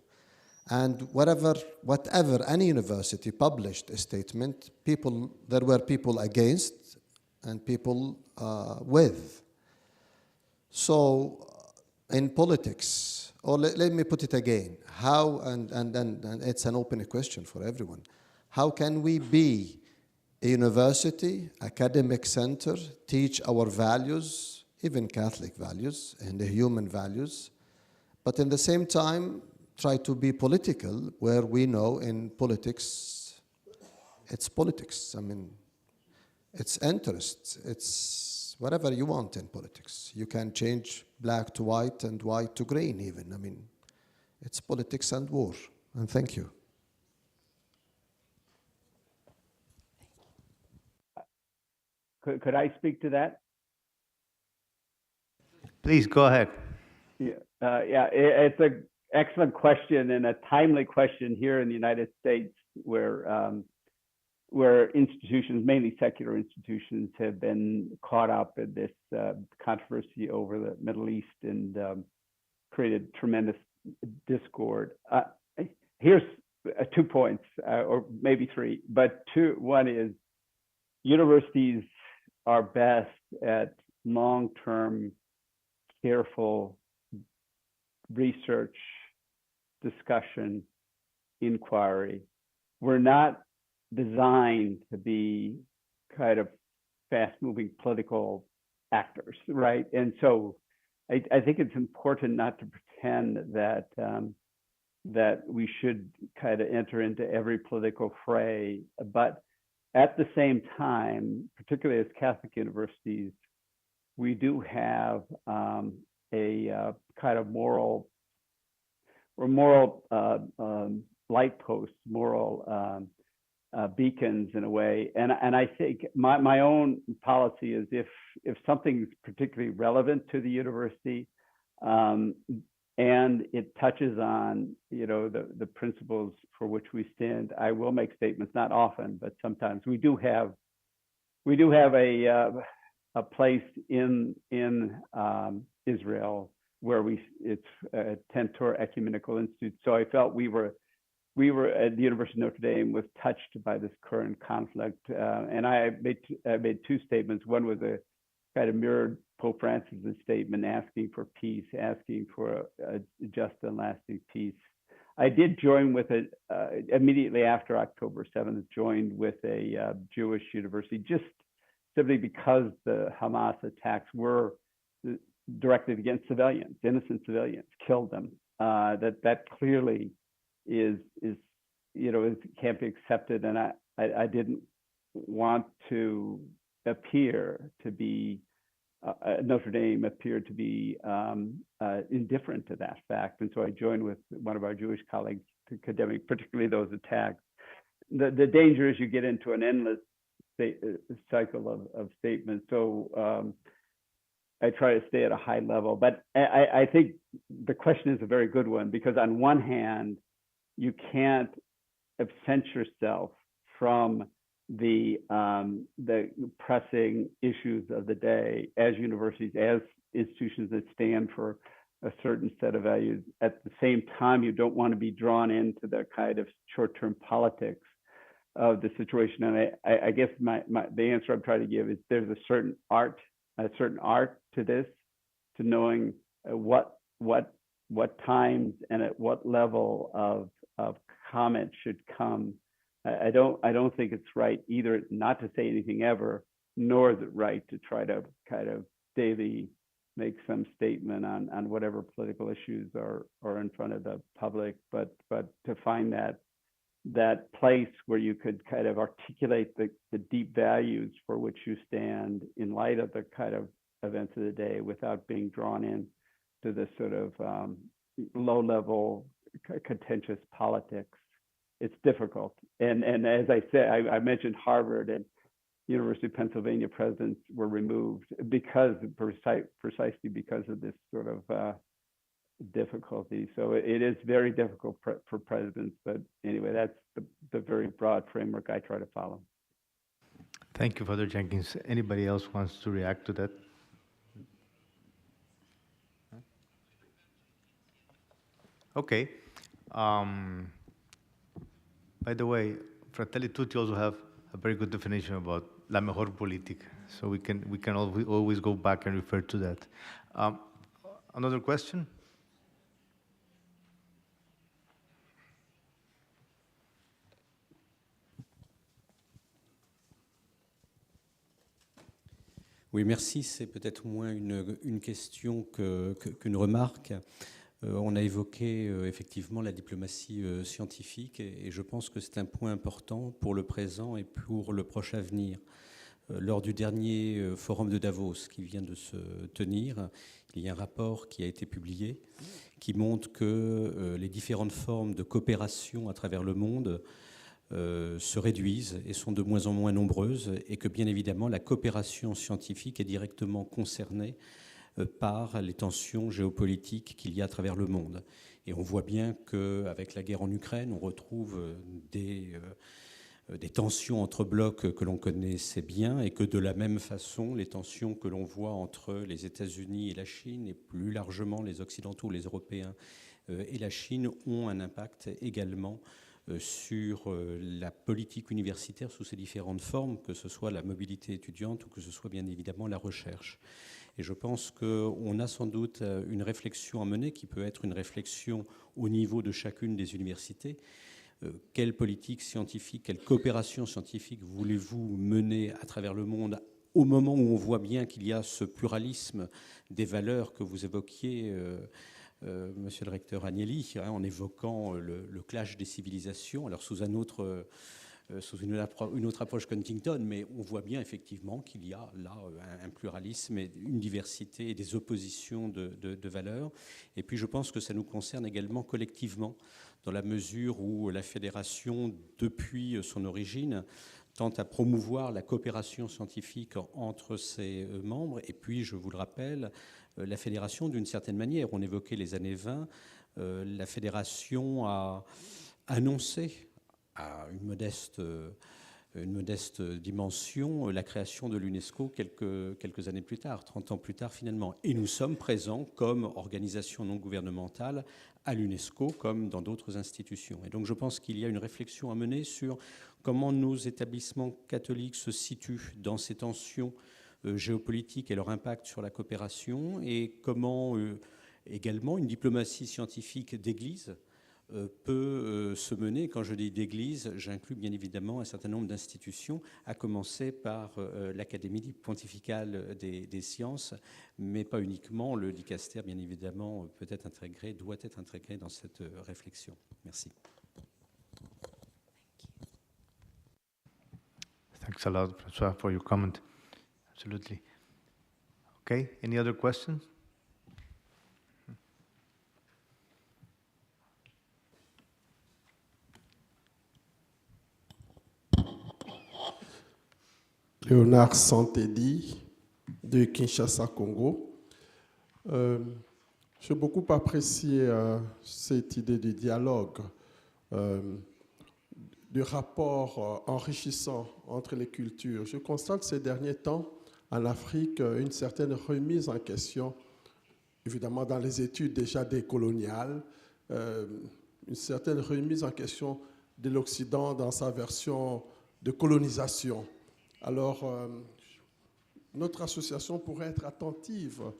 And whatever any university published a statement, there were people against and people with. So in politics, or let me put it again, how, and it's an open question for everyone, how can we be a university, academic center, teach our values, even Catholic values and the human values, but in the same time try to be political, where we know in politics, it's politics. I mean, it's interests, it's whatever you want in politics. You can change black to white and white to green even. I mean, it's politics and war. And thank you. Could I speak to that? Please go ahead. It's an excellent question and a timely question here in the United States, where institutions, mainly secular institutions, have been caught up in this controversy over the Middle East and created tremendous discord. Here's 2 points, or maybe 3, but 2. One is universities are best at long-term, careful research, discussion, inquiry. We're not designed to be kind of fast-moving political actors, right? And so I think it's important not to pretend that that we should kind of enter into every political fray, but at the same time, particularly as Catholic universities, we do have a kind of moral light posts, moral beacons in a way. And I think my own policy is if something's particularly relevant to the university and it touches on, you know, the principles for which we stand, I will make statements. Not often, but sometimes. We do have a place in Israel where it's a Tentor Ecumenical Institute. So I felt we were at the University of Notre Dame was touched by this current conflict, and I made 2 statements. One was a kind of mirrored Pope Francis's statement, asking for peace, asking for a just and lasting peace. I did join with it immediately after October 7th. Joined with a Jewish university, just simply because the Hamas attacks were directed against civilians, innocent civilians, killed them. That clearly is can't be accepted, and I didn't want to appear to be Notre Dame appeared to be indifferent to that fact, and so I joined with one of our Jewish colleagues to condemning particularly those attacks. The danger is you get into an endless cycle of statements. So I try to stay at a high level, but I think the question is a very good one, because on one hand, you can't absent yourself from the pressing issues of the day as universities, as institutions that stand for a certain set of values. At the same time, you don't want to be drawn into the kind of short-term politics of the situation. And I guess the answer I'm trying to give is there's a certain art to this, to knowing what times and at what level of comment should come. I don't think it's right either not to say anything ever, nor is it right to try to kind of daily make some statement on whatever political issues are in front of the public, but to find that place where you could kind of articulate the deep values for which you stand in light of the kind of events of the day without being drawn in to this sort of low-level contentious politics. It's difficult. And as I said, I mentioned Harvard and University of Pennsylvania presidents were removed because precisely because of this sort of difficulty. So it is very difficult for presidents, but anyway, that's the very broad framework I try to follow. Thank you, Father Jenkins. Anybody else wants to react to that? Okay. By the way, Fratelli Tutti also have a very good definition about la mejor política, so we can always go back and refer to that. Another question? Oui, merci. C'est peut-être moins une question qu'une remarque. On a évoqué effectivement la diplomatie scientifique et je pense que c'est un point important pour le présent et pour le proche avenir. Lors du dernier forum de Davos qui vient de se tenir, il y a un rapport qui a été publié qui montre que les différentes formes de coopération à travers le monde se réduisent et sont de moins en moins nombreuses et que bien évidemment la coopération scientifique est directement concernée par les tensions géopolitiques qu'il y a à travers le monde. Et on voit bien qu'avec la guerre en Ukraine, on retrouve des tensions entre blocs que l'on connaissait bien et que de la même façon, les tensions que l'on voit entre les États-Unis et la Chine et plus largement les Occidentaux, les Européens et la Chine ont un impact également sur la politique universitaire sous ses différentes formes, que ce soit la mobilité étudiante ou que ce soit bien évidemment la recherche. Et je pense qu'on a sans doute une réflexion à mener qui peut être une réflexion au niveau de chacune des universités. Quelle politique scientifique, quelle coopération scientifique voulez-vous mener à travers le monde au moment où on voit bien qu'il y a ce pluralisme des valeurs que vous évoquiez, Monsieur le recteur Agnelli, en évoquant le clash des civilisations, alors sous une autre approche qu'Huntington, mais on voit bien effectivement qu'il y a là un pluralisme et une diversité et des oppositions de valeurs. Et puis je pense que ça nous concerne également collectivement, dans la mesure où la fédération, depuis son origine, tente à promouvoir la coopération scientifique entre ses membres. Et puis, je vous le rappelle, la fédération, d'une certaine manière, on évoquait les années 20, la fédération a annoncé à une modeste dimension la création de l'UNESCO quelques années plus tard, 30 ans plus tard finalement. Et nous sommes présents comme organisation non gouvernementale à l'UNESCO comme dans d'autres institutions. Et donc je pense qu'il y a une réflexion à mener sur comment nos établissements catholiques se situent dans ces tensions géopolitiques et leur impact sur la coopération et comment également une diplomatie scientifique d'Église peut se mener. Quand je dis d'église, j'inclus bien évidemment un certain nombre d'institutions, à commencer par l'Académie pontificale des sciences, mais pas uniquement. Le dicaster, bien évidemment, peut être intégré, doit être intégré dans cette réflexion. Merci. Thanks a lot, François, for your comment. Absolutely. Okay, any other questions? Léonard Santedi de Kinshasa, Congo. J'ai beaucoup apprécié cette idée de dialogue, de rapport enrichissant entre les cultures. Je constate ces derniers temps en Afrique une certaine remise en question évidemment dans les études déjà décoloniales, une certaine remise en question de l'Occident dans sa version de colonisation. Alors, notre association pourrait être attentive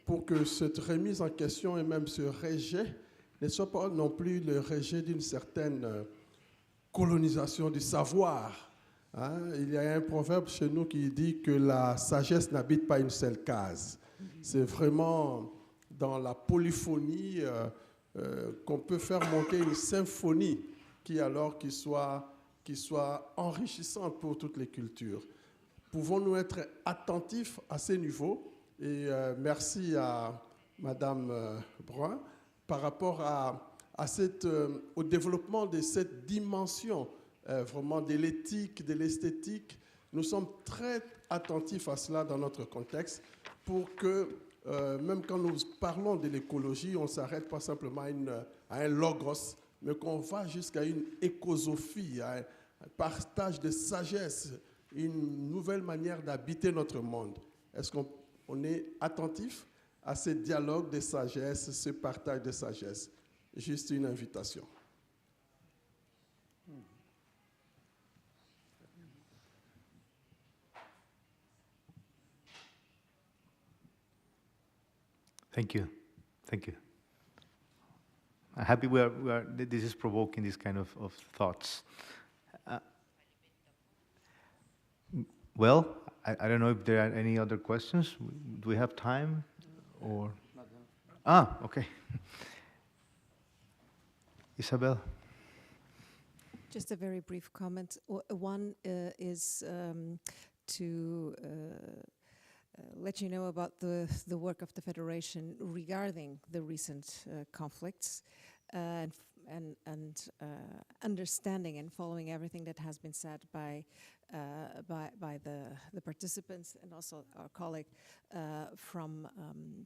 pour que cette remise en question et même ce rejet ne soit pas non plus le rejet d'une certaine colonisation du savoir. Hein? Il y a un proverbe chez nous qui dit que la sagesse n'habite pas une seule case. C'est vraiment dans la polyphonie qu'on peut faire monter une symphonie qui soit enrichissante pour toutes les cultures. Pouvons-nous être attentifs à ces niveaux? Et merci à Madame Brun par rapport au développement de cette dimension vraiment de l'éthique, de l'esthétique. Nous sommes très attentifs à cela dans notre contexte pour que, même quand nous parlons de l'écologie, on ne s'arrête pas simplement à un logos, mais qu'on va jusqu'à une écosophie, à un partage de sagesse, une nouvelle manière d'habiter notre monde. Est-ce qu'on est attentif à ce dialogue de sagesse, ce partage de sagesse? Juste une invitation. Thank you. Thank you. I'm happy this is provoking this kind of thoughts. Well, I don't know if there are any other questions. Do we have time? Or? Okay. Isabel. Just a very brief comment. One is to let you know about the work of the Federation regarding the recent conflicts and understanding and following everything that has been said by the participants and also our colleague from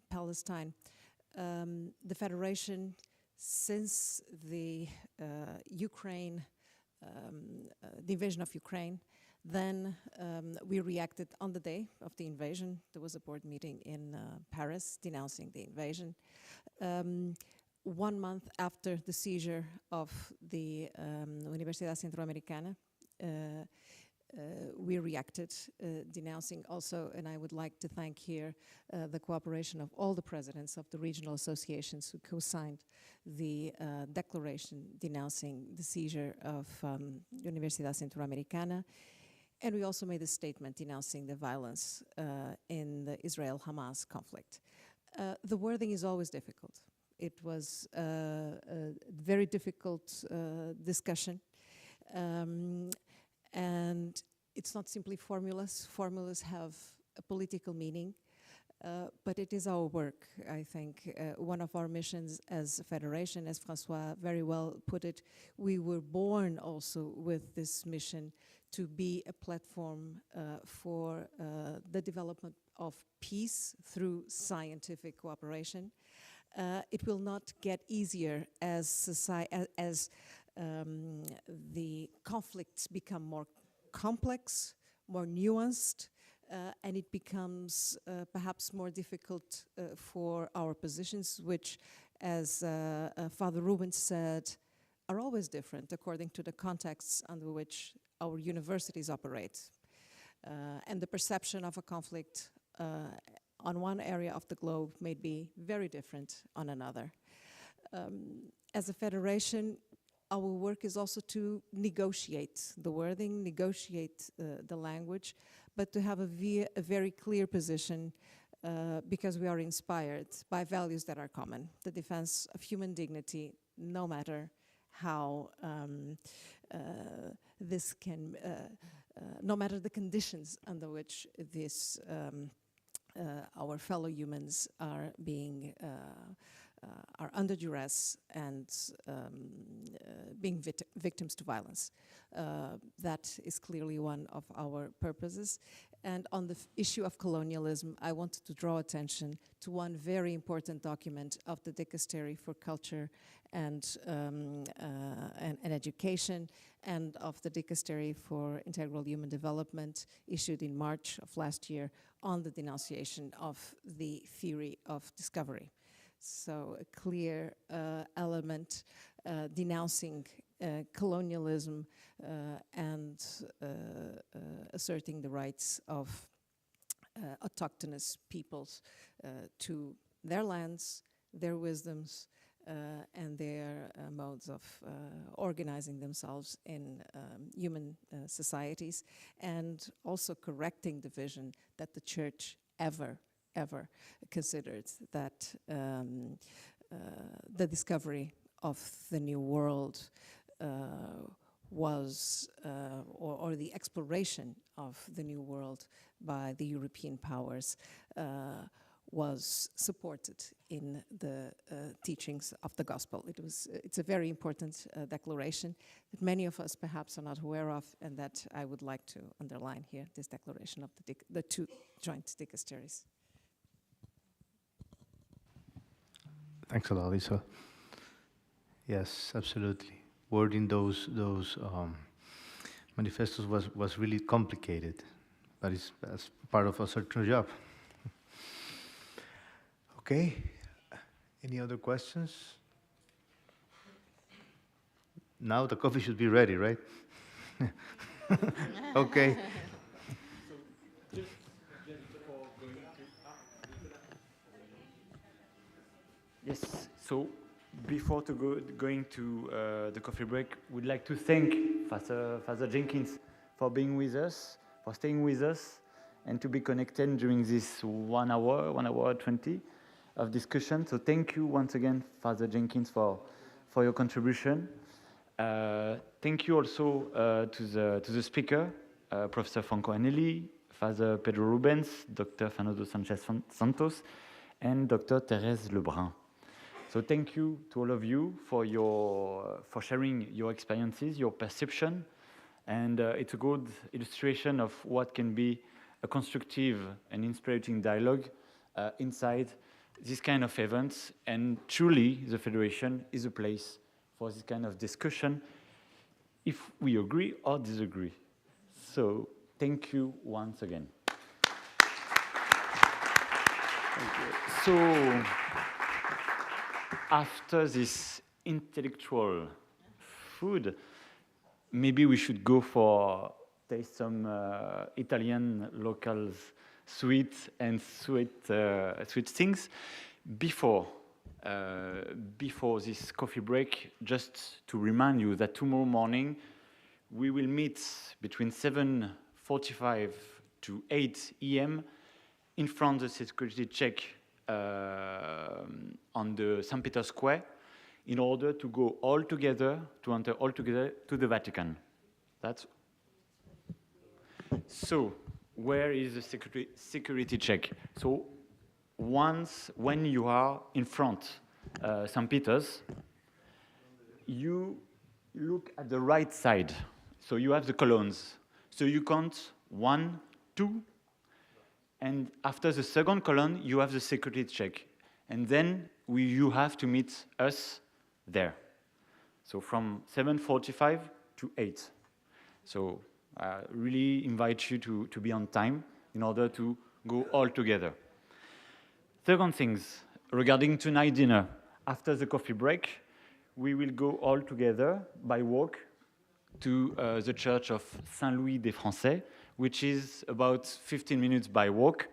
Palestine. The Federation, since the the invasion of Ukraine, then we reacted on the day of the invasion. There was a board meeting in Paris denouncing the invasion. 1 month after the seizure of the Universidad Centroamericana, we reacted, denouncing also, and I would like to thank here the cooperation of all the presidents of the regional associations who co-signed the declaration denouncing the seizure of Universidad Centroamericana. And we also made a statement denouncing the violence in the Israel-Hamas conflict. The wording is always difficult. It was a very difficult discussion. And it's not simply formulas. Formulas have a political meaning, but it is our work, I think. One of our missions as a federation, as François very well put it, we were born also with this mission to be a platform for the development of peace through scientific cooperation. It will not get easier as the conflicts become more complex, more nuanced, and it becomes perhaps more difficult for our positions, which, as Father Rubens said, are always different according to the contexts under which our universities operate. And the perception of a conflict on one area of the globe may be very different on another. As a federation, our work is also to negotiate the wording, negotiate the language, but to have a very clear position because we are inspired by values that are common. The defense of human dignity, no matter how this can, no matter the conditions under which this our fellow humans are being are under duress and being victims to violence. That is clearly one of our purposes. And on the issue of colonialism, I wanted to draw attention to one very important document of the Dicastery for Culture and Education, and of the Dicastery for Integral Human Development, issued in March of last year, on the denunciation of the theory of discovery. So a clear element denouncing colonialism and asserting the rights of autochthonous peoples to their lands, their wisdoms, and their modes of organizing themselves in human societies, and also correcting the vision that the church ever considered that the discovery of the New World was, or the exploration of the New World by the European powers was supported in the teachings of the gospel. It's a very important declaration that many of us perhaps are not aware of, and that I would like to underline here, this declaration of the two joint dicasteries. Thanks a lot, Lisa. Yes, absolutely. Wording those manifestos was really complicated, but that's part of a certain job. Okay, any other questions? Now the coffee should be ready, right? Okay. Yes, so before going to the coffee break, we'd like to thank Father Jenkins for being with us, for staying with us, and to be connected during this 1 hour 20 of discussion. So thank you once again, Father Jenkins, for your contribution. Thank you also to the speaker, Professor Franco Anelli, Father Pedro Rubens, Dr. Fernando Sanchez Santos, and Dr. Thérèse Lebrun. So thank you to all of you for sharing your experiences, your perception, and it's a good illustration of what can be a constructive and inspiring dialogue inside this kind of events. And truly, the Federation is a place for this kind of discussion, if we agree or disagree. So thank you once again. So, after this intellectual food, maybe we should go for taste some Italian locals sweet things. Before this coffee break, just to remind you that tomorrow morning we will meet between 7:45 to 8 a.m. in front of the security check on the St. Peter's Square, in order to go all together, to enter all together to the Vatican. That's so. Where is the security check? So, when you are in front, St. Peter's, you look at the right side. So you have the columns. So you count 1, 2. And after the second column, you have the security check. And then you have to meet us there. So from 7:45 to 8. So I really invite you to be on time in order to go all together. Second things, regarding tonight dinner. After the coffee break, we will go all together by walk to the church of Saint-Louis des Français, which is about 15 minutes by walk,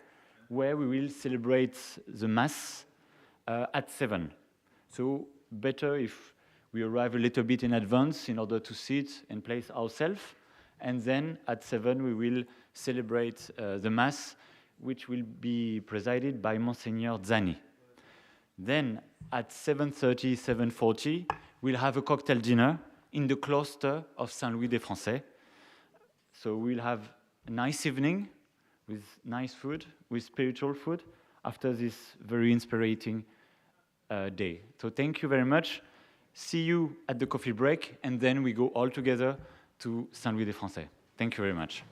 where we will celebrate the Mass at 7. So better if we arrive a little bit in advance in order to sit and place ourselves. And then at 7 we will celebrate the Mass, which will be presided by Monsignor Zani. Then at 7:30, 7:40, we'll have a cocktail dinner in the cloister of Saint-Louis des Français. So we'll have a nice evening with nice food, with spiritual food, after this very inspiring day. So thank you very much. See you at the coffee break, and then we go all together to Saint-Louis des Français. Thank you very much.